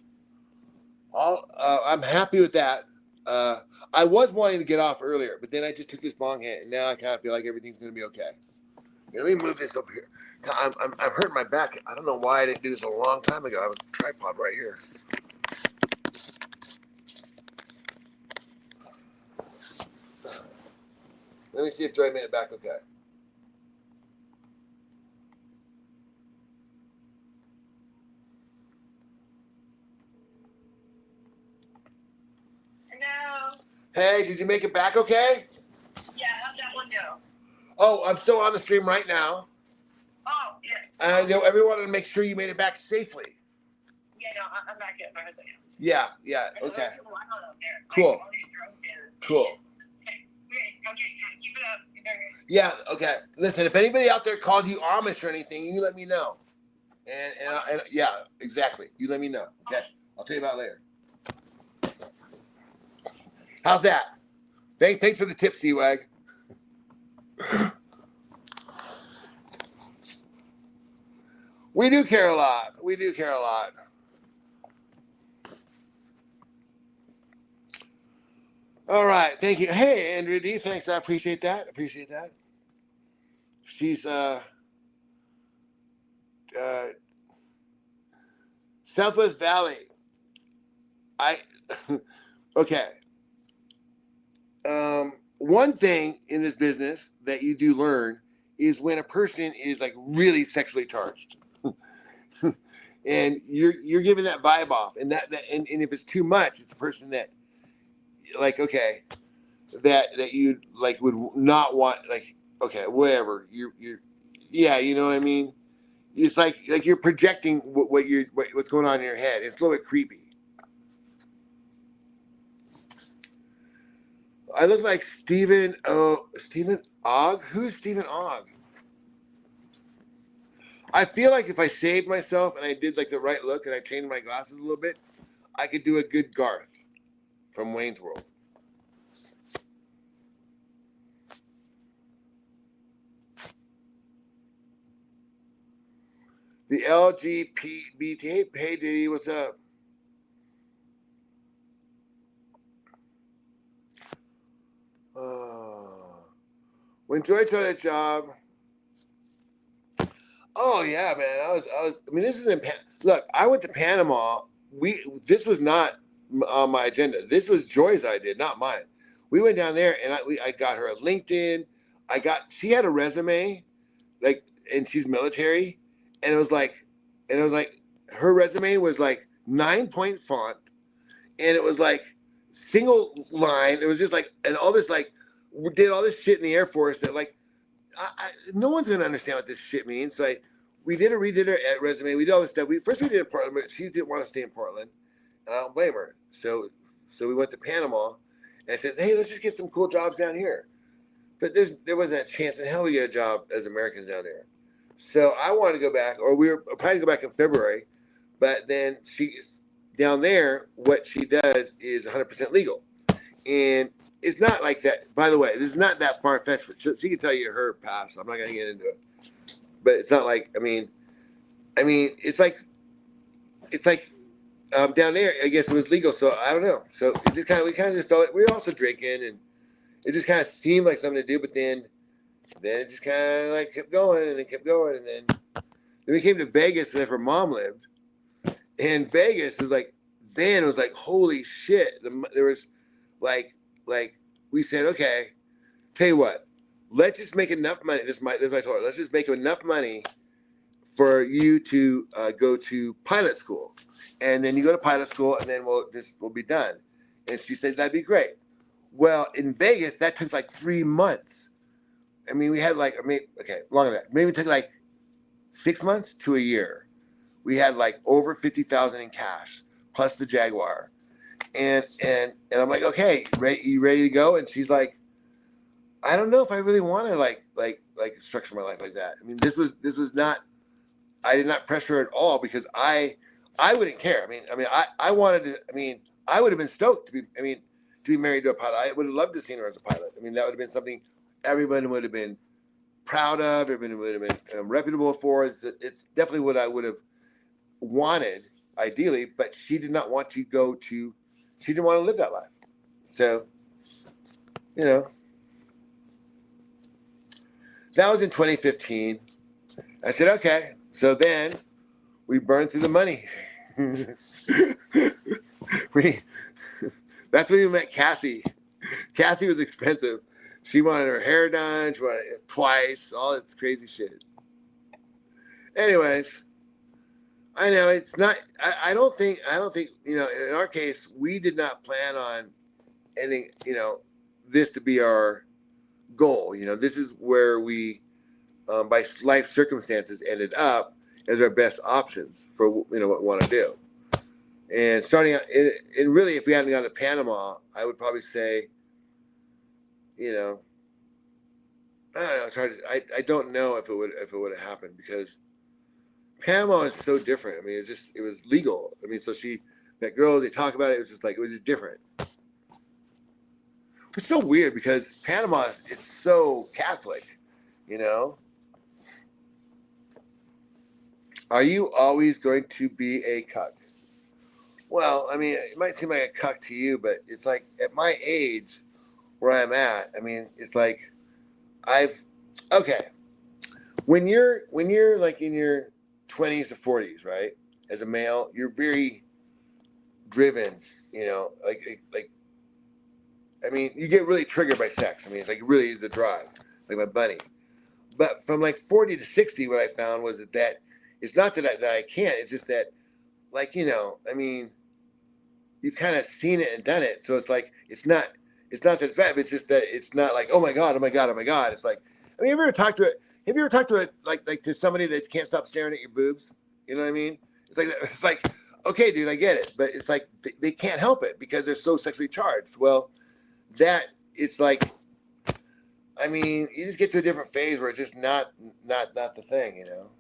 I'm happy with that. I was wanting to get off earlier, but then I just took this bong hit, and now I kind of feel like everything's going to be okay. Let me move this over here. I'm hurting my back. I don't know why I didn't do this a long time ago. I have a tripod right here. Let me see if Joy made it back okay. Hello. Hey, did you make it back okay? Yeah, how'd that one go? Oh, I'm still on the stream right now. Oh, yeah. And I know everyone to make sure you made it back safely. Yeah, no, I'm back at my second. Yeah, okay. Cool. Cool. Keep it up. Yeah, okay. Listen, if anybody out there calls you Amish or anything, you let me know. And yeah, exactly. You let me know. Okay. I'll tell you about it later. How's that? Thanks for the tip, C-Wag. We do care a lot. We do care a lot. All right. Thank you. Hey, Andrea D. Thanks. I appreciate that. She's Southwest Valley. Okay. One thing in this business that you do learn is when a person is like really sexually charged. And you're giving that vibe off, and and if it's too much, it's a person that like, okay, that you like would not want, like, okay, whatever, yeah, you know what I mean? It's like you're projecting what's going on in your head. It's a little bit creepy. I look like Stephen Ogg. Who's Stephen Ogg? I feel like if I shaved myself and I did like the right look and I changed my glasses a little bit, I could do a good Garth from Wayne's World. The LGBT. Hey, Diddy, what's up? When Joy took that job. Oh yeah, man. I mean, this is in look. I went to Panama. This was not on my agenda. This was Joy's idea, not mine. We went down there, and I got her a LinkedIn. She had a resume, like, and she's military, and it was like her resume was like 9-point font, and it was like single line. It was just like, and all this, like, we did all this shit in the Air Force that, like, no one's gonna understand what this shit means. So we redid her resume. We did all this stuff. First we did it in Portland, but she didn't want to stay in Portland. I don't blame her. So we went to Panama, and I said, hey, let's just get some cool jobs down here. But there wasn't a chance in hell we get a job as Americans down there. So I wanted to go back, or we were planning to go back in February, but then she's down there. What she does is 100% legal, and it's not like that. By the way, this is not that far-fetched. She can tell you her past. I'm not going to get into it. But it's not like, I mean, it's like down there, I guess it was legal. So I don't know. So it just we kind of just felt like we were also drinking, and it just kind of seemed like something to do. But then it just kind of like kept going, and then we came to Vegas where her mom lived. And Vegas was like, then it was like, holy shit. There was like we said, okay, tell you what, let's just make enough money. This is what I told her. Let's just make enough money for you to go to pilot school, and then you go to pilot school, and then we'll be done. And she said that'd be great. Well, in Vegas, that took like 3 months. I mean, we had like, longer than that. Maybe it took like 6 months to a year. We had like over 50,000 in cash plus the Jaguar. And I'm like, okay, you ready to go? And she's like, I don't know if I really want to like structure my life like that. I mean, this was not. I did not pressure her at all because I wouldn't care. I wanted to. I mean, I would have been stoked to be. I mean, to be married to a pilot. I would have loved to see her as a pilot. I mean, that would have been something everyone would have been proud of. Everyone would have been reputable for. It's definitely what I would have wanted, ideally. But she did not want to go to. She didn't want to live that life. So, you know, that was in 2015. I said, okay. So then we burned through the money. That's when we met Cassie. Cassie was expensive. She wanted her hair done. She wanted it twice. All this crazy shit. Anyways, I know it's not. I don't think. You know. In our case, we did not plan on ending. You know, this to be our goal. You know, this is where we, by life circumstances, ended up as our best options for what we want to do. And starting out, and really, if we hadn't gone to Panama, I would probably say, you know, I don't know. It's hard to, I don't know if it would have happened, because Panama is so different. I mean, it was legal. I mean, so she met girls, they talk about it. It was just like, it was just different. It's so weird because Panama it's so Catholic, you know. Are you always going to be a cuck? Well, I mean, it might seem like a cuck to you, but it's like at my age where I'm at, I mean, it's like okay. When you're like in your 20s to 40s, right? As a male, you're very driven, you know, like I mean, you get really triggered by sex. I mean, it's like really is a drive, like my bunny. But from like 40 to 60, what I found was that it's not that I can't. It's just that, like, you know, I mean, you've kind of seen it and done it. So it's like, it's not that it's bad, but it's just that it's not like, oh my God, oh my God, oh my God. It's like, I mean, have you ever talked to it like to somebody that can't stop staring at your boobs? You know what I mean? It's like, okay, dude, I get it. But it's like, they can't help it because they're so sexually charged. Well, it's like, I mean, you just get to a different phase where it's just not the thing, you know.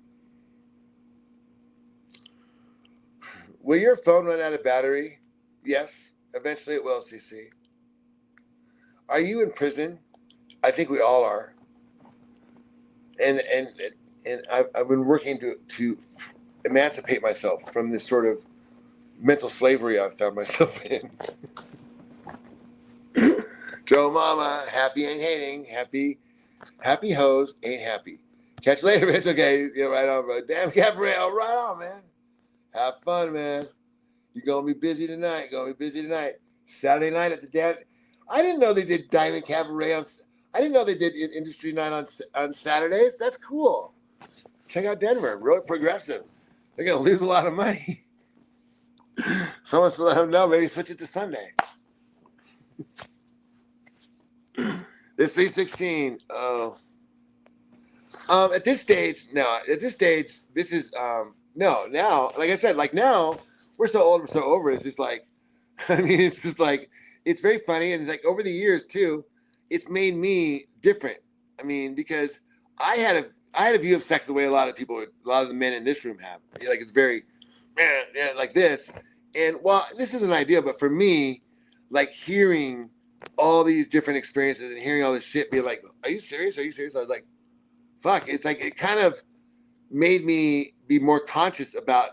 Will your phone run out of battery? Yes, eventually it will, CC. Are you in prison? I think we all are. And I've been working to emancipate myself from this sort of mental slavery I've found myself in. Joe Mama, happy ain't hating. Happy hoes ain't happy. Catch you later, bitch. Okay, yeah, right on, bro. Damn, Gabrielle, right on, man. Have fun, man. You're gonna be busy tonight. Saturday night at the dance. I didn't know they did Diamond Cabaret I didn't know they did Industry Night on Saturdays. That's cool. Check out Denver. Really progressive. They're gonna lose a lot of money. Someone should let them know. Maybe switch it to Sunday. This 316. Oh. At this stage, this is no. Now, like I said, like now we're so old, we're so over it. It's just like, I mean, it's just like, it's very funny, and it's like over the years too, it's made me different. I mean, because I had a view of sex the way a lot of the men in this room have. Like it's very, like this. And well, this isn't ideal, but for me, like hearing all these different experiences and hearing all this shit, be like, are you serious? I was like, fuck. It's like, it kind of made me be more conscious about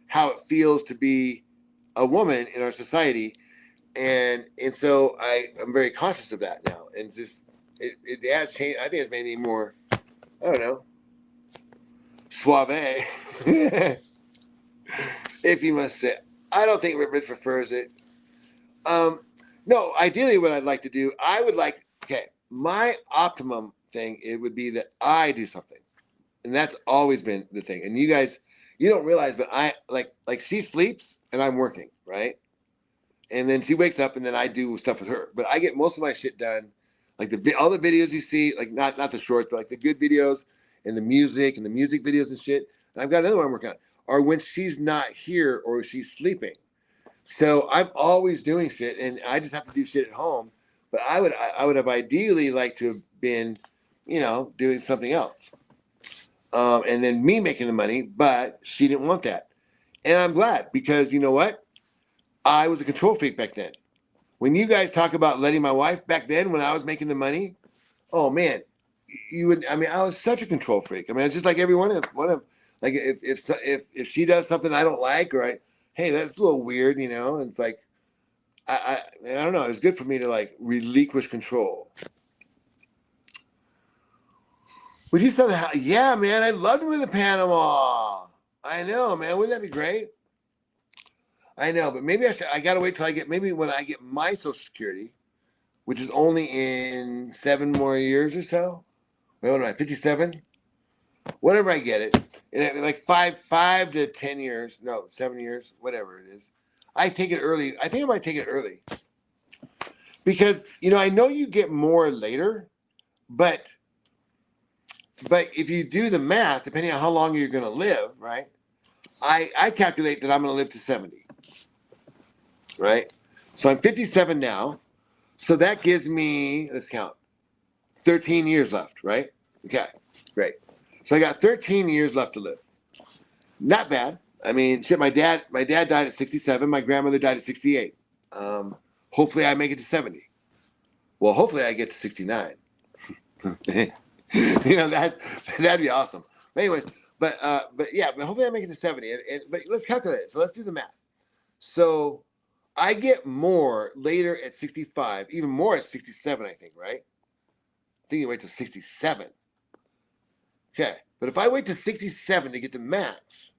how it feels to be a woman in our society. And so I'm very conscious of that now. And just, it has changed. I think it's made me more, I don't know, suave. If you must say. I don't think Rich prefers it. No, ideally what I'd like to do, my optimum thing, it would be that I do something. And that's always been the thing. And you guys, you don't realize, but I like she sleeps and I'm working, right? And then she wakes up and then I do stuff with her. But I get most of my shit done, like all the videos you see, like not the shorts, but like the good videos and the music videos and shit. And I've got another one I'm working on. Or when she's not here or she's sleeping. So I'm always doing shit, and I just have to do shit at home. But I would have ideally liked to have been, you know, doing something else. And then me making the money, but she didn't want that. And I'm glad, because you know what? I was a control freak back then. when you guys talk about letting my wife back then when I was making the money, oh man, you would. I mean, I was such a control freak. I mean, it's just like every one of like if she does something I don't like, or hey, that's a little weird, you know. And it's like I don't know. It's good for me to like relinquish control. Would you somehow? Yeah, man, I'd love to move to Panama. I know, man. Wouldn't that be great? I know, but maybe I gotta wait till I get maybe when I get my Social Security, which is only in 7 more years or so. Wait, what am I? 57? Whenever I get it, in like 5 to 10 years, no, 7 years, whatever it is. I take it early. I think I might take it early because I know you get more later, but if you do the math, depending on how long you're going to live, right? I calculate that I'm going to live to 70, right? So I'm 57 now. So that gives me, let's count, 13 years left, right? Okay, great. So I got 13 years left to live. Not bad. I mean, shit, my dad died at 67. My grandmother died at 68. Hopefully I make it to 70. Well, hopefully I get to 69. That'd be awesome. But anyways, but hopefully I make it to 70. But let's calculate it. So let's do the math. So I get more later at 65, even more at 67, I think, right? I think you wait till 67. Okay, but if I wait to 67 to get the max,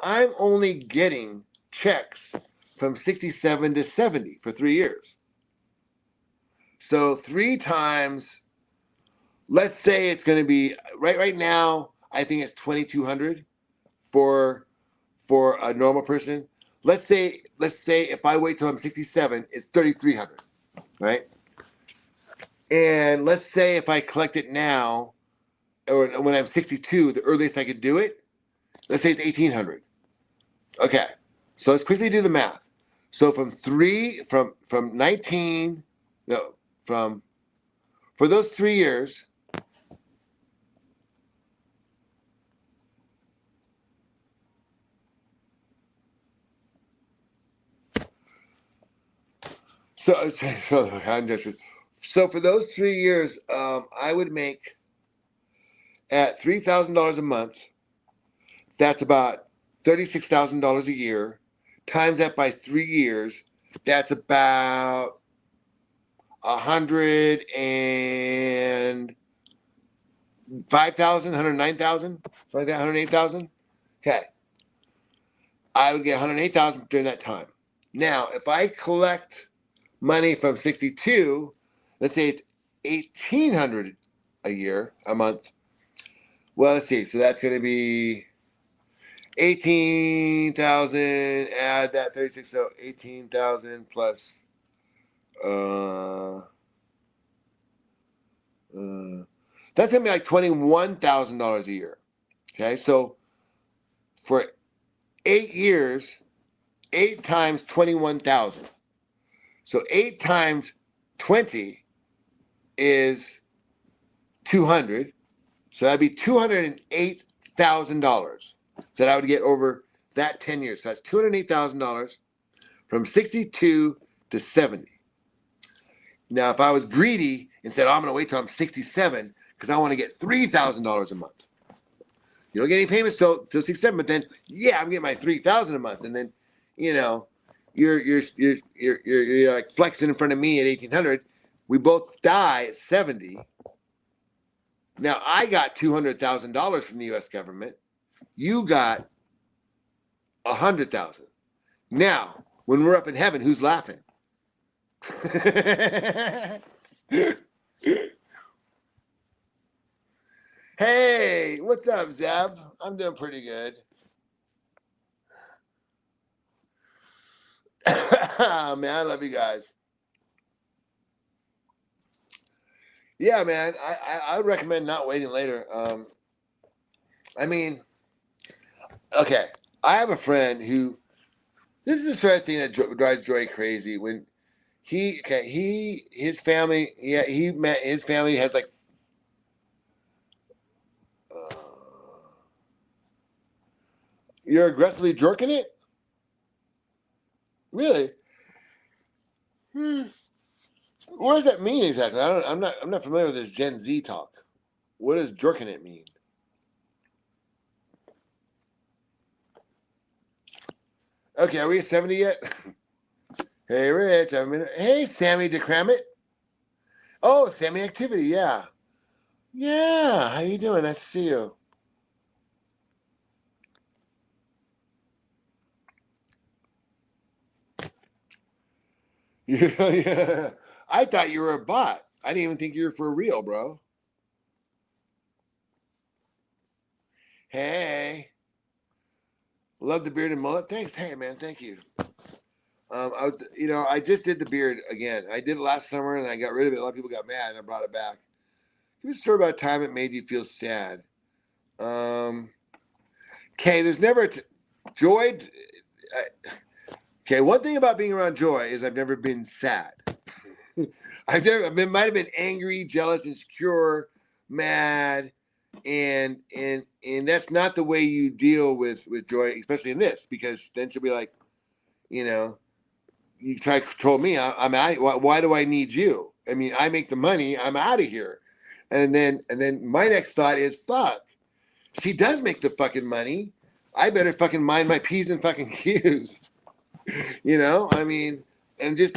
I'm only getting checks from 67 to 70 for 3 years. So 3 times, let's say it's going to be right now. I think it's 2,200 for a normal person. Let's say if I wait till I'm 67, it's 3,300, right? And let's say if I collect it now, or when I'm 62, the earliest I could do it, let's say it's 1,800. Okay, so let's quickly do the math. So for those 3 years, so for those 3 years, I would make at $3,000 a month. That's about $36,000 a year. Times that by 3 years, that's about 105,000, 109,000, something like that, 108,000. Okay, I would get 108,000 during that time. Now, if I collect money from 62, let's say it's 1,800 a month. Well, let's see. So that's going to be 18,000. Add that 36. So 18,000 plus. That's going to be like $21,000 a year. Okay, so for 8 years, 8 times 21,000. So 8 times 20 is 200. So that'd be $208,000 that I would get over that 10 years. So that's $208,000 from 62 to 70. Now, if I was greedy and said, I'm going to wait till I'm 67 because I want to get $3,000 a month. You don't get any payments till 67, but then, I'm getting my $3,000 a month. And then, you're like flexing in front of me at 1,800. We both die at 70. Now, I got $200,000 from the U.S. government. You got $100,000. Now, when we're up in heaven, who's laughing? Hey, what's up, Zeb? I'm doing pretty good. Man, I love you guys. Yeah, man, I would recommend not waiting later. I mean, okay, I have a friend who, this is the sort of thing that drives Joy crazy. When his family has like, you're aggressively jerking it? Really? What does that mean exactly? I'm not familiar with this Gen Z talk. What does jerking it mean? Okay, are we at 70 yet? Hey, Rich. Hey, Sammy DeCramit. Oh, Sammy Activity. Yeah. Yeah. How you doing? Nice to see you. Yeah. I thought you were a bot. I didn't even think you were for real, bro. Hey. Love the beard and mullet. Thanks. Hey, man. Thank you. I just did the beard again. I did it last summer and I got rid of it. A lot of people got mad and I brought it back. Give me a story about a time it made you feel sad. Okay, there's never joy. Okay, one thing about being around Joy is I've never been sad. Might have been angry, jealous, insecure, mad, and that's not the way you deal with Joy, especially in this, because then she'll be like, you told me I'm out. Why do I need you? I mean, I make the money. I'm out of here. And then my next thought is, fuck, she does make the fucking money. I better fucking mind my P's and fucking Q's. I mean, and just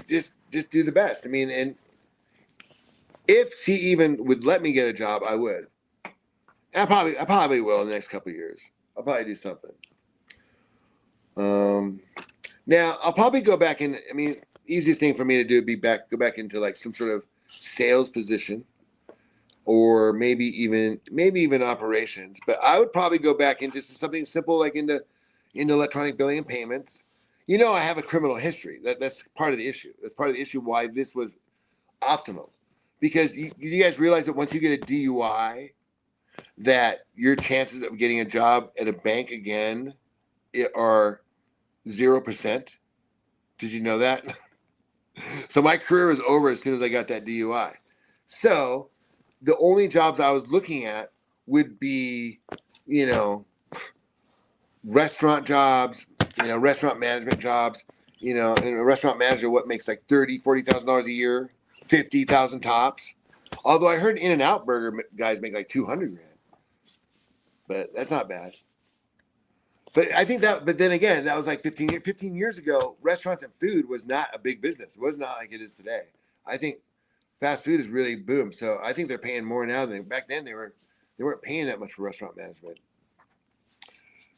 do the best. I mean, and if she even would let me get a job, I would. And I probably will in the next couple of years. I'll probably do something. Now I'll probably go back in. I mean, easiest thing for me to do would be go back into like some sort of sales position, or maybe even operations. But I would probably go back into something simple like into electronic billing and payments. I have a criminal history. That's part of the issue. That's part of the issue why this was optimal. Because you guys realize that once you get a DUI, that your chances of getting a job at a bank again are 0%. Did you know that? So my career was over as soon as I got that DUI. So the only jobs I was looking at would be, restaurant jobs, restaurant management jobs, and a restaurant manager, what makes like $30,000-$40,000 a year, 50,000 tops. Although I heard In-N-Out Burger guys make like 200 grand, but that's not bad. But I think but then again, that was like 15 years ago. Restaurants and food was not a big business. It was not like it is today. I think fast food has really boomed. So I think they're paying more now than back then. They weren't paying that much for restaurant management.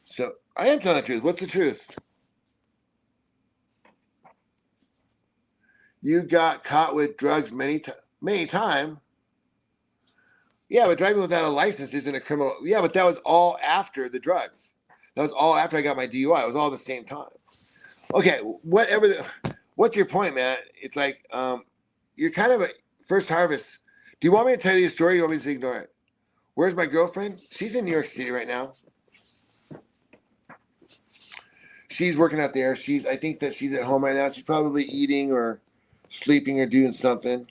So I am telling the truth. What's the truth? You got caught with drugs many times. Yeah, but driving without a license isn't a criminal. Yeah, but that was all after the drugs. That was all after I got my DUI. It was all at the same time. Okay, what's your point, man? It's like you're kind of a first harvest. Do you want me to tell you the story or do you want me to just ignore it? Where's my girlfriend? She's in New York City right now. She's working out there. I think that she's at home right now. She's probably eating or sleeping or doing something.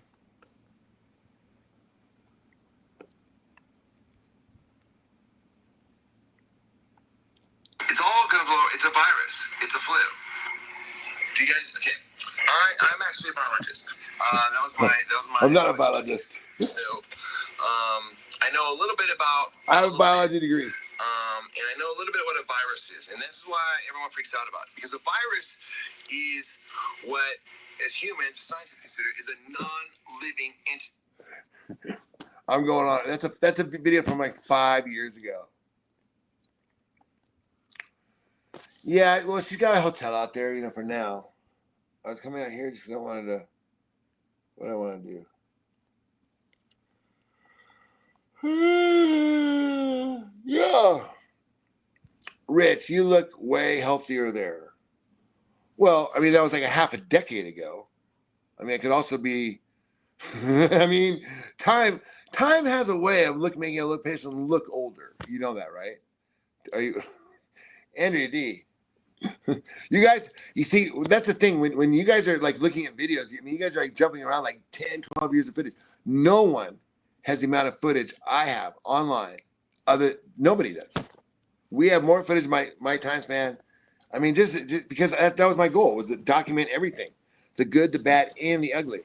It's all gonna blow. It's a virus. It's a flu. Do you guys? Okay. All right. I'm actually a biologist. That was my. I'm not a biologist. So, I know a little bit about. I have a biology degree. And I know a little bit what a virus is, and this is why everyone freaks out about it. Because a virus is what, as humans, scientists consider is a non-living entity. I'm going on. That's a video from like 5 years ago. Yeah, well, she's got a hotel out there, for now. I was coming out here just because I wanted to. What I want to do. Yeah. Rich, you look way healthier there. Well, I mean, that was like a half a decade ago. I mean, it could also be, I mean, time has a way of making a patient look older. You know that, right? Are you, Andrea D? You guys, you see, that's the thing. When you guys are like looking at videos, I mean, you guys are like jumping around like 10, 12 years of footage. No one has the amount of footage I have online. Nobody does. We have more footage my time span. I mean, just because that was my goal, was to document everything. the good, the bad, and the ugly.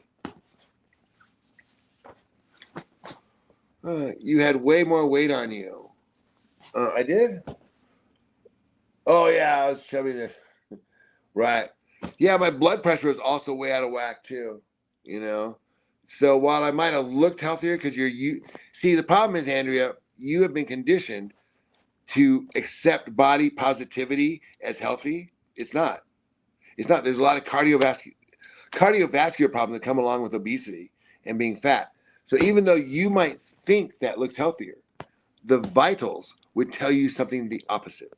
You had way more weight on you. I did? Oh, yeah, I was chubby then. Right. Yeah, my blood pressure was also way out of whack, too. You know? So while I might have looked healthier, because see, the problem is, Andrea, you have been conditioned to accept body positivity as healthy. It's not. It's not. There's a lot of cardiovascular problems that come along with obesity and being fat. So even though you might think that looks healthier, the vitals would tell you something the opposite.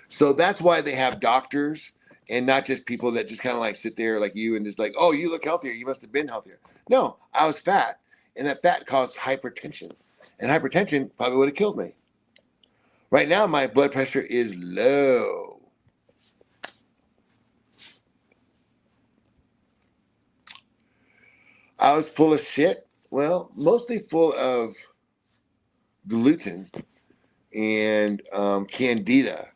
So that's why they have doctors and not just people that just kind of like sit there like you and just like, oh, you look healthier. You must have been healthier. No, I was fat, and that fat caused hypertension, and hypertension probably would have killed me. Right now, my blood pressure is low. I was full of shit. Well, mostly full of gluten and candida.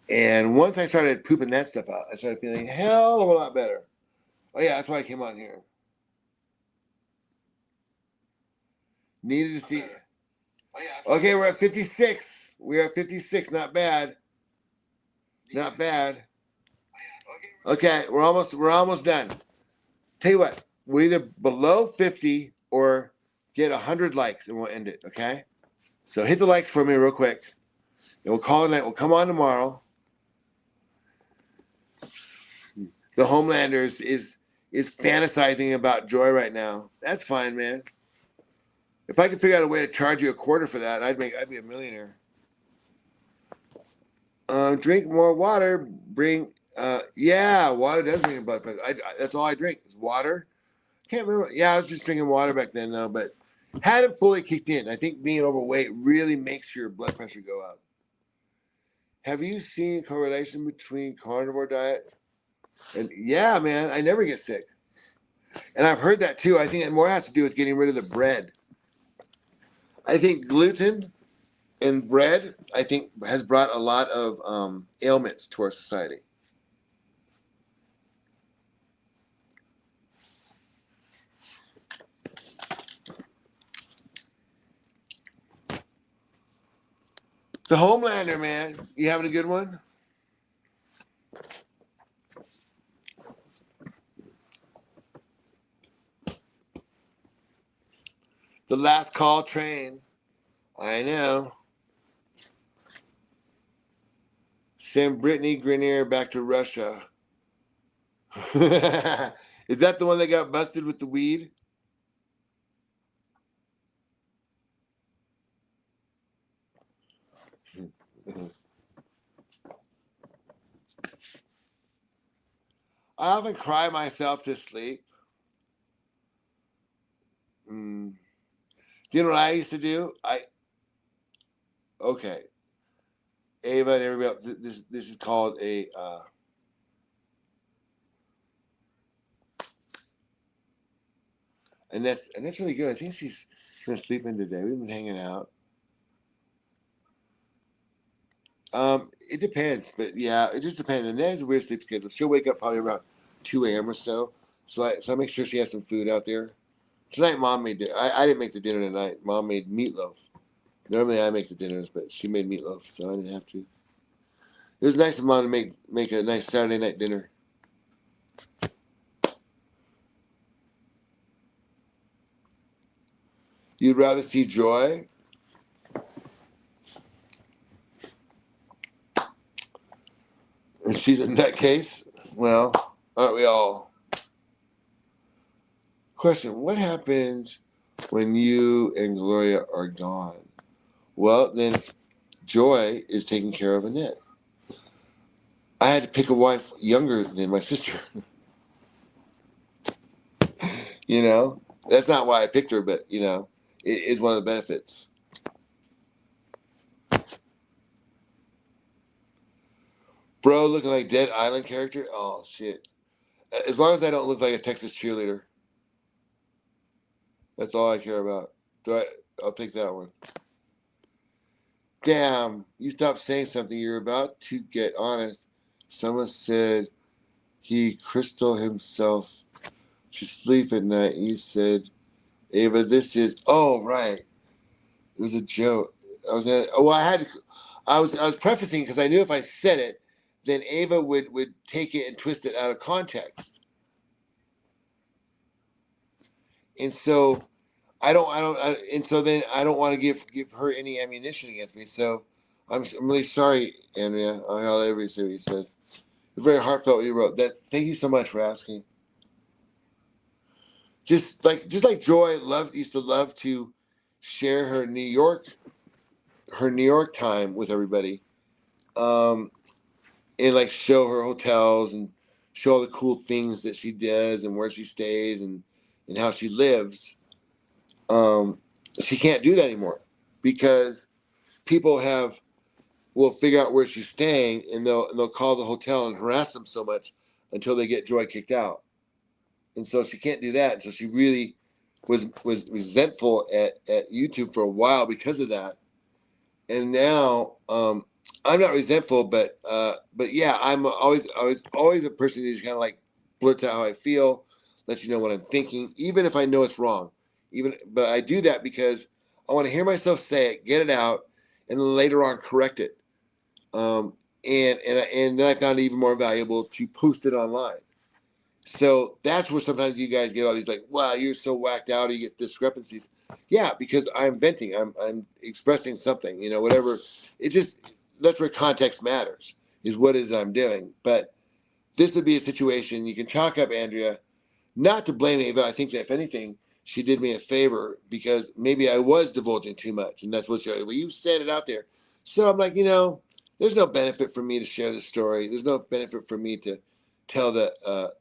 And once I started pooping that stuff out, I started feeling hell of a lot better. Oh yeah, that's why I came on here. Needed to see. Okay, we're at 56. We're at 56. Not bad. Not bad. Okay, we're almost done. Tell you what, we're either below 50 or get 100 likes, and we'll end it. Okay. So hit the likes for me real quick, and we'll call it a night. We'll come on tomorrow. The Homelanders is fantasizing about Joy right now. That's fine, man. If I could figure out a way to charge you $0.25 for that, I'd be a millionaire. Drink more water. Yeah, water does bring blood pressure. That's all I drink is water. Can't remember. Yeah, I was just drinking water back then though, but hadn't fully kicked in. I think being overweight really makes your blood pressure go up. Have you seen correlation between carnivore diet and yeah, man, I never get sick. And I've heard that too. I think it more has to do with getting rid of the bread. I think gluten and bread, I think, has brought a lot of ailments to our society. The Homelander, man. You having a good one? The last call train. I know. Send Brittany Grenier back to Russia. Is that the one that got busted with the weed? I often cry myself to sleep. Do you know what I used to do? Okay. Ava and everybody else, this is called a and that's really good. I think she's gonna sleep in today. We've been hanging out. It depends, but yeah, it just depends. And there's a weird sleep schedule. She'll wake up probably around 2 a.m. or so. So I make sure she has some food out there. Tonight, Mom made dinner. I didn't make the dinner tonight. Mom made meatloaf. Normally, I make the dinners, but she made meatloaf, so I didn't have to. It was nice of Mom to make a nice Saturday night dinner. You'd rather see Joy? And she's a nutcase? Well, aren't we all? Question, what happens when you and Gloria are gone? Well, then Joy is taking care of Annette. I had to pick a wife younger than my sister. You know? That's not why I picked her, but, you know, it is one of the benefits. Bro looking like Dead Island character? Oh, shit. As long as I don't look like a Texas cheerleader. That's all I care about. I'll take that one. Damn, you stopped saying something. You're about to get honest. Someone said he crystal himself to sleep at night. And you said, Ava, this is, oh, right. It was a joke. I was prefacing because I knew if I said it, then Ava would take it and twist it out of context. And so and so then I don't want to give her any ammunition against me. So I'm really sorry, Andrea. I'll ever say what you said. It's very heartfelt what you wrote. That. Thank you so much for asking. Just like Joy used to love to share her New York time with everybody, and like show her hotels and show all the cool things that she does and where she stays and how she lives. She can't do that anymore because people will figure out where she's staying and they'll call the hotel and harass them so much until they get Joy kicked out. And so she can't do that. And so she really was resentful at YouTube for a while because of that. And now I'm not resentful, but yeah, I'm always a person who's kind of like blurts out how I feel, lets you know what I'm thinking, even if I know it's wrong. But I do that because I want to hear myself say it, get it out, and then later on correct it. And then I found it even more valuable to post it online. So that's where sometimes you guys get all these like, wow, you're so whacked out, or you get discrepancies. Yeah, because I'm venting, I'm expressing something, whatever. It just, that's where context matters, is what it is I'm doing. But this would be a situation you can chalk up Andrea, not to blame Ava. I think that if anything, she did me a favor because maybe I was divulging too much, and that's what you said it out there. So I'm like, there's no benefit for me to share the story. There's no benefit for me to tell the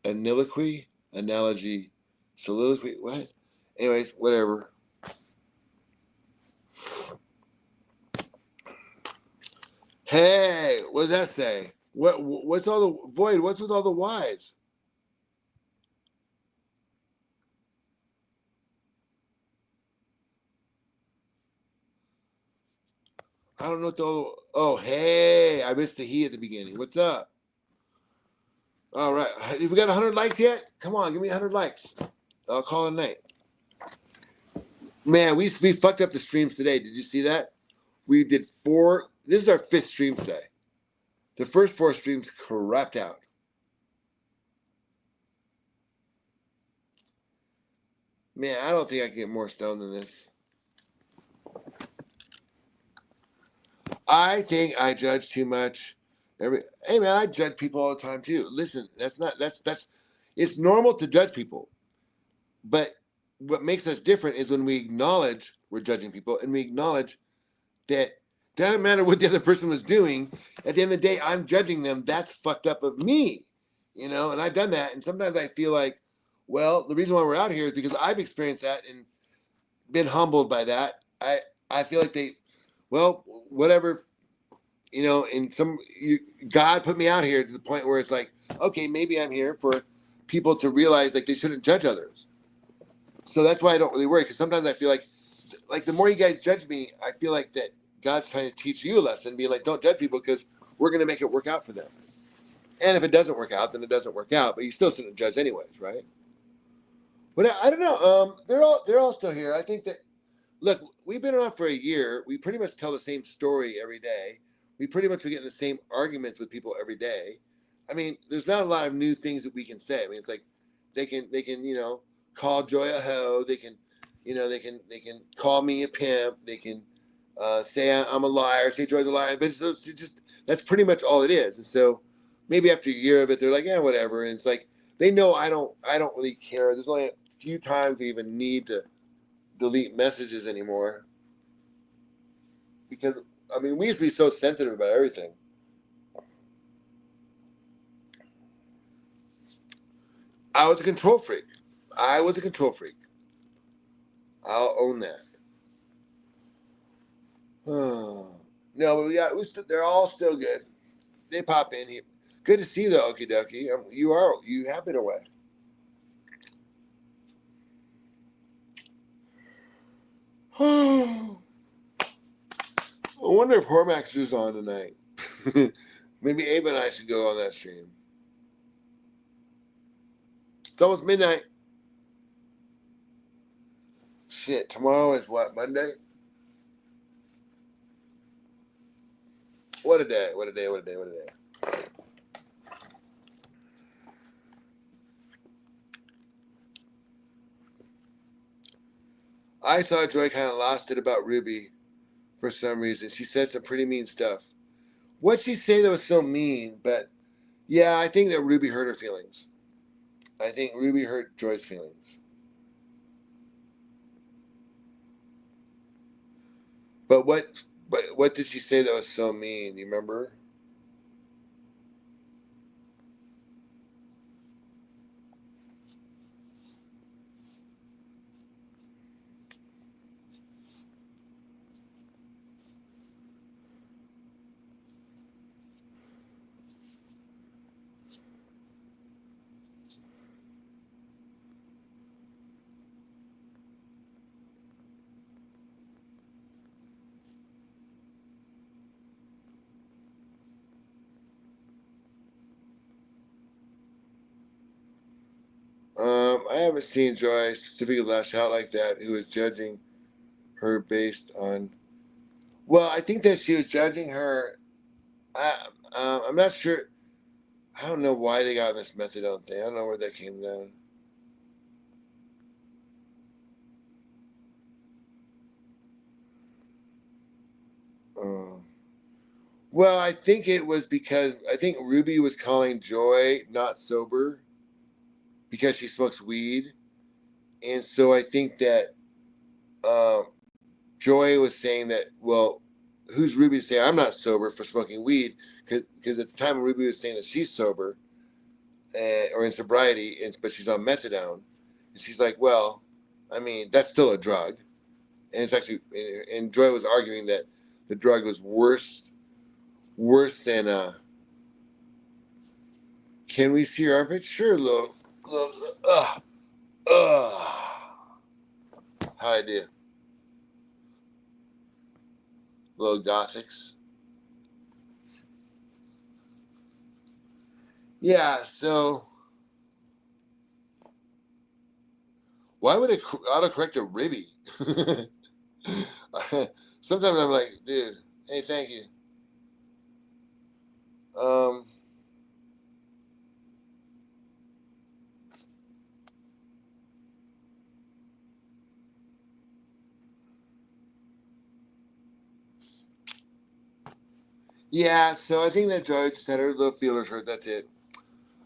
analogy, soliloquy, what? Anyways, whatever. Hey, what does that say? What's all the void? What's with all the Y's? I don't know what the oh hey, I missed the he at the beginning. What's up? All right, have we got 100 likes yet? Come on, give me 100 likes. I'll call it a night. Man, we fucked up the streams today. Did you see that? We did 4. This is our 5th stream today. The first 4 streams crapped out. Man, I don't think I can get more stoned than this. I think I judge too much. Hey man, I judge people all the time too. Listen, that's it's normal to judge people. But what makes us different is when we acknowledge we're judging people and we acknowledge that doesn't matter what the other person was doing. At the end of the day, I'm judging them. That's fucked up of me, and I've done that. And sometimes I feel like, well, the reason why we're out here is because I've experienced that and been humbled by that. I feel like whatever, God put me out here to the point where it's like, okay, maybe I'm here for people to realize like they shouldn't judge others. So that's why I don't really worry, because sometimes I feel like the more you guys judge me, I feel like that God's trying to teach you a lesson, being like, don't judge people because we're going to make it work out for them. And if it doesn't work out, then it doesn't work out, but you still shouldn't judge anyways, right? But I don't know. They're all still here. I think that, look, we've been around for a year. We pretty much tell the same story every day. We pretty much get in the same arguments with people every day. I mean, there's not a lot of new things that we can say. I mean, it's like they can call Joy a hoe. They can call me a pimp. They can say I'm a liar. Say Joy's a liar. But it's just that's pretty much all it is. And so maybe after a year of it, they're like, yeah, whatever. And it's like they know I don't really care. There's only a few times we even need to delete messages anymore, because I mean we used to be so sensitive about everything. I was a control freak. I'll own that. No, but they're all still good. They pop in here. Good to see you though, Okie dokie. You have been away. I wonder if Hormax is on tonight. Maybe Abe and I should go on that stream. It's almost midnight. Shit, tomorrow is what, Monday? What a day, what a day, what a day, what a day. I saw Joy kind of lost it about Ruby for some reason. She said some pretty mean stuff. What'd she say that was so mean? But yeah, I think that Ruby hurt her feelings. I think Ruby hurt Joy's feelings. But what did she say that was so mean? You remember? I haven't seen Joy specifically lash out like that. Who was judging her based on? Well, I think that she was judging her. I'm not sure. I don't know why they got on this methadone thing. I don't know where that came down. Um, well, I think it was because I think Ruby was calling Joy not sober because she smokes weed, and so I think that um, Joy was saying that, well, who's Ruby to say I'm not sober for smoking weed? Because at the time Ruby was saying that she's sober or in sobriety, but she's on methadone, and she's like, well, I mean that's still a drug, and it's actually, and Joy was arguing that the drug was worse than. Can we see your armpits? Sure, little. How'd I do? Little gothics. Yeah, so why would it autocorrect a ribby? Sometimes I'm like, dude, hey, thank you. Um, yeah, so I think that Joy just had her little feelers hurt. That's it.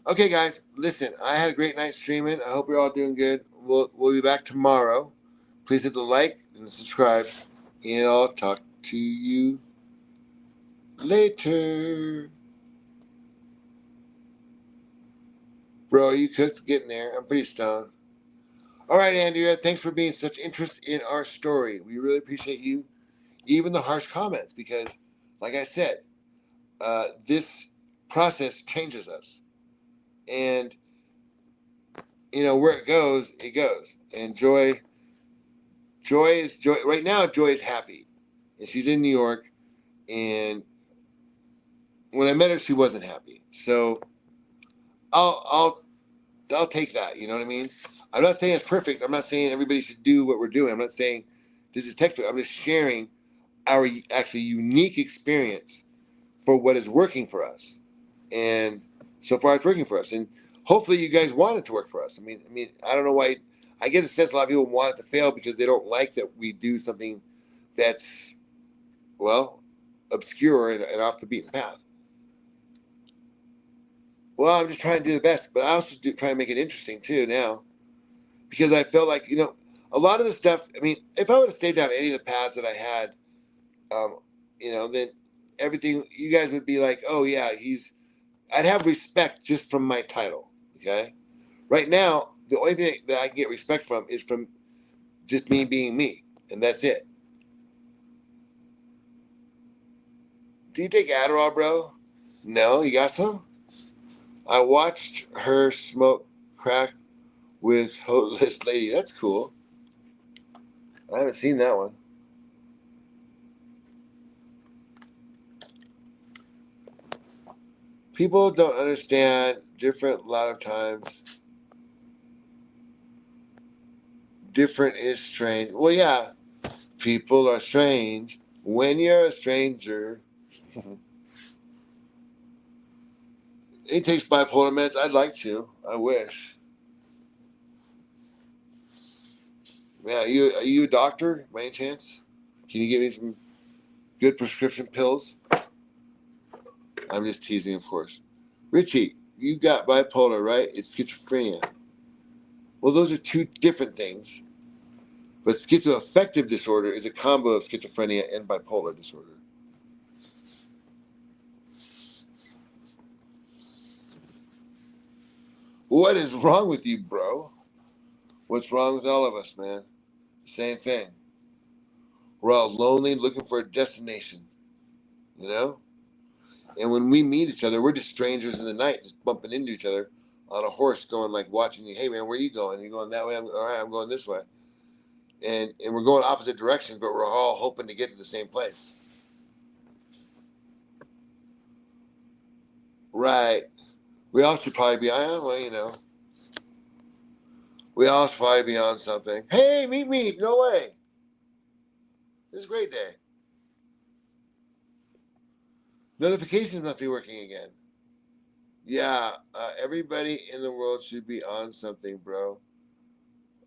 Okay, guys, listen, I had a great night streaming. I hope you're all doing good. We'll be back tomorrow. Please hit the like and subscribe, and I'll talk to you later. Bro, you cooked getting there. I'm pretty stoned. All right, Andrea, thanks for being such interest in our story. We really appreciate you, even the harsh comments, because, like I said, this process changes us. And, where it goes, it goes. And Joy right now, Joy is happy. And she's in New York. And when I met her, she wasn't happy. So I'll take that. You know what I mean? I'm not saying it's perfect. I'm not saying everybody should do what we're doing. I'm not saying this is textbook. I'm just sharing our actually unique experience for what is working for us. And so far it's working for us. And hopefully you guys want it to work for us. I mean, I don't know why. I get the sense a lot of people want it to fail because they don't like that we do something that's, well, obscure and off the beaten path. Well, I'm just trying to do the best, but I also try to make it interesting too now, because I felt like, a lot of the stuff. I mean, if I would have stayed down any of the paths that I had, then everything you guys would be like, oh yeah, I'd have respect just from my title. Okay, right now the only thing that I can get respect from is from just me being me, and that's it. Do you take Adderall, bro? No, you got some? I watched her smoke crack with Hoteless Lady. That's cool. I haven't seen that one. People don't understand different a lot of times. Different is strange. Well, yeah, people are strange when you're a stranger. He takes bipolar meds. I'd like to. I wish. Yeah, are you a doctor by any chance? Can you give me some good prescription pills? I'm just teasing, of course. Richie, you got bipolar, right? It's schizophrenia. Well, those are two different things. But schizoaffective disorder is a combo of schizophrenia and bipolar disorder. What is wrong with you, bro? What's wrong with all of us, man? Same thing. We're all lonely, looking for a destination, you know? And when we meet each other, we're just strangers in the night, just bumping into each other on a horse, going like watching you. Hey, man, where are you going? And you're going that way. All right, I'm going this way. And we're going opposite directions, but we're all hoping to get to the same place. Right. We all should probably be, well, you know. We all should probably be on something. Hey, meet me. No way. This is a great day. Notifications must be working again. Yeah, everybody in the world should be on something, bro.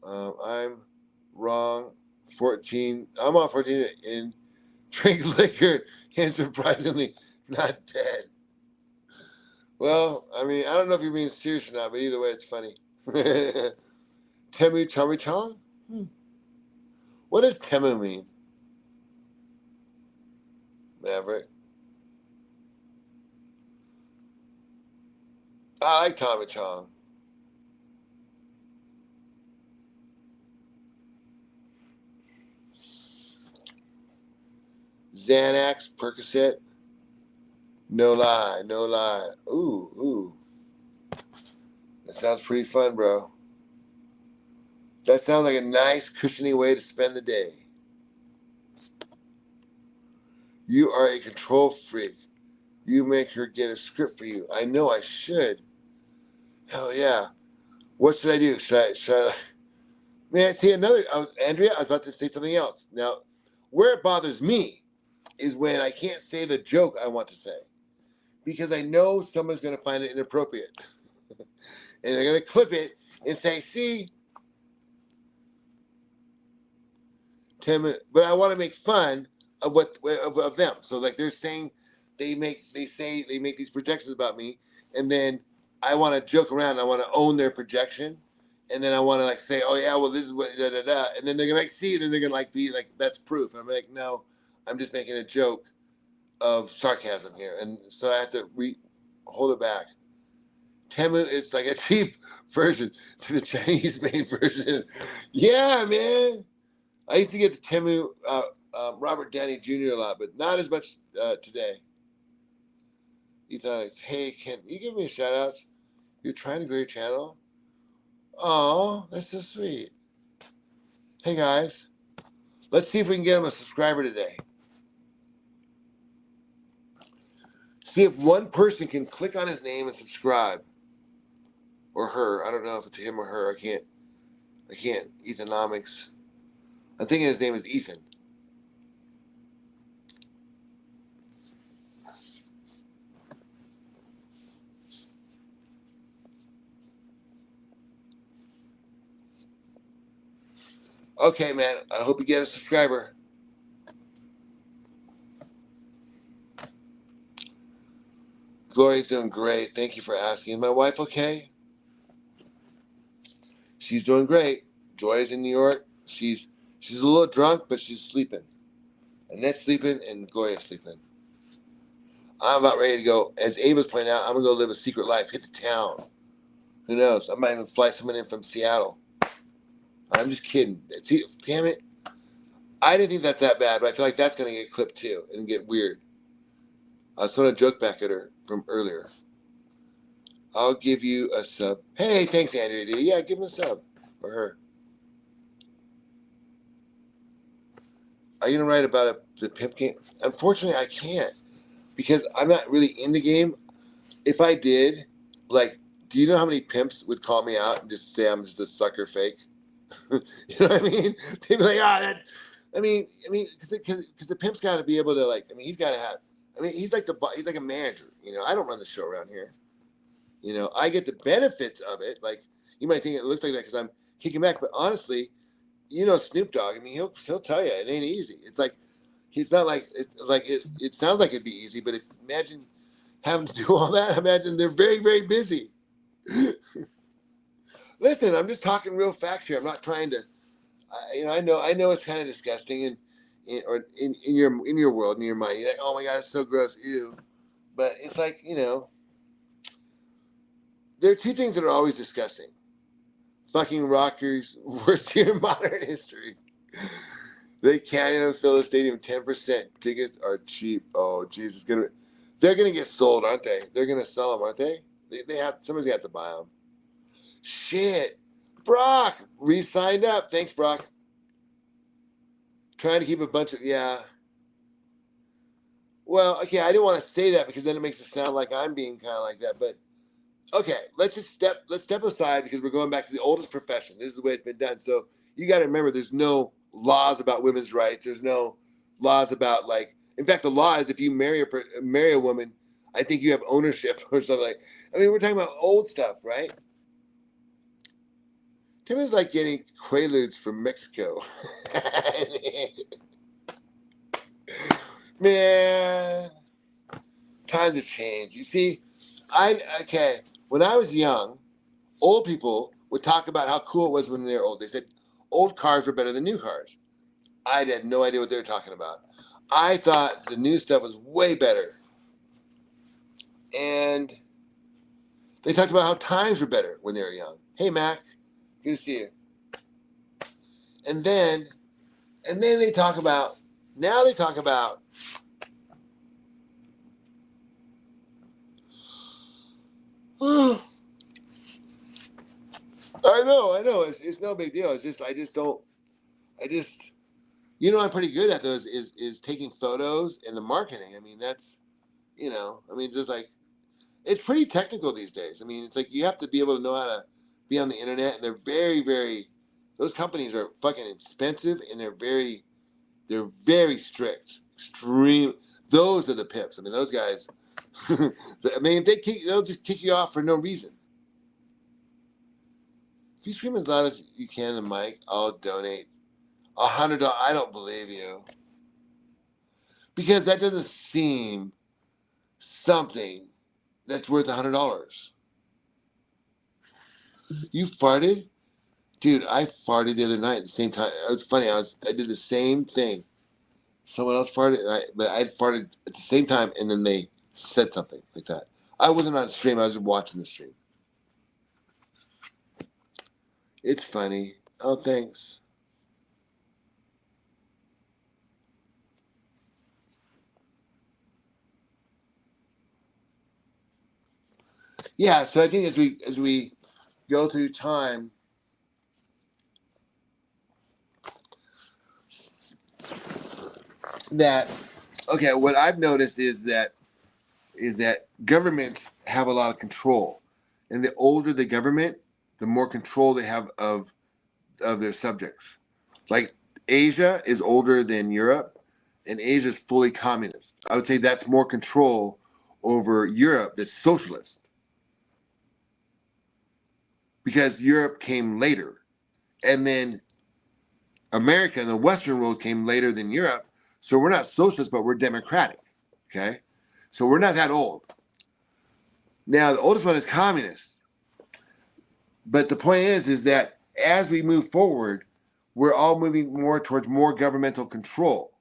I'm wrong. 14. I'm on 14 and drink liquor and surprisingly not dead. Well, I mean, I don't know if you're being serious or not, but either way, it's funny. Temu Chami Chong? What does Temu mean? Maverick. I like Tommy Chong. Xanax, Percocet. No lie, no lie. Ooh. That sounds pretty fun, bro. That sounds like a nice, cushiony way to spend the day. You are a control freak. You make her get a script for you. I know I should. Hell yeah. What should I do? Should I man, see Andrea, I was about to say something else. Now, where it bothers me is when I can't say the joke I want to say. Because I know someone's going to find it inappropriate. And they're going to clip it and say, see, Tim, but I want to make fun of of them. So like they're saying they make these projections about me, and then I want to joke around. I want to own their projection, and then I want to like say, oh yeah, well this is what da da da, and then they're gonna like see, then they're gonna like be like that's proof. And I'm like, no, I'm just making a joke of sarcasm here, and so I have to hold it back. Temu, it's like a cheap version to the Chinese-made version. Yeah, man. I used to get the Temu Robert Downey Jr. a lot, but not as much today. Ethan, hey, can you give me a shout out? You're trying to grow your channel? Oh, that's so sweet. Hey, guys. Let's see if we can get him a subscriber today. See if one person can click on his name and subscribe. Or her. I don't know if it's him or her. I can't. Ethanomics. I'm thinking his name is Ethan. Okay, man. I hope you get a subscriber. Gloria's doing great. Thank you for asking. My wife okay? She's doing great. Joy is in New York. She's a little drunk, but she's sleeping. Annette's sleeping and Gloria's sleeping. I'm about ready to go. As Ava's pointing out, I'm going to go live a secret life. Hit the town. Who knows? I might even fly someone in from Seattle. I'm just kidding. See, damn it. I didn't think that's that bad, but I feel like that's going to get clipped too and get weird. I was throwing a joke back at her from earlier. I'll give you a sub. Hey, thanks, Andrea D. Yeah, give him a sub. For her. Are you going to write about the pimp game? Unfortunately, I can't. Because I'm not really in the game. If I did, like, do you know how many pimps would call me out and just say I'm just a sucker fake? You know what I mean? They'd be like, that. Because the pimp's got to be able to he's got to have. He's like a manager. I don't run the show around here. I get the benefits of it. Like you might think it looks like that because I'm kicking back, but honestly, Snoop Dogg. He'll tell you it ain't easy. It's like he's not like it sounds like it'd be easy, but imagine having to do all that. Imagine they're very, very busy. Listen, I'm just talking real facts here. I'm not trying to. I know it's kind of disgusting, in your world, in your mind, you're like, oh my god, it's so gross, ew. But it's like there are two things that are always disgusting: fucking rockers, worst year in modern history. They can't even fill the stadium. 10% tickets are cheap. Oh, Jesus, they're gonna get sold, aren't they? They're gonna sell them, aren't they? They have somebody's got to buy them. Shit, Brock re-signed up. Thanks, Brock. Trying to keep a bunch of Well, okay, I didn't want to say that because then it makes it sound like I'm being kind of like that. But okay, let's step aside because we're going back to the oldest profession. This is the way it's been done. So you got to remember, there's no laws about women's rights. There's no laws about in fact, the law is if you marry a woman, I think you have ownership or something. We're talking about old stuff, right? Timmy's like getting Quaaludes from Mexico. Man, times have changed. You see, when I was young, old people would talk about how cool it was when they were old. They said old cars were better than new cars. I had no idea what they were talking about. I thought the new stuff was way better. And they talked about how times were better when they were young. Hey, Mac, good to see you. And then they talk about, I know. It's no big deal. It's just, I'm pretty good at those is taking photos and the marketing. That's, just like, it's pretty technical these days. It's like you have to be able to know how to be on the internet, and they're very, very, those companies are fucking expensive, and they're very strict, extreme. Those are the pips. Those guys, they'll just kick you off for no reason. If you scream as loud as you can in the mic, I'll donate $100. I don't believe you. Because that doesn't seem something that's worth $100. You farted? Dude, I farted the other night at the same time. It was funny. I did the same thing. Someone else farted, but I farted at the same time, and then they said something like that. I wasn't on stream. I was watching the stream. It's funny. Oh, thanks. Yeah, so I think as we go through time, what I've noticed is that governments have a lot of control, and the older the government, the more control they have of their subjects. Like Asia is older than Europe, and Asia is fully communist. I would say that's more control over Europe that's socialist, because Europe came later, and then America and the Western world came later than Europe. So we're not socialist, but we're democratic. Okay, so we're not that old. Now the oldest one is communist. But the point is that as we move forward, we're all moving more towards more governmental control.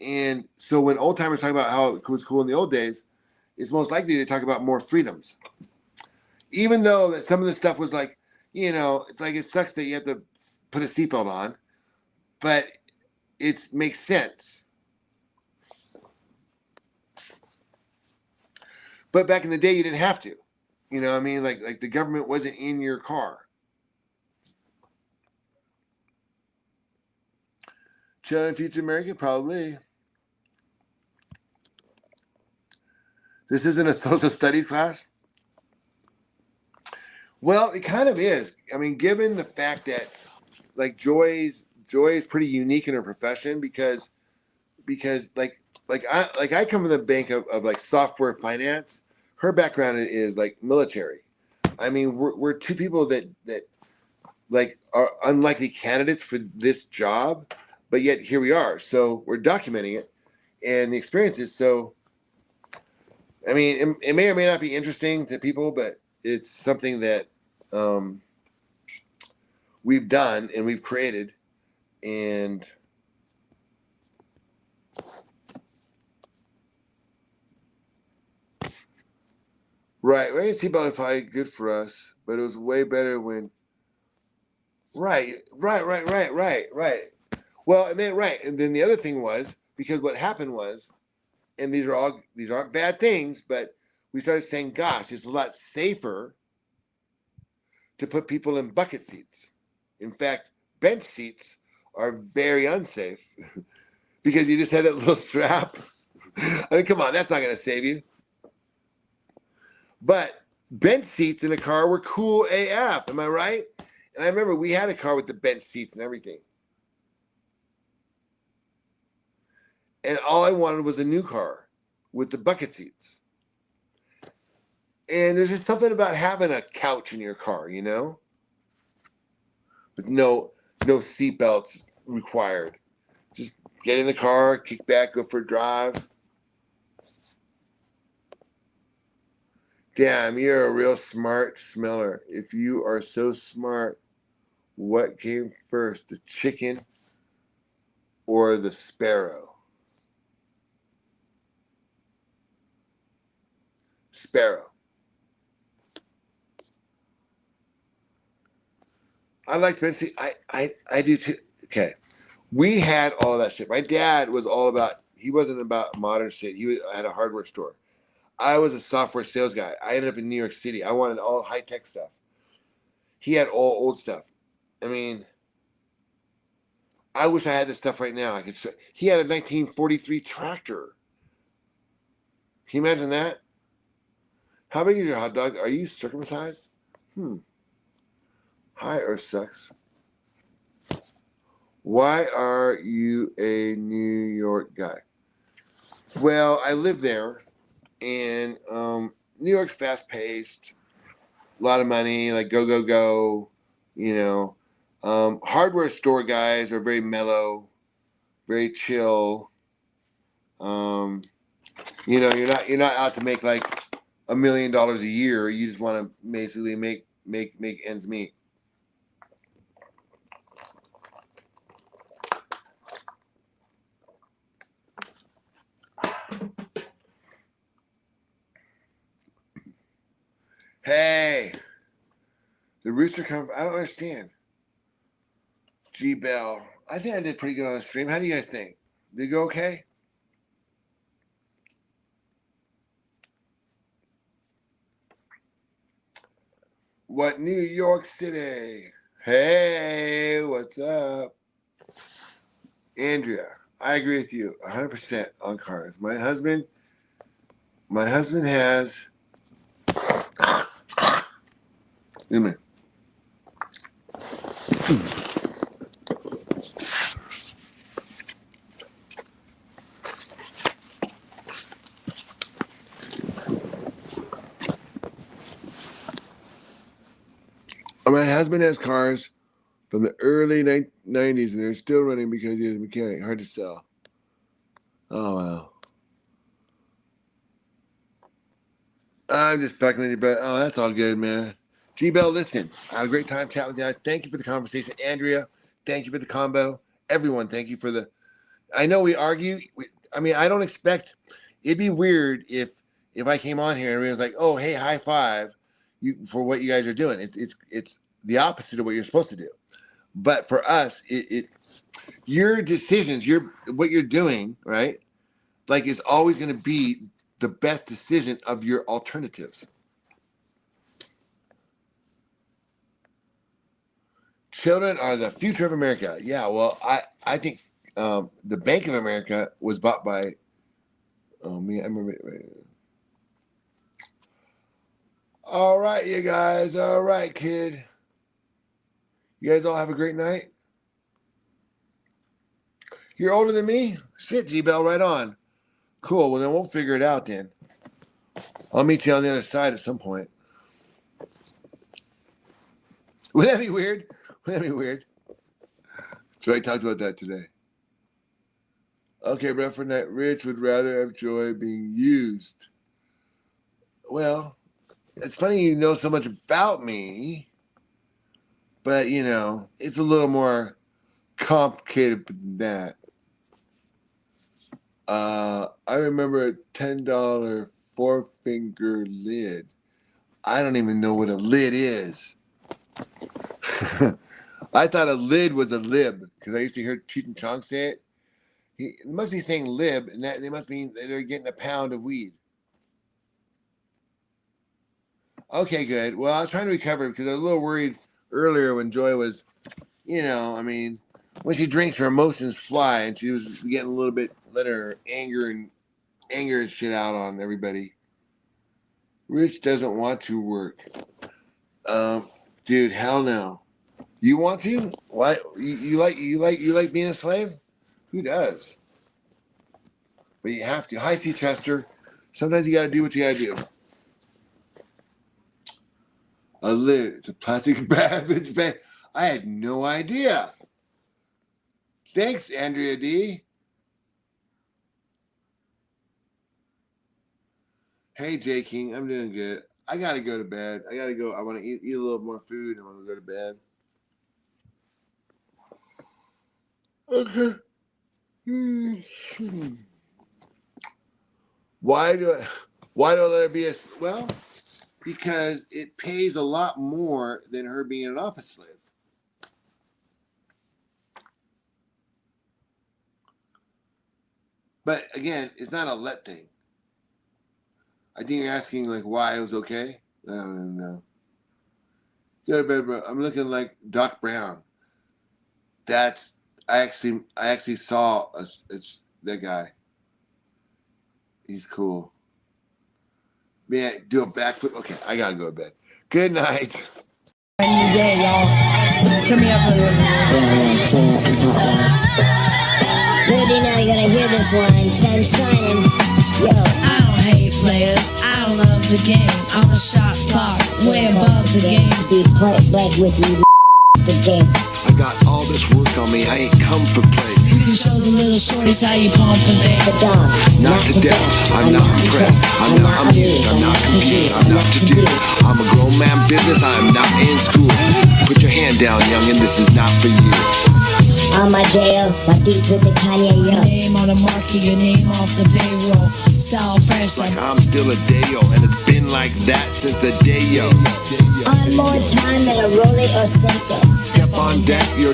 And so when old timers talk about how it was cool in the old days, it's most likely they talk about more freedoms. Even though that some of the stuff was like, it's like it sucks that you have to put a seatbelt on, but it makes sense. But back in the day, you didn't have to. Like the government wasn't in your car. China and future America, probably. This isn't a social studies class? Well, it kind of is. Given the fact that like Joy is pretty unique in her profession because I come from the bank of like software finance. Her background is like military. I mean, we're two people that like are unlikely candidates for this job, but yet here we are. So we're documenting it and the experiences. So I mean, it may or may not be interesting to people, but it's something that um, we've done and we've created. And right, wearing a seatbelt is probably good for us, but it was way better when. Right. Well, and then right, and then the other thing was because what happened was, and these aren't bad things, but we started saying, "Gosh, it's a lot safer to put people in bucket seats." In fact, bench seats are very unsafe because you just had that little strap. I mean, come on, that's not going to save you. But bench seats in a car were cool AF. Am I right? And I remember we had a car with the bench seats and everything. And all I wanted was a new car with the bucket seats. And there's just something about having a couch in your car, you know, with no seat belts required. Just get in the car, kick back, go for a drive. Damn, you're a real smart smeller. If you are so smart, what came first, the chicken or the sparrow? Sparrow. I like Tennessee. I do too. Okay. We had all of that shit. My dad was all about, he wasn't about modern shit. Had a hardware store. I was a software sales guy. I ended up in New York City. I wanted all high tech stuff. He had all old stuff. I mean, I wish I had this stuff right now. I could show. He had a 1943 tractor. Can you imagine that? How big is your hot dog? Are you circumcised? Hi, Earth sucks. Why are you a New York guy? Well, I live there, and New York's fast paced, a lot of money, like go go go. You know, hardware store guys are very mellow, very chill. Um, you know, you're not out to make like $1 million a year. You just want to basically make ends meet. Hey, the rooster come. I don't understand. G Bell. I think I did pretty good on the stream. How do you guys think? Did it go okay? What New York City? Hey, what's up? Andrea, I agree with you 100% on cars. My husband has. Wait a minute. My husband has cars from the early 90s and they're still running because he's a mechanic. Hard to sell. Oh, wow. I'm just fucking with you, but oh, that's all good, man. G Bell, listen, I had a great time chatting with you. Thank you for the conversation. Andrea, thank you for the combo. Everyone, thank you for the. I know we argue. I mean, I don't expect. It'd be weird if I came on here and everyone's like, "Oh, hey, high five, you for what you guys are doing." It's the opposite of what you're supposed to do. But for us, your decisions, what you're doing, right? Like, is always going to be the best decision of your alternatives. Children are the future of America. Yeah, well, I think the Bank of America was bought by. Oh me, I remember. All right, you guys. All right, kid. You guys all have a great night. You're older than me? Shit, G-Bell, right on. Cool, well then we'll figure it out then. I'll meet you on the other side at some point. Would that be weird? Would that be weird? Joy talked about that today. Okay, Reverend Knight Rich would rather have Joy being used. Well, it's funny you know so much about me, but you know, it's a little more complicated than that. I remember a $10 four-finger lid. I don't even know what a lid is. I thought a lid was a lib because I used to hear Cheech and Chong say it. He must be saying lib, and that they must mean they're getting a pound of weed. Okay, good. Well, I was trying to recover because I was a little worried earlier when Joy was, you know, I mean, when she drinks, her emotions fly, and she was getting a little bit, let her anger and shit out on everybody. Rich doesn't want to work. Dude, hell no. You want to? Why? You like being a slave? Who does? But you have to. Hi, C. Chester. Sometimes you got to do what you got to do. A lid. It's a plastic cabbage bag. I had no idea. Thanks, Andrea D. Hey, J. King. I'm doing good. I got to go to bed. I got to go. I want to eat a little more food. I want to go to bed. Okay. Why do I let her be a, well, because it pays a lot more than her being an office slave. But again, it's not a let thing. I think you're asking like why it was okay. I don't know. Go to bed, bro. I'm looking like Doc Brown. That's I actually saw that guy. He's cool. Man, do a backflip. Okay, I gotta go to bed. Good night. Brand new day, y'all. Turn me up a little bit. Yeah, turn it up and talk loud. Little do you know you're gonna hear this one. Sun shining. Yo. I don't hate players. I don't love the game. I'm a shot clock, way above the game. Be point blank with you, the game. I got all this work on me. I ain't come for play. You can show the little shorties how you pump and dance. The dog. Not to death. I'm not impressed. I'm not amused. I'm not confused. I'm not to do. I'm a grown man business. I'm not in school. Put your hand down, youngin'. This is not for you. On my jail, my beats with the Kanye, yo. Your name on the market, your name off the payroll. Style fresh Like I'm still a Dayo, and it's been like that since the day, yo. On more time than a Rollie or Seiko. Step on deck, you're